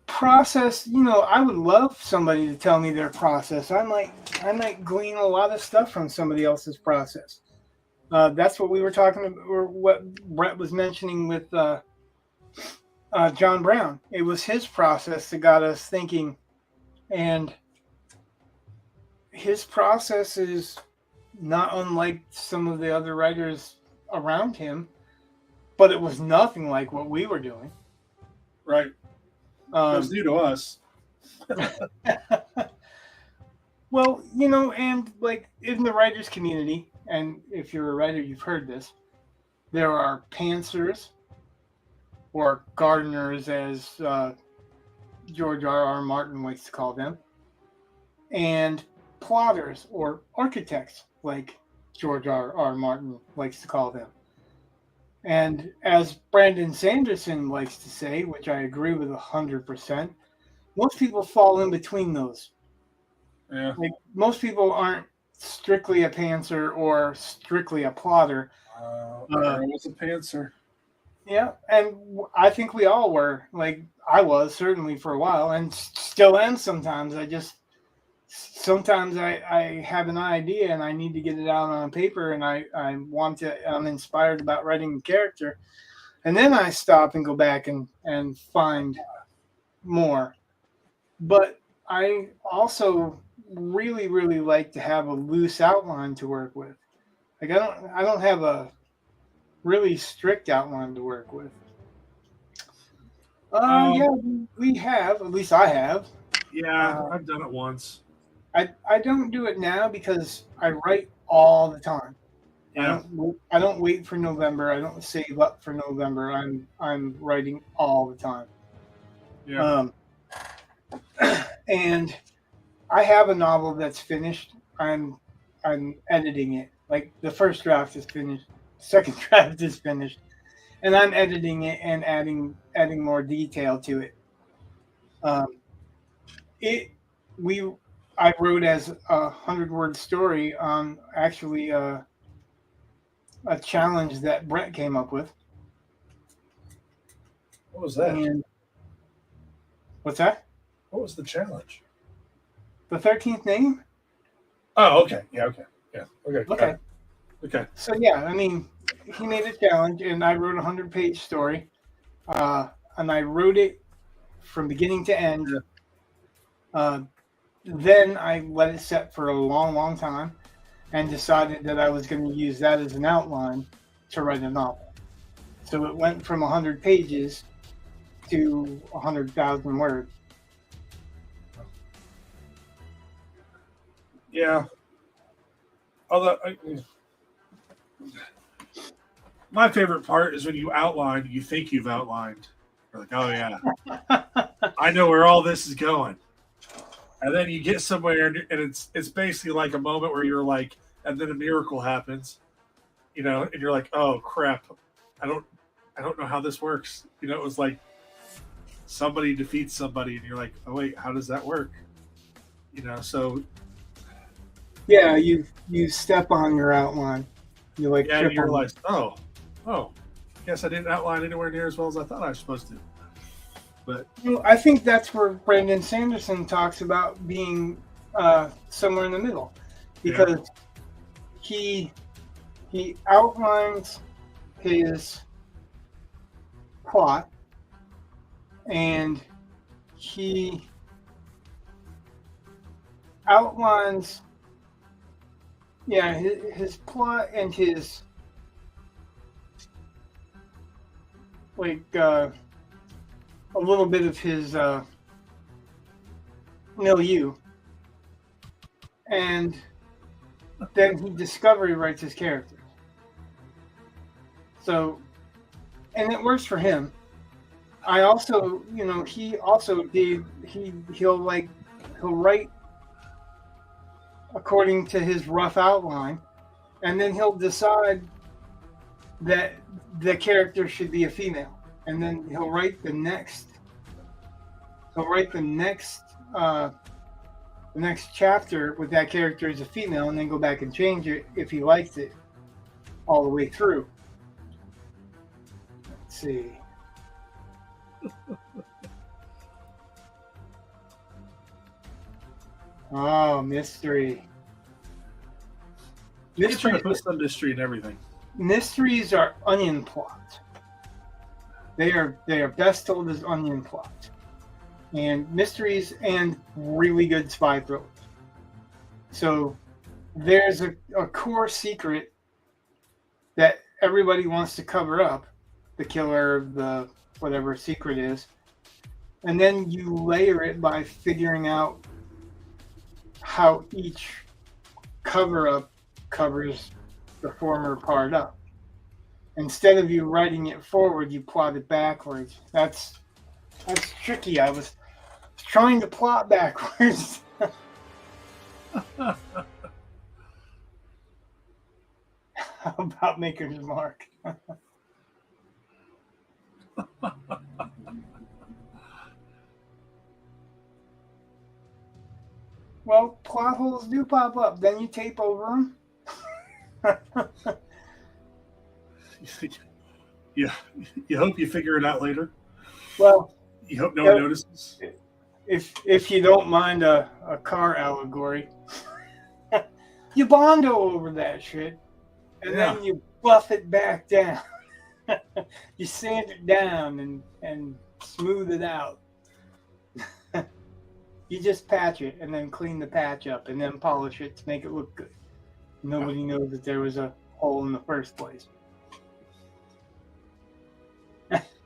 process, I would love somebody to tell me their process. I might glean a lot of stuff from somebody else's process. That's what we were talking about, or what Brett was mentioning with John Brown. It was his process that got us thinking, and his process is not unlike some of the other writers around him, but it was nothing like what we were doing. Right. It was new to us. Well, and like in the writers community, and if you're a writer, you've heard this, there are pantsers, or gardeners, as George R.R. Martin likes to call them, and plotters, or architects, like George R.R. Martin likes to call them. And as Brandon Sanderson likes to say, which I agree with 100%, most people fall in between those. Yeah. Like, most people aren't strictly a pantser or strictly a plotter. I was a pantser. Yeah, and I think we all were. Like, I was, certainly for a while, and still am sometimes. Sometimes I have an idea and I need to get it out on paper, and I'm inspired about writing a character. And then I stop and go back and find more. But I also really, really like to have a loose outline to work with. Like, I don't have a really strict outline to work with. Yeah, we have. At least I have. Yeah, I've done it once. I don't do it now because I write all the time. Yeah. I don't wait for November. I don't save up for November. I'm writing all the time. Yeah. And I have a novel that's finished. I'm editing it. Like, the first draft is finished, second draft is finished, and I'm editing it and adding more detail to it. I wrote as a 100-word story on actually a challenge that Brett came up with. What was that? And what's that? What was the challenge? The 13th name? Oh, okay. Yeah, okay. Yeah. Okay. Okay. So yeah, I mean, he made a challenge, and I wrote a 100-page story, and I wrote it from beginning to end. Yeah. Then I let it set for a long, long time, and decided that I was going to use that as an outline to write a novel. So it went from 100 pages to 100,000 words. Yeah. Although my favorite part is when you outline, you think you've outlined. You're like, oh yeah, I know where all this is going. And then you get somewhere, and it's basically like a moment where you're like, and then a miracle happens, and you're like, oh crap, I don't know how this works. It was like somebody defeats somebody, and you're like, oh wait, how does that work? So. Yeah, you step on your outline. You like. Yeah, and you realize, oh, guess I didn't outline anywhere near as well as I thought I was supposed to. But I think that's where Brandon Sanderson talks about being somewhere in the middle, because he outlines his plot, and he outlines his plot and his a little bit of his milieu, and then he discovery writes his characters. So, and it works for him. I also, he also he'll write according to his rough outline, and then he'll decide that the character should be a female, and then he'll write the next the next chapter with that character as a female, and then go back and change it if he likes it all the way through. Let's see. Oh, mystery. He's trying to put some mystery in everything. Mysteries are onion plot. They are best told as onion plot. And mysteries and really good spy thrillers. So there's a core secret that everybody wants to cover up, the killer, the whatever secret is, and then you layer it by figuring out how each cover-up covers the former part up. Instead of you writing it forward, you plot it backwards. That's tricky. I was trying to plot backwards. How about Maker's Mark? Well, plot holes do pop up. Then you tape over them. Yeah, you hope you figure it out later. Well, you hope no one notices. If you don't mind a car allegory, you bondo over that shit, and then you buff it back down. You sand it down and smooth it out. You just patch it and then clean the patch up and then polish it to make it look good. Nobody knows that there was a hole in the first place.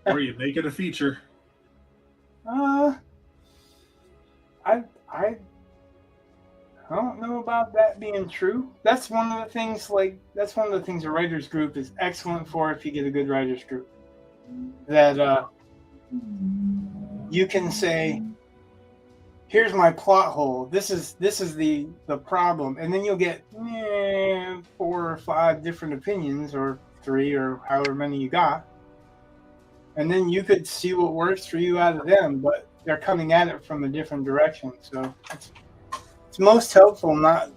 Or you make it a feature. I don't know about that being true. That's one of the things. A writers group is excellent for if you get a good writers group. That you can say, here's my plot hole. This is the problem, and then you'll get 4 or 5 different opinions, or 3, or however many you got, and then you could see what works for you out of them. But they're coming at it from a different direction, so it's most helpful not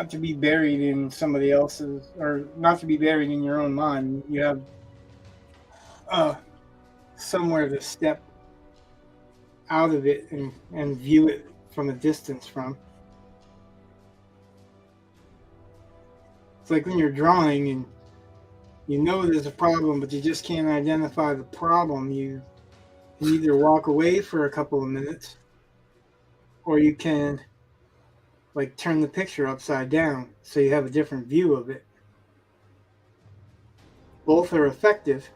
to be buried in somebody else's, or not to be buried in your own mind. You have somewhere to step out of it and view it from a distance from. It's like when you're drawing and you know there's a problem, but you just can't identify the problem. You either walk away for a couple of minutes, or you can turn the picture upside down so you have a different view of it. Both are effective.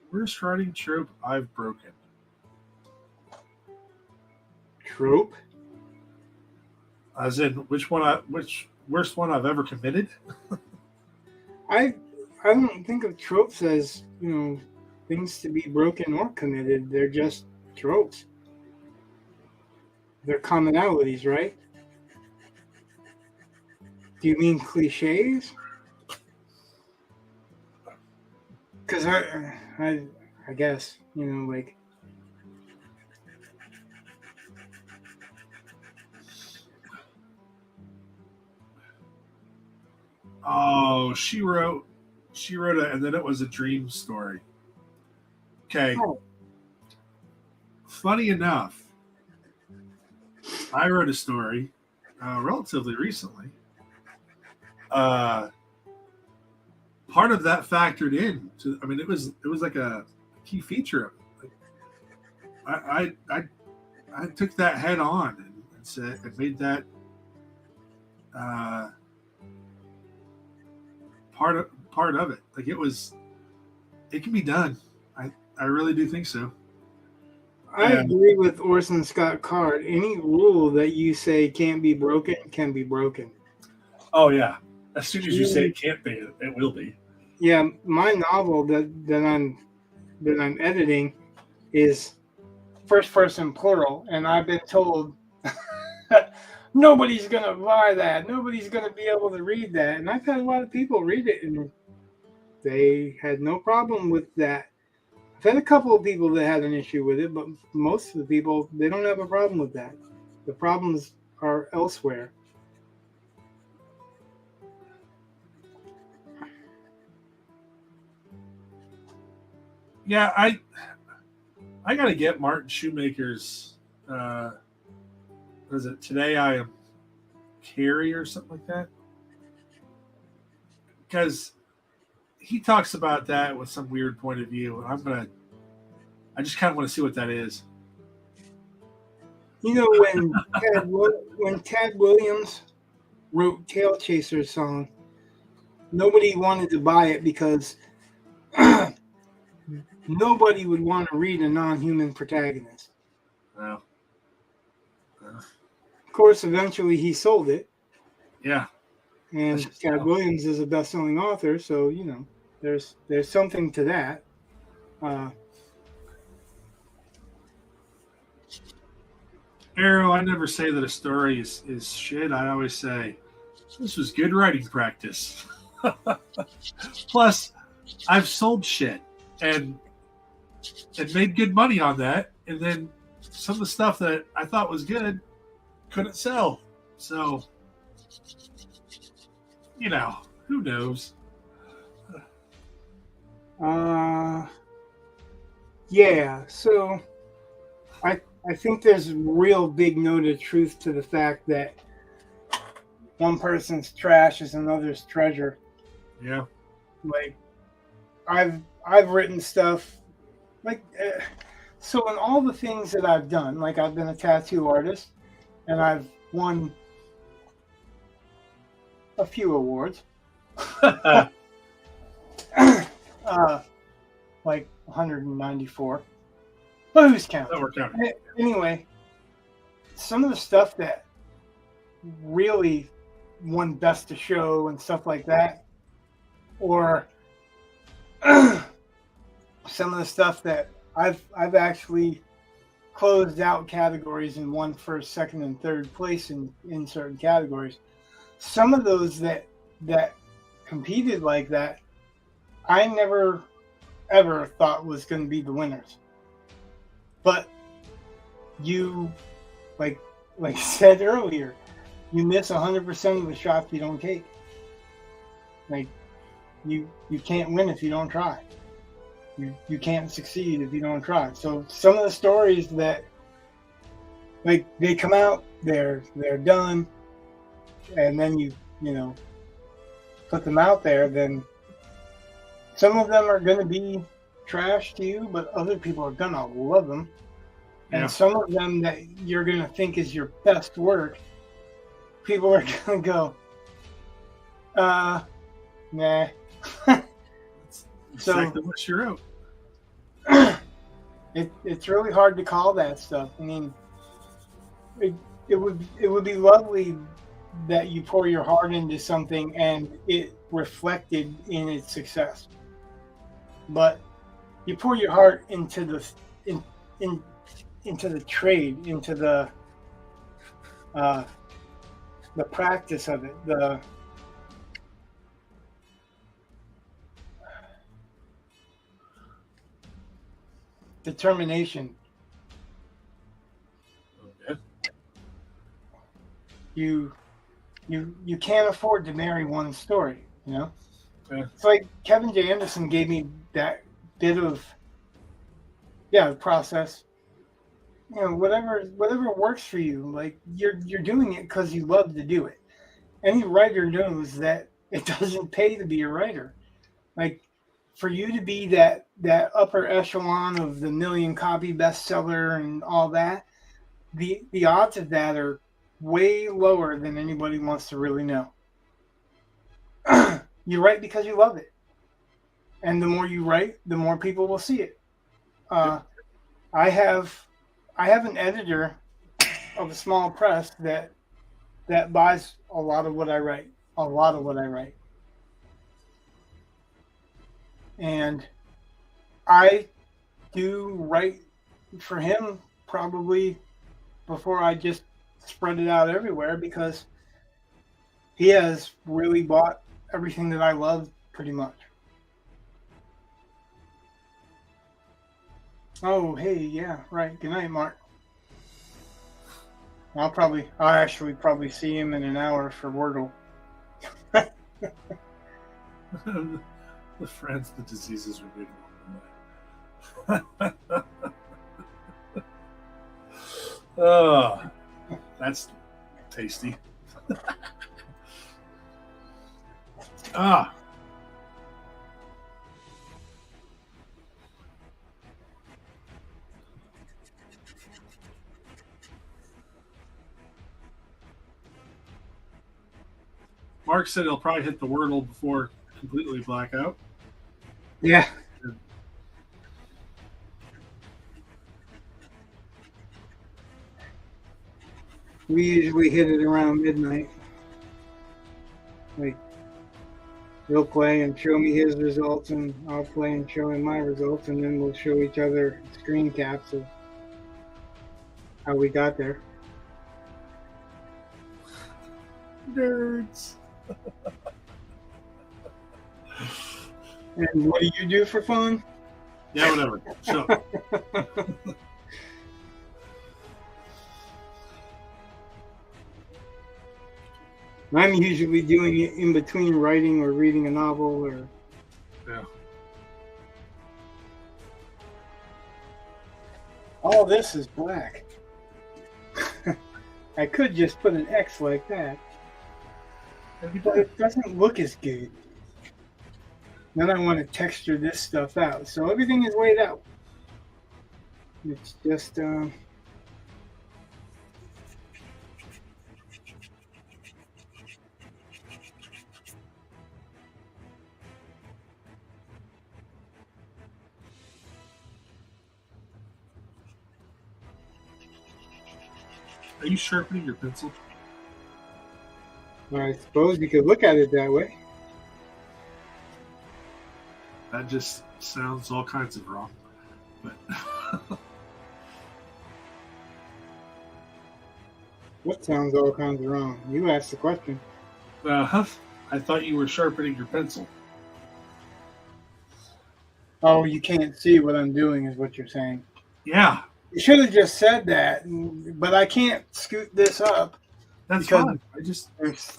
Worst writing trope I've broken. Trope? As in, which worst one I've ever committed? I don't think of tropes as, things to be broken or committed. They're just tropes. They're commonalities, right? Do you mean cliches? Because I guess, like, Oh, she wrote it, and then it was a dream story. Okay. Oh. Funny enough, I wrote a story relatively recently. Part of that factored in to. I mean, it was like a key feature of it. Like, I took that head on and said and made that part of it. Like it can be done. I really do think so. I agree with Orson Scott Card. Any rule that you say can't be broken can be broken. Oh yeah. As soon as you say it can't be, it will be. Yeah, my novel that I'm editing is first person plural, and I've been told nobody's gonna buy that. Nobody's gonna be able to read that. And I've had a lot of people read it, and they had no problem with that. I've had a couple of people that had an issue with it, but most of the people, they don't have a problem with that. The problems are elsewhere. Yeah, I got to get Martin Shoemaker's. What is it? Today I am Carrie or something like that. Because he talks about that with some weird point of view, and I just kind of want to see what that is. You know, when Tad Williams wrote Tail Chaser's song, nobody wanted to buy it because nobody would want to read a non-human protagonist. Well, of course, eventually he sold it. Yeah. And Tad Williams is a best-selling author, so there's something to that. Arrow, I never say that a story is shit. I always say this was good writing practice. Plus, I've sold shit and made good money on that, and then some of the stuff that I thought was good couldn't sell. So, who knows? Yeah, so I think there's a real big note of truth to the fact that one person's trash is another's treasure. Yeah. Like, I've written stuff, like, so in all the things that I've done, like I've been a tattoo artist, and I've won a few awards. Like 194. But who's counting? That worked out. Anyway, some of the stuff that really won Best of Show and stuff like that, or some of the stuff that I've actually closed out categories and won first, second, and third place in certain categories. Some of those that competed like that, I never ever thought was going to be the winners. But you, like I said earlier, you miss 100% of the shots you don't take. Like, you can't win if you don't try. You can't succeed if you don't try. So some of the stories that, like, they come out, they're done, and then you put them out there, then some of them are going to be trash to you, but other people are going to love them. And Yeah. some of them that you're going to think is your best work, people are going to go, nah. Exactly what she wrote. It's really hard to call that stuff. I mean, it would be lovely that you pour your heart into something and it reflected in its success. But you pour your heart into the into the trade, into the the practice of it, the determination. Okay. You can't afford to marry one story, you know? Yeah. It's like Kevin J. Anderson gave me that bit of process. You know, whatever works for you, like you're doing it because you love to do it. Any writer knows that it doesn't pay to be a writer. Like for you to be that upper echelon of the million copy bestseller and all that, the odds of that are way lower than anybody wants to really know. You write because you love it, and the more you write, the more people will see it. I have an editor of a small press that buys a lot of what I write, and I do write for him probably before I just spread it out everywhere, because he has really bought everything that I love pretty much. Oh, hey, yeah, right. Good night, Mark. I'll actually probably see him in an hour for Wordle. The friends, the diseases are big. Oh, that's tasty. Ah. Mark said he'll probably hit the Wordle before completely blackout. Yeah. We usually hit it around midnight. Like, he'll play and show me his results, and I'll play and show him my results, and then we'll show each other screen caps of how we got there. Nerds. And what do you do for fun? Yeah, whatever. Shut up. I'm usually doing it in between writing or reading a novel, or Yeah. all this is black. I could just put an X like that, but it doesn't look as good. Then I want to texture this stuff out, so everything is laid out. It's just Are you sharpening your pencil? I suppose you could look at it that way. That just sounds all kinds of wrong. But What sounds all kinds of wrong? You asked the question. I thought you were sharpening your pencil. Oh, you can't see what I'm doing, is what you're saying. Yeah, You should have just said that, but I can't scoot this up. that's Because- fine. I just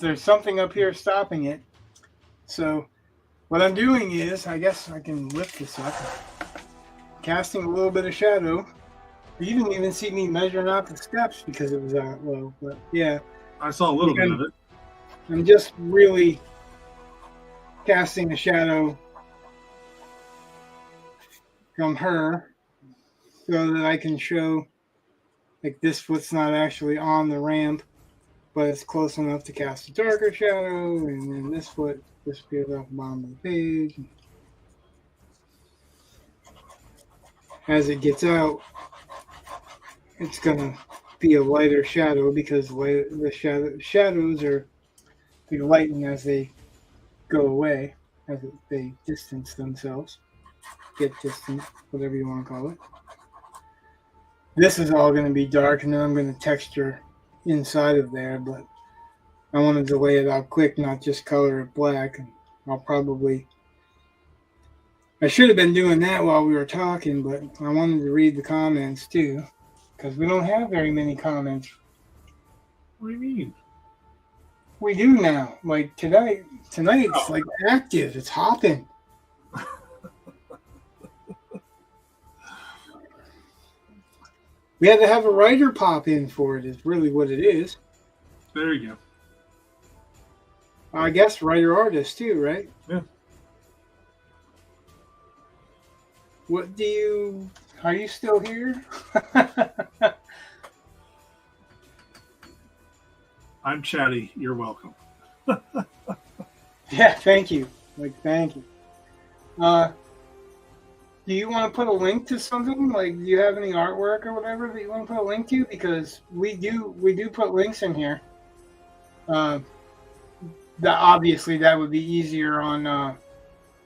There's something up here stopping it. So what I'm doing is, I guess I can lift this up, casting a little bit of shadow. You didn't even see me measuring out the steps because it was that low. But yeah, I saw a little bit of it. I'm just really casting a shadow from her so that I can show, like, this foot's not actually on the ramp, but it's close enough to cast a darker shadow, and then this foot disappears off the bottom of the page. As it gets out, it's gonna be a lighter shadow because the shadows are they lighten as they go away, as they distance themselves, get distant, whatever you want to call it. This is all going to be dark, and then I'm going to texture inside of there, but I wanted to lay it out quick, not just color it black. And I should have been doing that while we were talking, but I wanted to read the comments too, because we don't have very many comments. What do you mean? We do now. Like tonight it's like active. It's hopping. We had to have a writer pop in for it, is really what it is. There you go. I guess writer-artist too, right? Yeah. Are you still here? I'm chatty. You're welcome. Yeah, thank you. Thank you. Do you want to put a link to something? Like, do you have any artwork or whatever that you want to put a link to? Because we do put links in here. That obviously that would be easier on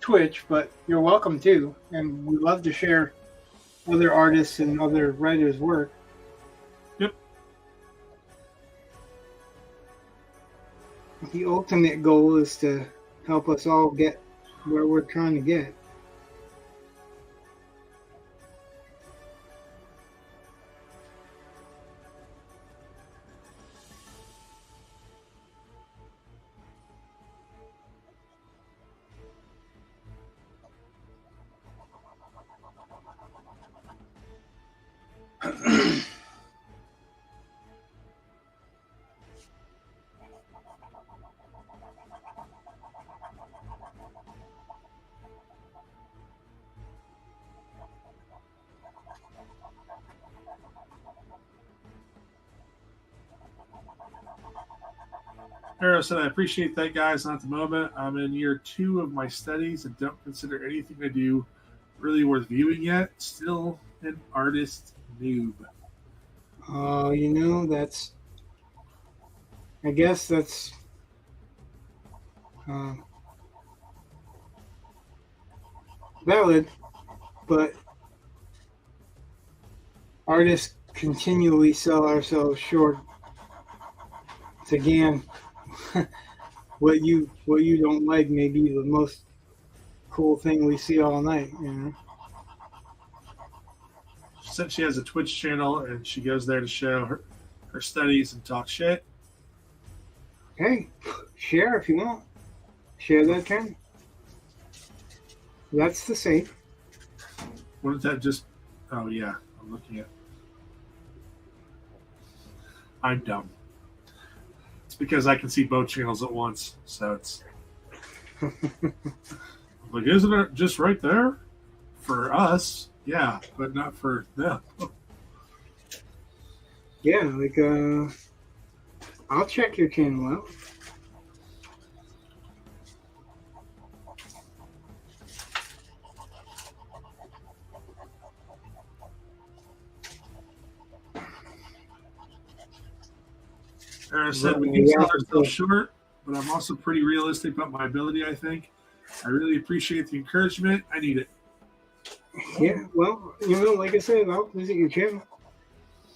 Twitch, but you're welcome to, and we love to share other artists and other writers' work. Yep. The ultimate goal is to help us all get where we're trying to get. Harrison, I appreciate that, guys. Not at the moment. I'm in year 2 of my studies and don't consider anything I do really worth viewing yet. Still an artist noob. Oh, I guess that's valid, but artists continually sell ourselves short. It's again, what you don't like may be the most cool thing we see all night, you know. Since she has a Twitch channel and she goes there to show her studies and talk shit. Hey, share if you want. Share that channel. That's the same. Wouldn't that just... Oh, yeah. I'm looking at... I'm dumb. It's because I can see both channels at once. So it's... like, isn't it just right there? For us, yeah, but not for them. Yeah, like, I'll check your channel out. Sarah said we do sell ourselves short, but I'm also pretty realistic about my ability, I think. I really appreciate the encouragement. I need it. Yeah, well, like I said, I'll visit your channel.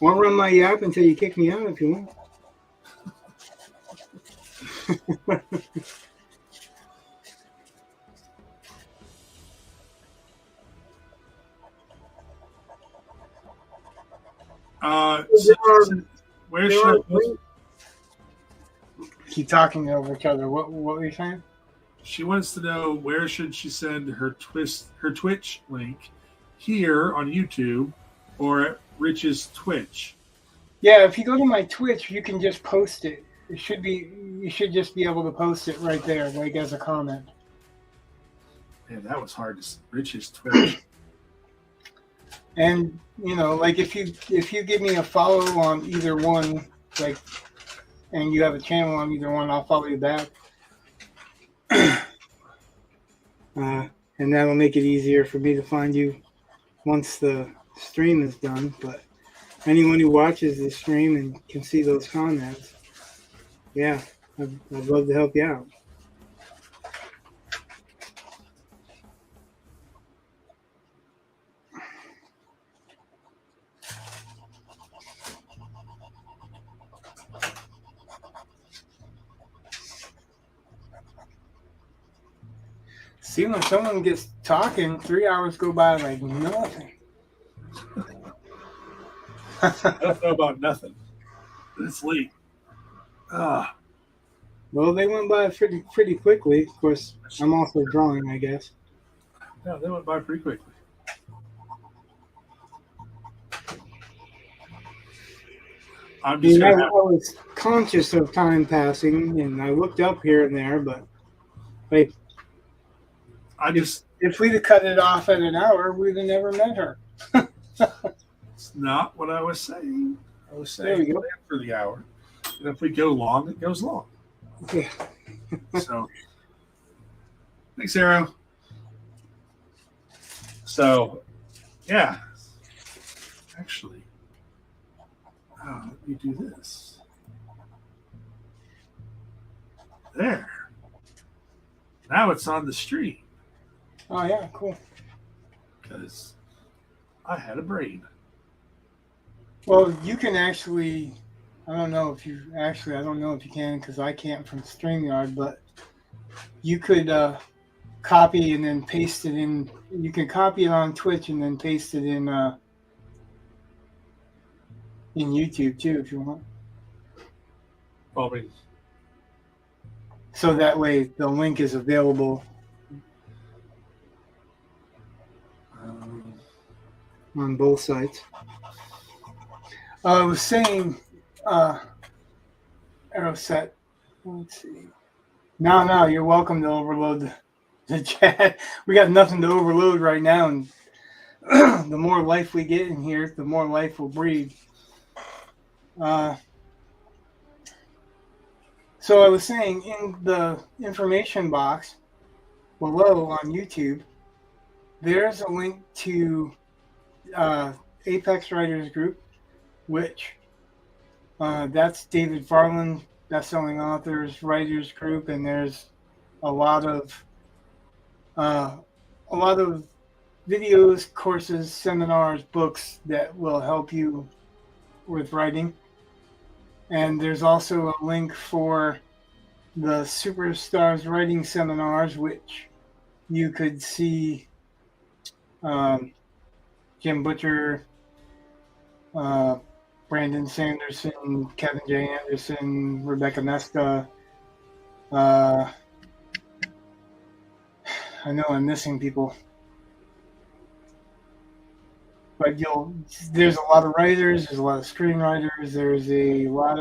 I'll run my yap until you kick me out if you want. Where should I keep talking over each other? What were you saying? She wants to know where should she send her Twitch link, here on YouTube or at Rich's Twitch. Yeah, if you go to my Twitch, you can just post it. You should just be able to post it right there, like as a comment. Man, that was hard to Rich's Twitch. And like if you give me a follow on either one, like, and you have a channel on either one, I'll follow you back. And that'll make it easier for me to find you once the stream is done. But anyone who watches the stream and can see those comments, yeah, I'd love to help you out. See, when someone gets talking, 3 hours go by like nothing. I don't know about nothing. It's late. Well, they went by pretty quickly. Of course, I'm also drawing, I guess. Yeah, they went by pretty quickly. I'm just I gonna was conscious of time passing, and I looked up here and there, but like, if we'd have cut it off at an hour, we'd have never met her. It's not what I was saying. I was There saying we go. plan for the hour. And if we go long, it goes long. Yeah. So, thanks, Arrow. So, yeah. Actually, let me do this. There. Now it's on the stream Oh yeah, cool. because I had a brain. Well, you can actually. I don't know if you can because I can't from StreamYard, but you could copy and then paste it in. You can copy it on Twitch and then paste it in YouTube too if you want. Well, I mean, So that way the link is available on both sites. I was saying, Arrowset. Let's see. No, you're welcome to overload the chat. We got nothing to overload right now, and the more life we get in here, the more life will breed. So I was saying, in the information box below on YouTube, there's a link to Apex Writers Group, which that's David Farland, best-selling authors, writers group, and there's a lot of videos, courses, seminars, books that will help you with writing. And there's also a link for the Superstars Writing Seminars, which you could see Jim Butcher, Brandon Sanderson, Kevin J. Anderson, Rebecca Nesta. I know I'm missing people. But there's a lot of writers, there's a lot of screenwriters, there's a lot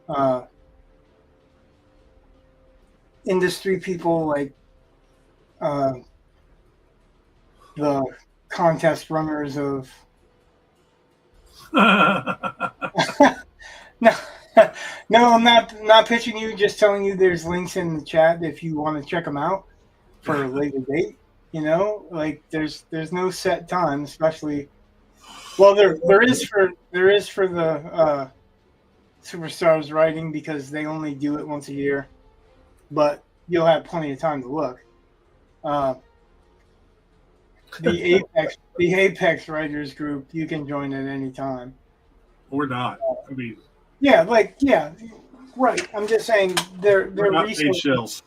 of industry people like the contest runners of no, I'm not pitching you, just telling you there's links in the chat if you want to check them out for a later date. Like there's no set time, especially. Well, there is for the Superstars writing because they only do it once a year, but you'll have plenty of time to look. The Apex Writers Group, you can join at any time. Or not. I mean, right. I'm just saying they're not paid shills.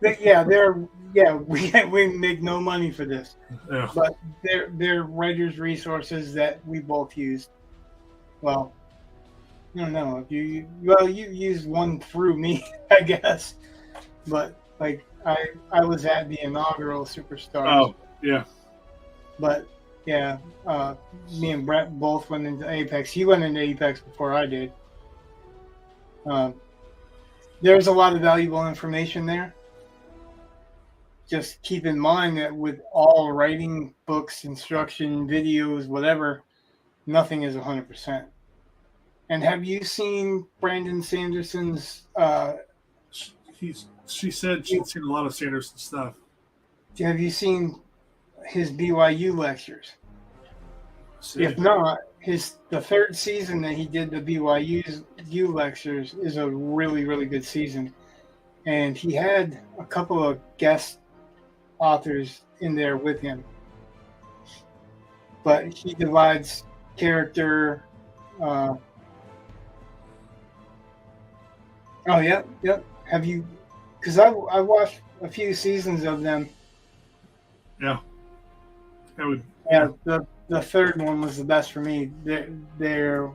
We make no money for this. Yeah. But they're writers' resources that we both use. Well, I don't know if you used one through me, I guess. But like I was at the inaugural Superstars. Oh yeah. But yeah, me and Brett both went into Apex. He went into Apex before I did. There's a lot of valuable information there. Just keep in mind that with all writing, books, instruction, videos, whatever, nothing is 100%. And have you seen Brandon Sanderson's? She said she'd seen a lot of Sanderson stuff. Have you seen his BYU lectures? If not, the third season that he did the BYU lectures is a really, really good season. And he had a couple of guest authors in there with him. But he divides character. Yep. Have you? Because I watched a few seasons of them. Yeah. I would. Yeah, the third one was the best for me. There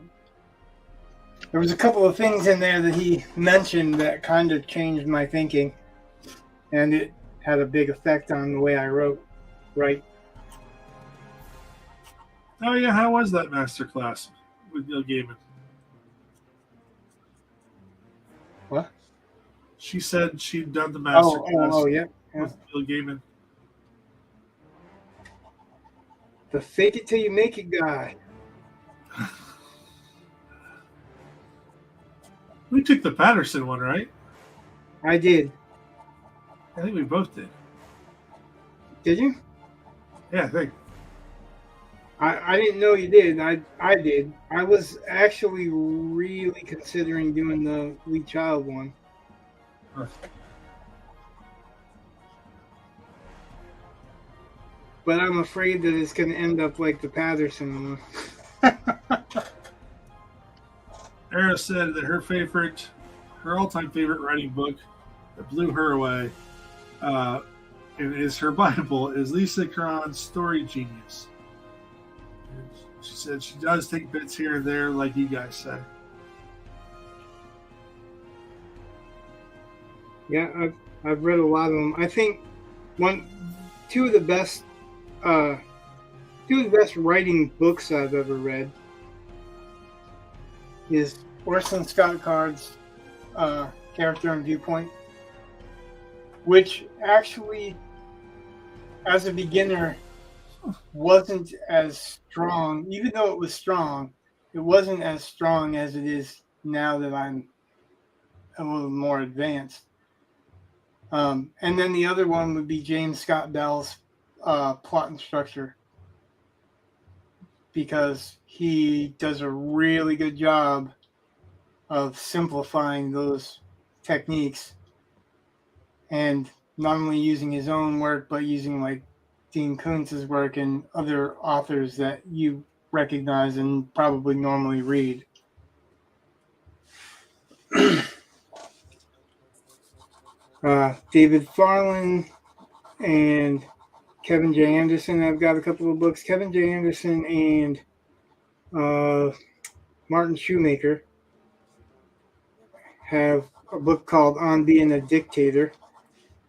was a couple of things in there that he mentioned that kind of changed my thinking, and it had a big effect on the way I write. Oh yeah, how was that master class with Neil Gaiman? What? She said she'd done the master class Yeah. with Neil Gaiman. The fake it till you make it guy. We took the Patterson one, right? I did. I think we both did. Did you? Yeah, I think. I didn't know you did. I did. I was actually really considering doing the Lee Child one. Huh. But I'm afraid that it's going to end up like the Patterson one. Era said that her all-time favorite writing book that blew her away, and is her Bible, is Lisa Cron's Story Genius. And she said she does take bits here and there, like you guys say. Yeah, I've read a lot of them. I think two of the best writing books I've ever read is Orson Scott Card's Character and Viewpoint, which actually, as a beginner, wasn't as strong. Even though it was strong, it wasn't as strong as it is now that I'm a little more advanced. And then the other one would be James Scott Bell's Plot and Structure, because he does a really good job of simplifying those techniques, and not only using his own work, but using like Dean Koontz's work and other authors that you recognize and probably normally read. David Farland and Kevin J. Anderson. I've got a couple of books. Kevin J. Anderson and Martin Shoemaker have a book called On Being a Dictator,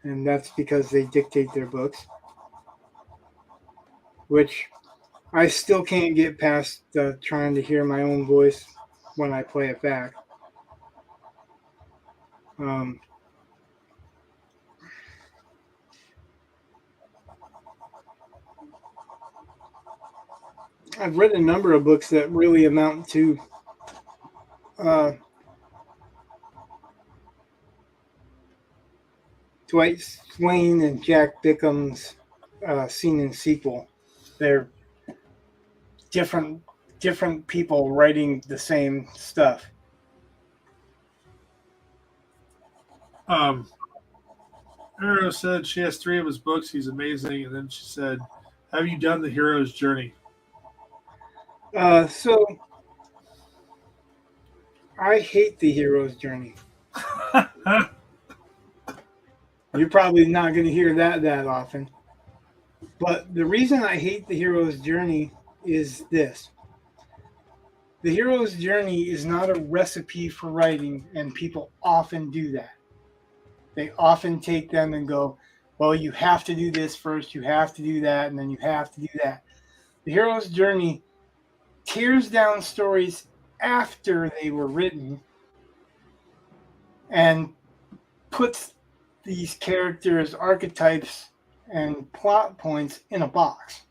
and that's because they dictate their books, which I still can't get past trying to hear my own voice when I play it back. I've read a number of books that really amount to Dwight Swain and Jack Bickham's Scene and Sequel. They're different people writing the same stuff. Arrow said she has 3 of his books. He's amazing. And then she said, have you done The Hero's Journey? So I hate The Hero's Journey. You're probably not going to hear that often. But the reason I hate The Hero's Journey is this. The Hero's Journey is not a recipe for writing, and people often do that. They often take them and go, well, you have to do this first, you have to do that, and then you have to do that. The Hero's Journey tears down stories after they were written and puts these characters, archetypes, and plot points in a box.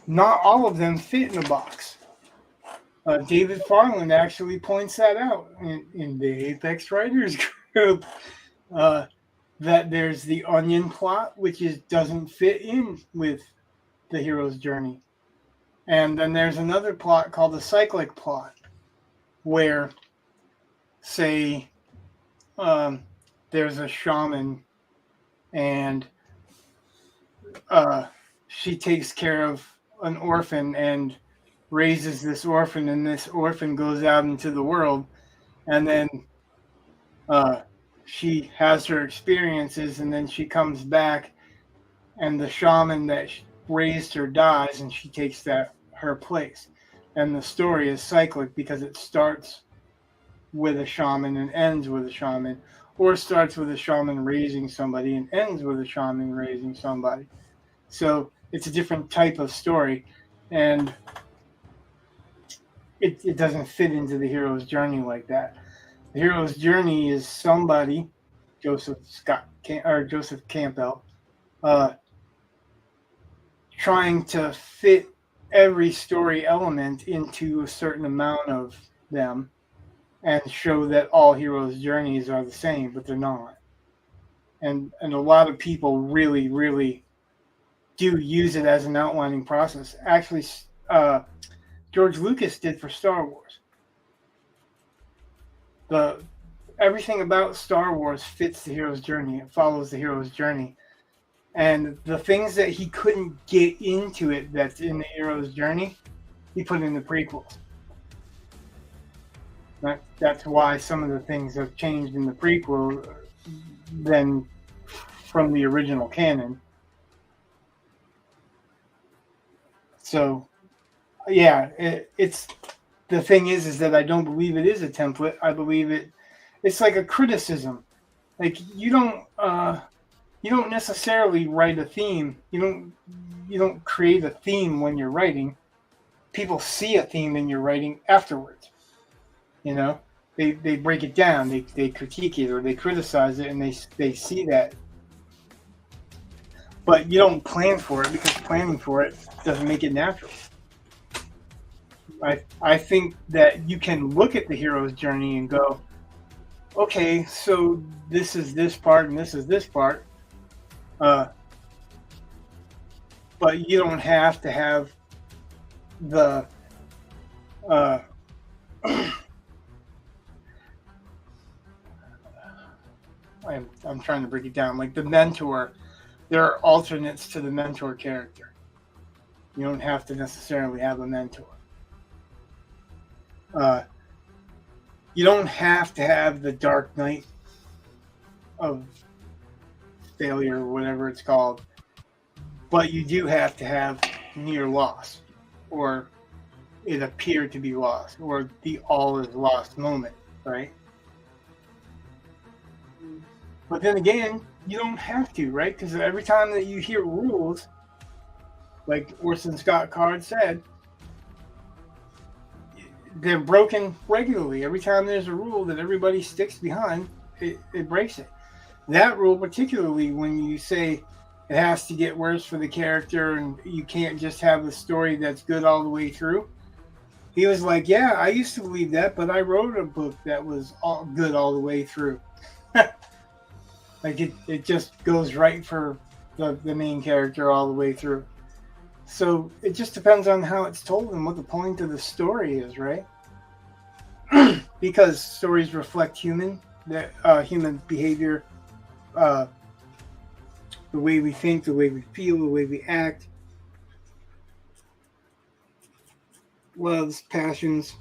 Not all of them fit in a box. David Farland actually points that out in the Apex Writers group, that there's the Onion plot, which doesn't fit in with the hero's journey. And then there's another plot called the cyclic plot, where, say, there's a shaman and she takes care of an orphan and raises this orphan, and this orphan goes out into the world, and then she has her experiences, and then she comes back, and the shaman that raised her dies, and she takes her place. And the story is cyclic because it starts with a shaman and ends with a shaman, or starts with a shaman raising somebody and ends with a shaman raising somebody. So it's a different type of story, and it doesn't fit into the hero's journey like that. The hero's journey is somebody, Joseph Campbell, trying to fit every story element into a certain amount of them and show that all heroes' journeys are the same, but they're not. And a lot of people really, really do use it as an outlining process. Actually, George Lucas did for Star Wars. Everything about Star Wars fits the hero's journey. It follows the hero's journey. And the things that he couldn't get into it that's in the hero's journey, he put in the prequels. That's why some of the things have changed in the prequel than from the original canon. So, yeah, it's the thing is that I don't believe it is a template. I believe it's like a criticism. Like you don't necessarily write a theme. You don't create a theme when you're writing. People see a theme in your writing afterwards. You know, they break it down, they critique it or they criticize it, and they see that. But you don't plan for it because planning for it doesn't make it natural. I think that you can look at the hero's journey and go, okay, so this is this part and this is this part. But you don't have to have the I'm trying to break it down. Like the mentor, there are alternates to the mentor character. You don't have to necessarily have a mentor. You don't have to have the Dark Knight of failure or whatever it's called, but you do have to have near loss, or it appeared to be lost, or the all is lost moment, right? But then again, you don't have to, right? Because every time that you hear rules, like Orson Scott Card said, they're broken regularly. Every time there's a rule that everybody sticks behind, it breaks it. That rule, particularly when you say it has to get worse for the character and you can't just have a story that's good all the way through. He was like, yeah, I used to believe that, but I wrote a book that was all good all the way through. Like it just goes right for the main character all the way through. So it just depends on how it's told and what the point of the story is, right? Because stories reflect human behavior, the way we think, the way we feel, the way we act, loves, passions.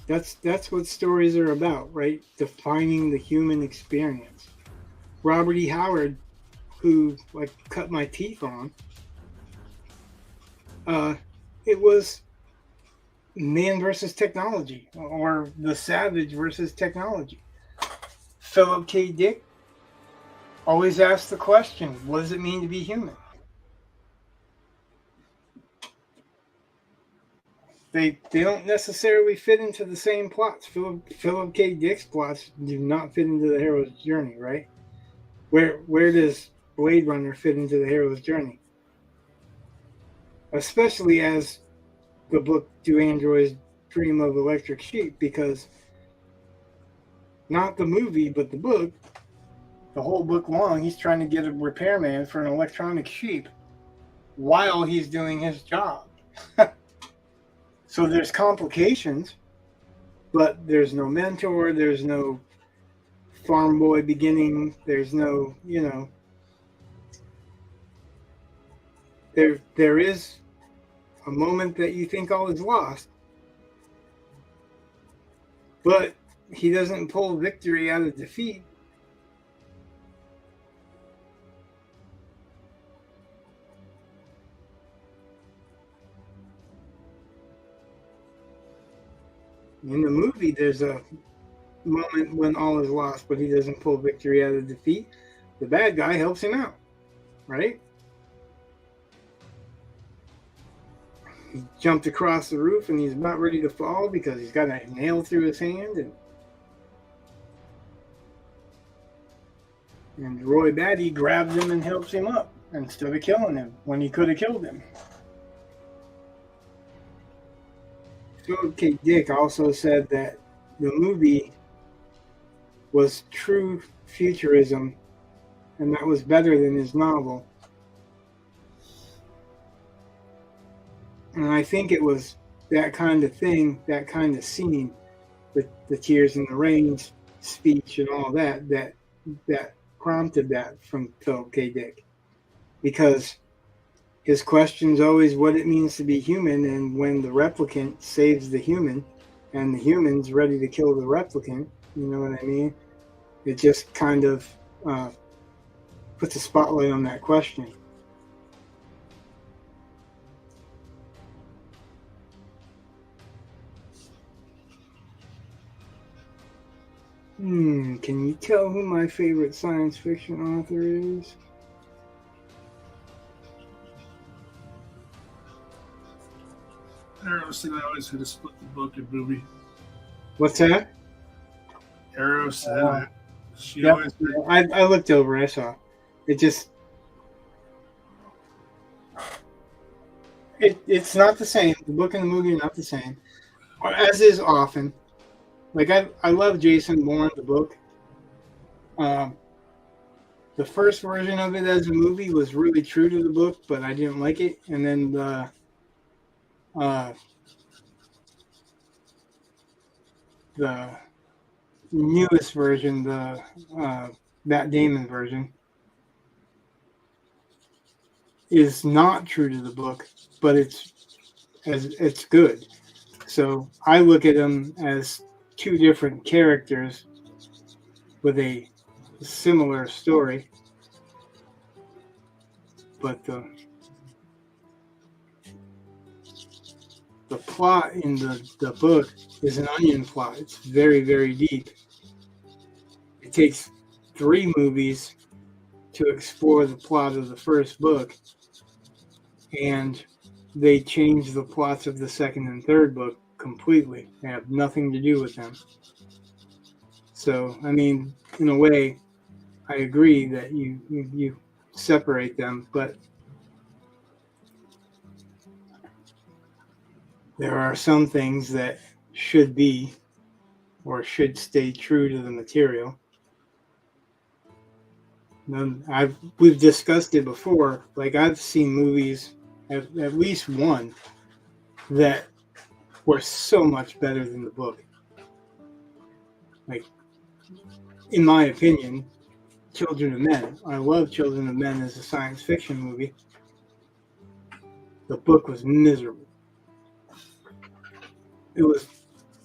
That's what stories are about, right? Defining the human experience. Robert E. Howard, who I cut my teeth on, it was man versus technology, or the savage versus technology. Philip K. Dick always asks the question, what does it mean to be human? They don't necessarily fit into the same plots. Philip K. Dick's plots do not fit into the hero's journey, right? Where does Blade Runner fit into the hero's journey? Especially as the book Do Androids Dream of Electric Sheep, because not the movie, but the book, the whole book long, he's trying to get a repairman for an electronic sheep while he's doing his job. So there's complications, but there's no mentor, there's no farm boy beginning, there's no, there is a moment that you think all is lost, but he doesn't pull victory out of defeat. In the movie, there's a moment when all is lost, but he doesn't pull victory out of defeat. The bad guy helps him out, right? He jumped across the roof and he's about ready to fall because he's got a nail through his hand, and Roy Batty grabs him and helps him up instead of killing him when he could have killed him. Philip K. Dick also said that the movie was true futurism, and that was better than his novel. And I think it was that kind of thing, that kind of scene, with the tears in the rain speech and all that prompted that from Philip K. Dick. Because his question's always what it means to be human, and when the replicant saves the human and the human's ready to kill the replicant, you know what I mean? It just kind of puts a spotlight on that question. Can you tell who my favorite science fiction author is? Arrow said I always had to split the book and movie. What's that? Arrow said that. She Yep. always said, I looked over. I saw. It just. It's not the same. The book and the movie are not the same, as is often. Like I love Jason Bourne, the book. The first version of it as a movie was really true to the book, but I didn't like it. And then the newest version, the Matt Damon version, is not true to the book, but it's good. So I look at them as two different characters with a similar story, but the plot in the book is an onion plot. It's very, very deep. It takes 3 movies to explore the plot of the first book, and they change the plots of the second and third book completely. They have nothing to do with them. So, I mean, in a way, I agree that you separate them, but there are some things that should be or should stay true to the material. We've discussed it before. Like, I've seen movies, at least one, that were so much better than the book. Like, in my opinion, Children of Men. I love Children of Men as a science fiction movie. The book was miserable.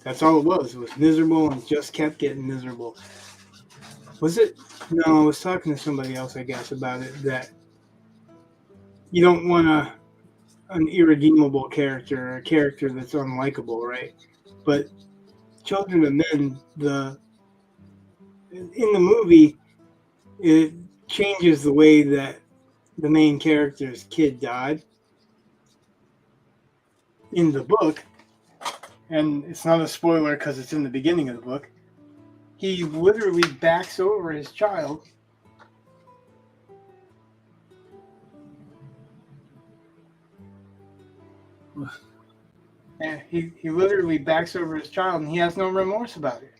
That's all it was. It was miserable and just kept getting miserable. Was it? No, I was talking to somebody else, I guess, about it, that you don't want an irredeemable character, or a character that's unlikable, right? But Children of Men, in the movie, it changes the way that the main character's kid died. In the book, and it's not a spoiler because it's in the beginning of the book, he literally backs over his child and he literally backs over his child, and he has no remorse about it.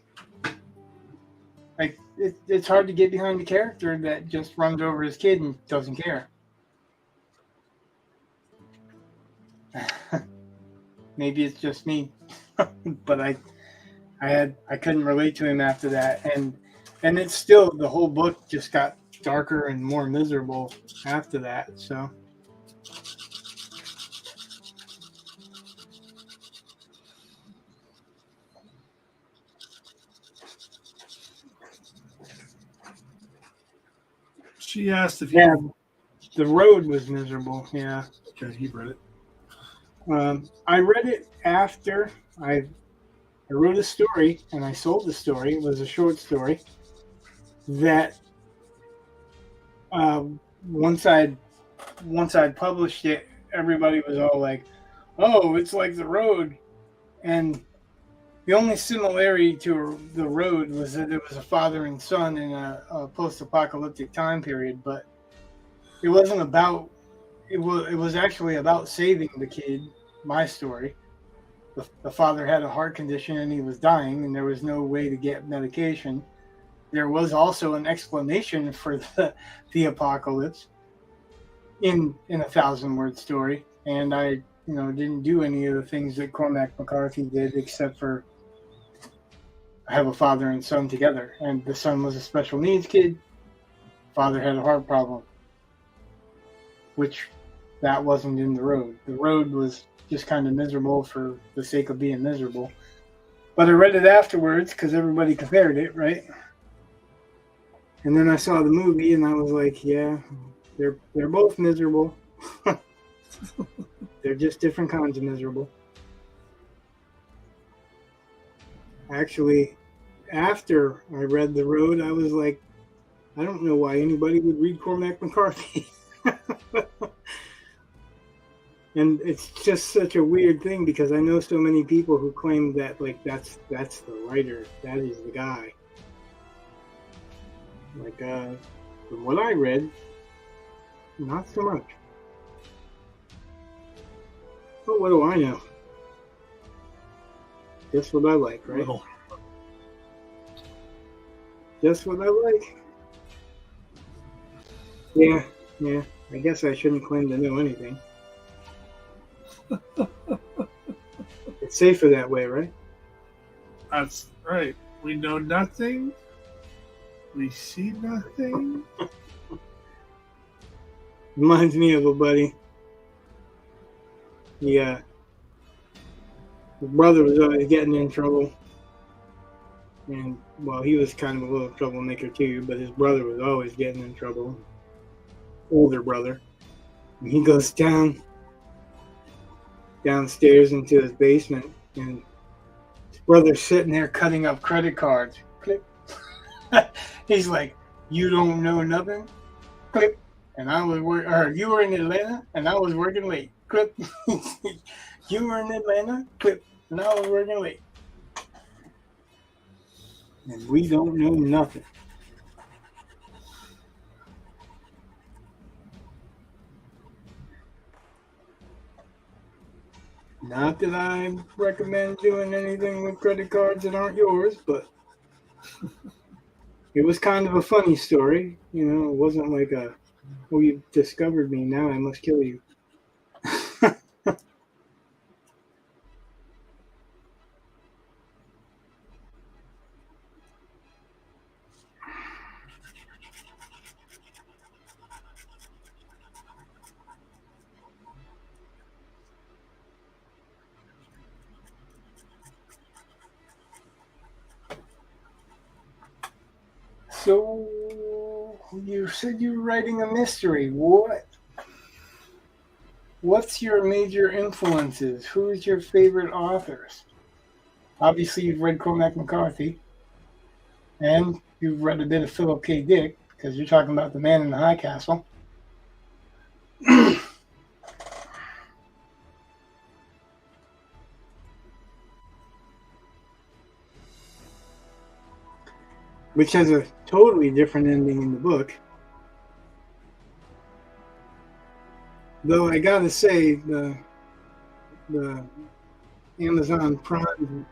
Like, it's hard to get behind a character that just runs over his kid and doesn't care. Maybe it's just me, but I couldn't relate to him after that, and it's still, the whole book just got darker and more miserable after that. So She asked if Yeah, you. The Road was miserable. Yeah. Okay, he read it. I read it after I wrote a story and I sold the story. It was a short story that once I'd published it, everybody was all like, "Oh, it's like The Road," and the only similarity to The Road was that it was a father and son in a post-apocalyptic time period, but it wasn't about. It was actually about saving the kid. My story. The father had a heart condition and he was dying, and there was no way to get medication. There was also an explanation for the apocalypse in a 1,000-word story, and I didn't do any of the things that Cormac McCarthy did, except for have a father and son together, and the son was a special needs kid. Father had a heart problem, which that wasn't in The Road. The Road was just kind of miserable for the sake of being miserable. But I read it afterwards because everybody compared it, right? And then I saw the movie and I was like, yeah, they're both miserable. They're just different kinds of miserable. Actually, after I read The Road, I was like, I don't know why anybody would read Cormac McCarthy. And it's just such a weird thing because I know so many people who claim that like that's the writer, that is the guy. Like from what I read, not so much. But what do I know? Just what I like, right? Well, Just what I like. Yeah. I guess I shouldn't claim to know anything. It's safer that way, right? that's right. We know nothing. We see nothing. Reminds me of a buddy. Yeah. His brother was always getting in trouble. And, well, he was kind of a little troublemaker too, but his brother was always getting in trouble. Older brother. And he goes downstairs into his basement, and his brother's sitting there cutting up credit cards. Click. He's like, "You don't know nothing." Click. And I was you were in Atlanta, and I was working late. Clip. You were in Atlanta. Clip. And I was working late. And we don't know nothing. Not that I recommend doing anything with credit cards that aren't yours, but it was kind of a funny story. It wasn't like oh, you discovered me, now I must kill you. So, you said you were writing a mystery. What's your major influences? Who's your favorite authors? Obviously, you've read Cormac McCarthy, and you've read a bit of Philip K. Dick, because you're talking about The Man in the High Castle. Which has a totally different ending in the book. Though I gotta say, the Amazon Prime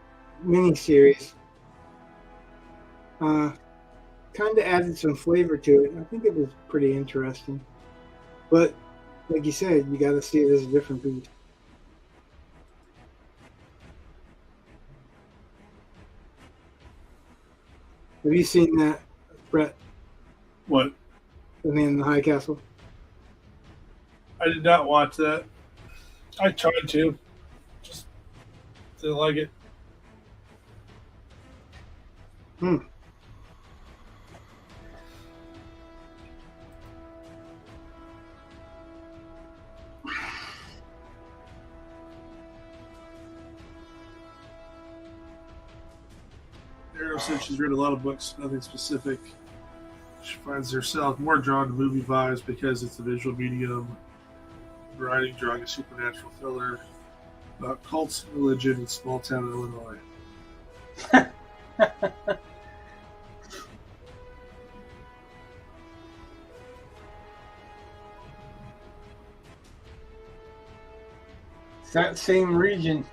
miniseries kind of added some flavor to it. I think it was pretty interesting. But like you said, you gotta see it as a different beast. Have you seen that, Brett? What? The Man in the High Castle? I did not watch that. I tried to. Just didn't like it. Arrow said she's read a lot of books, nothing specific. She finds herself more drawn to movie vibes because it's a visual medium, writing, drawing a supernatural thriller about cults, religion, and small town Illinois. It's that same region.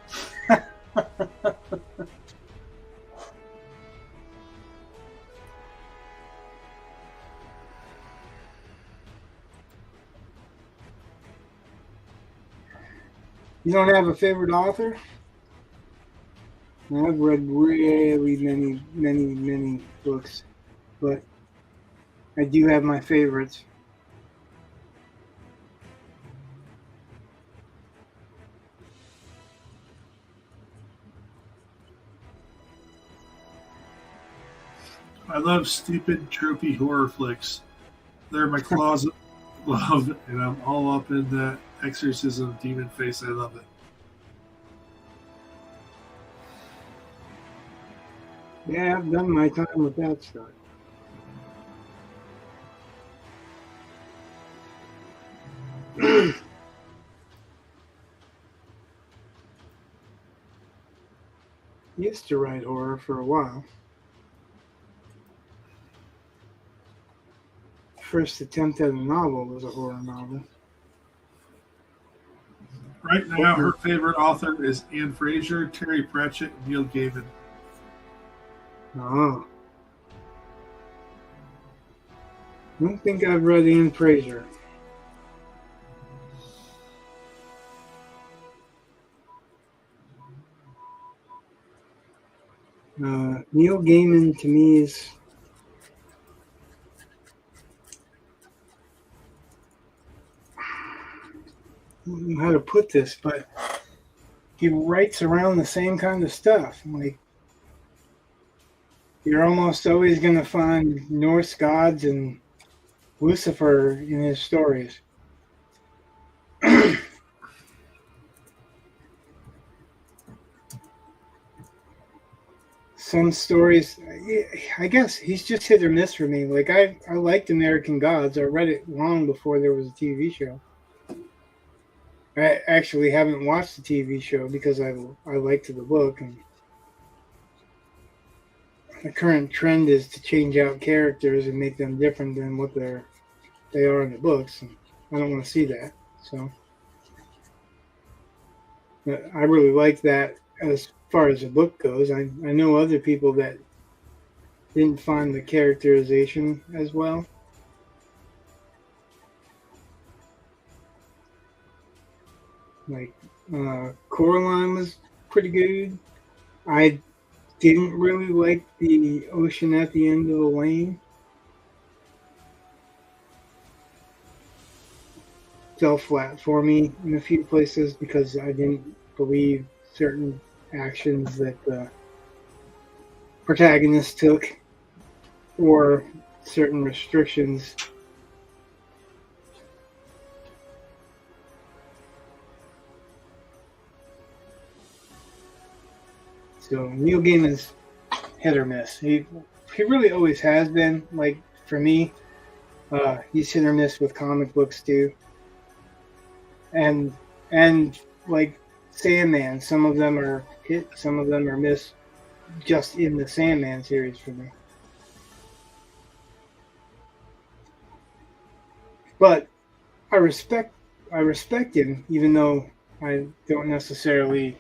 You don't have a favorite author? I've read really many books, but I do have my favorites. I love stupid, tropey horror flicks. They're my closet love, and I'm all up in that exorcism demon face. I love it. Yeah, I've done my time with that stuff. Used to write horror for a while. First attempt at a novel was a horror novel. Right now, her favorite author is Anne Fraser, Terry Pratchett, and Neil Gaiman. Oh. I don't think I've read Anne Fraser. Neil Gaiman to me is I don't know how to put this, but he writes around the same kind of stuff. Like, you're almost always going to find Norse gods and Lucifer in his stories. Some stories, I guess he's just hit or miss for me. Like, I liked American Gods. I read it long before there was a TV show. I actually haven't watched the TV show because I liked the book, and the current trend is to change out characters and make them different than what they are in the books. And I don't want to see that. So, but I really like that as far as the book goes. I know other people that didn't find the characterization as well. Like, Coraline was pretty good. I didn't really like the ocean at the end of the lane. Fell flat for me in a few places because I didn't believe certain actions that the protagonist took or certain restrictions. So Neil Gaiman's hit or miss. He really always has been. Like, for me, he's hit or miss with comic books too. And like Sandman, some of them are hit, some of them are miss, just in the Sandman series for me. But I respect him, even though I don't necessarily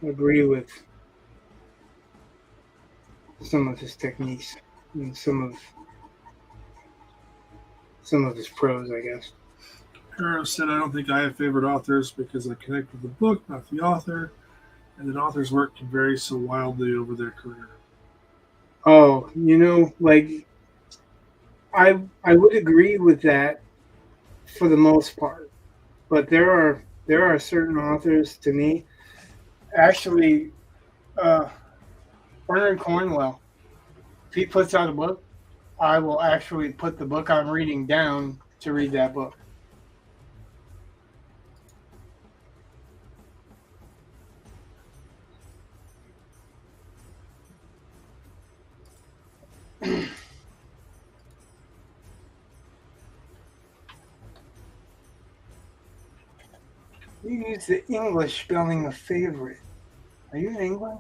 agree with some of his techniques and some of his prose, I guess. Arrow said, I don't think I have favorite authors because I connect with the book, not the author, and an author's work can vary so wildly over their career. Oh, like, I would agree with that for the most part, but there are certain authors to me. Actually, Bernard Cornwell, if he puts out a book, I will actually put the book I'm reading down to read that book. You use the English spelling of favorite. Are you in England?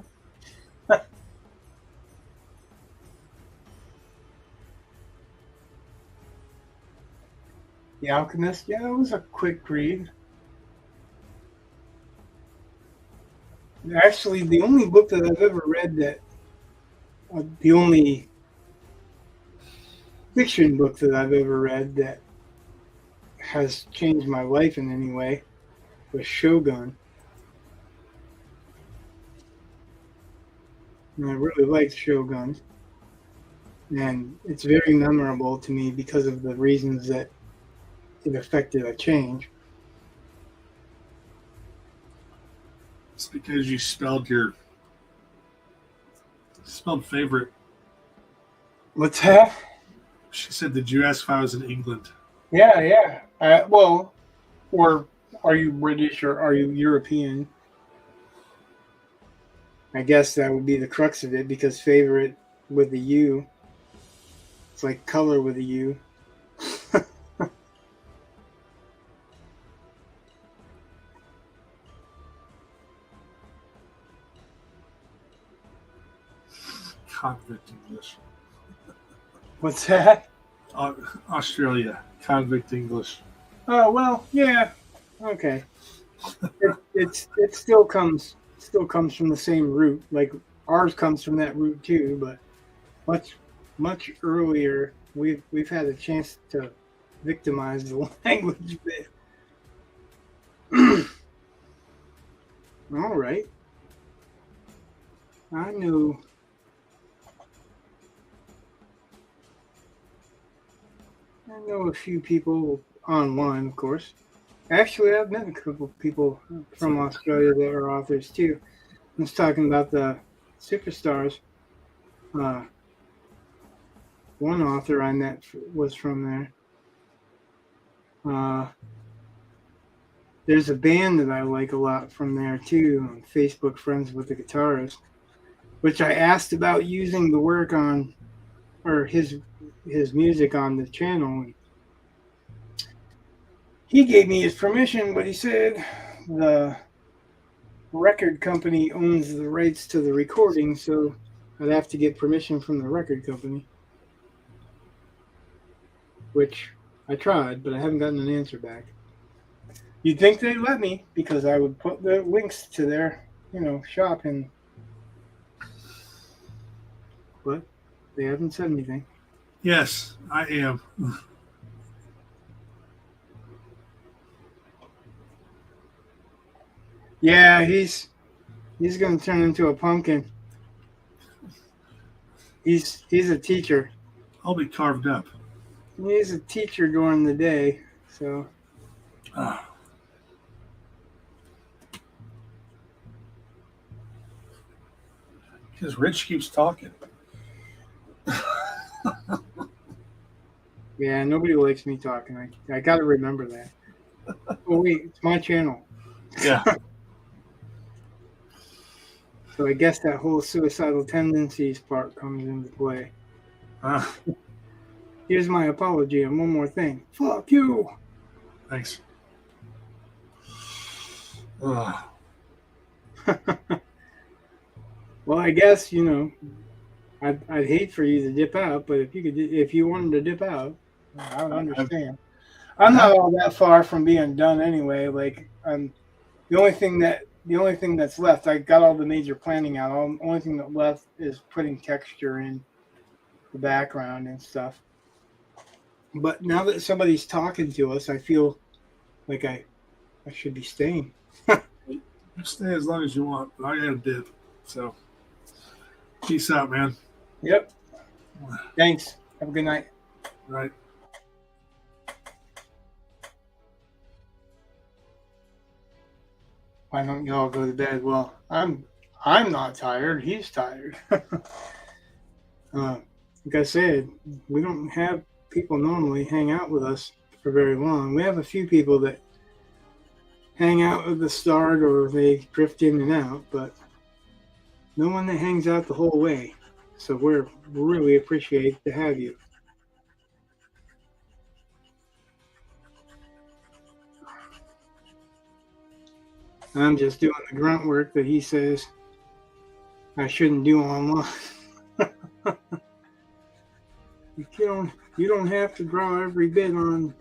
The Alchemist? Yeah, it was a quick read. Actually, the only book that I've ever read the only fiction book that I've ever read that has changed my life in any way was Shogun. And I really liked Shogun. And it's very memorable to me because of the reasons that it affected a change. It's because you spelled favorite. What's that? She said, "Did you ask if I was in England?" Yeah, yeah. Well, or are you British or are you European? I guess that would be the crux of it because favorite with the U, it's like color with a U. Convict English. What's that? Australia. Convict English. Oh well, yeah. Okay. It still comes from the same root. Like ours comes from that root too, but much earlier we've had a chance to victimize the language bit. All right. I know a few people online, of course. Actually, I've met a couple of people from Australia that are authors too. I was talking about the superstars. One author I met was from there. There's a band that I like a lot from there too. On Facebook, friends with the guitarist, which I asked about using the work on, or his music on the channel. He gave me his permission, but he said the record company owns the rights to the recording, so I'd have to get permission from the record company. Which I tried, but I haven't gotten an answer back. You'd think they'd let me because I would put the links to their, shop in, but they haven't said anything. Yes, I am. Yeah, he's going to turn into a pumpkin. He's a teacher. I'll be carved up. He's a teacher during the day, so. Because Rich keeps talking. Yeah, nobody likes me talking. I got to remember that. Oh wait, it's my channel. Yeah. So I guess that whole suicidal tendencies part comes into play. Here's my apology and one more thing. Fuck you. Thanks. Well, I guess I'd hate for you to dip out, but if you wanted to dip out, I would understand. I'm not all that far from being done anyway. Like the only thing that's left, I got all the major planning out. The only thing that left is putting texture in the background and stuff. But now that somebody's talking to us, I feel like I should be staying. You stay as long as you want, but I gotta dip. So, peace out, man. Yep. Thanks. Have a good night. Right. Why don't y'all go to bed? Well, I'm not tired. He's tired. Like I said, we don't have people normally hang out with us for very long. We have a few people that hang out at the start or they drift in and out, but no one that hangs out the whole way. So we're really appreciate to have you. I'm just doing the grunt work that he says I shouldn't do online. You don't have to draw every bit on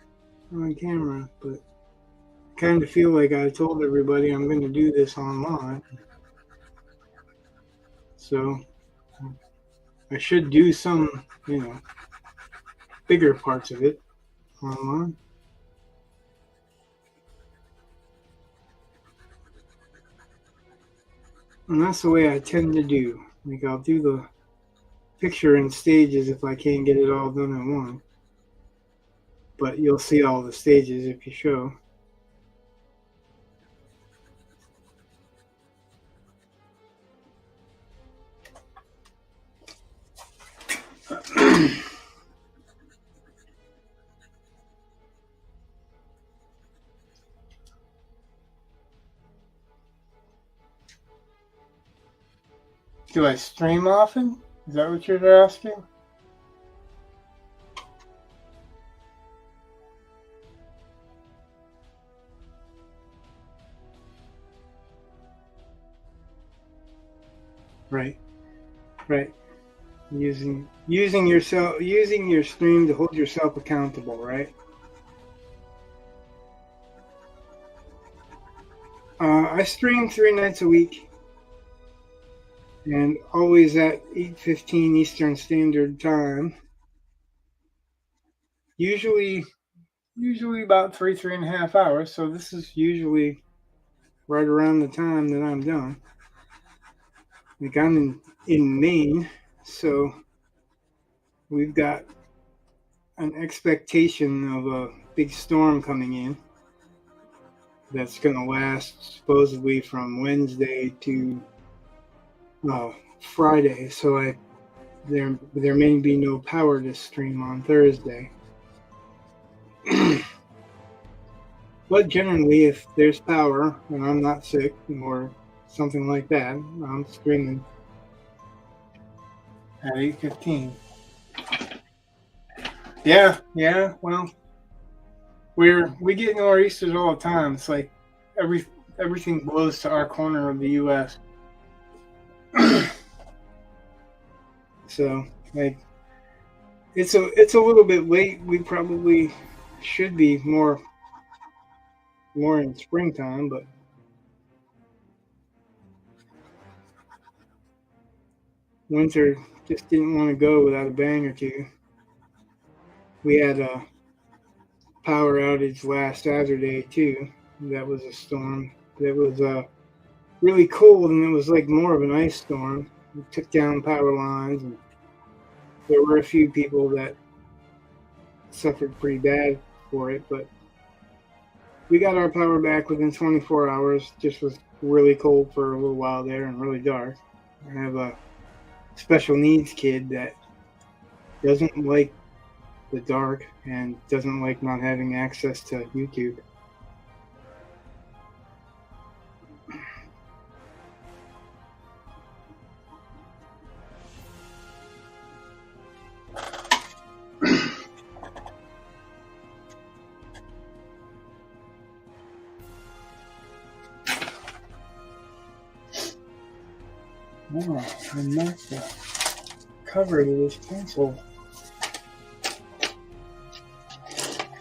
camera, but I kind of feel like I told everybody I'm going to do this online. So I should do some, bigger parts of it online. And that's the way I tend to do. Like, I'll do the picture in stages if I can't get it all done at once. But you'll see all the stages if you show. Do I stream often? Is that what you're asking? Right. Using your stream to hold yourself accountable, right? I stream 3 nights a week, and always at 8:15 Eastern Standard Time. Usually about 3.5 hours. So this is usually right around the time that I'm done. Like, I'm in Maine, so we've got an expectation of a big storm coming in that's going to last supposedly from Wednesday to Friday. So there may be no power to stream on Thursday. But generally, if there's power and I'm not sick or something like that, I'm streaming at 8:15. Yeah. Well, we get nor'easters all the time. It's like everything blows to our corner of the U.S. So, like, it's a little bit late. We probably should be more in springtime, but winter just didn't want to go without a bang or two. We had a power outage last Saturday too. That was a storm. That was really cold, and it was like more of an ice storm. It took down power lines, and there were a few people that suffered pretty bad for it, but we got our power back within 24 hours. Just was really cold for a little while there and really dark. I have a special needs kid that doesn't like the dark and doesn't like not having access to YouTube. Oh, I knocked the cover of this pencil. I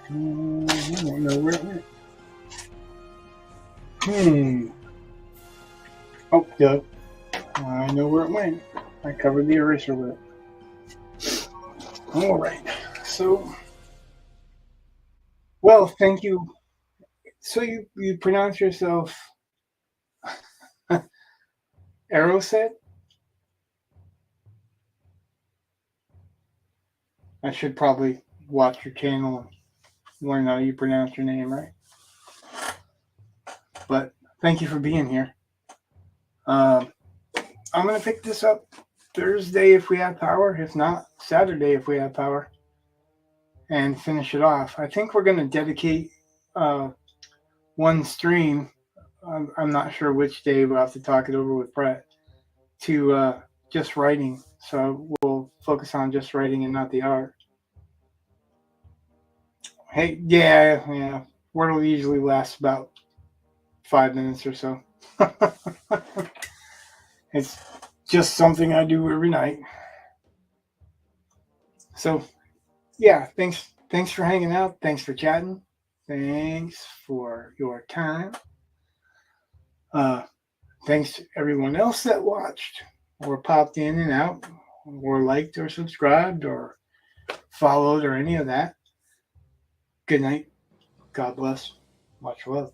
don't know where it went. Oh, duh. I know where it went. I covered the eraser with it. All right. So, well, thank you. So you pronounce yourself Aeroset? I should probably watch your channel and learn how you pronounce your name, right? But thank you for being here. I'm going to pick this up Thursday if we have power. If not, Saturday if we have power. And finish it off. I think we're going to dedicate one stream. I'm not sure which day. We'll have to talk it over with Brett. To just writing. So we'll focus on just writing and not the art. Hey, yeah. Wordle usually lasts about 5 minutes or so. It's just something I do every night. So, yeah, thanks for hanging out. Thanks for chatting. Thanks for your time. Thanks to everyone else that watched or popped in and out or liked or subscribed or followed or any of that. Good night. God bless. Much love.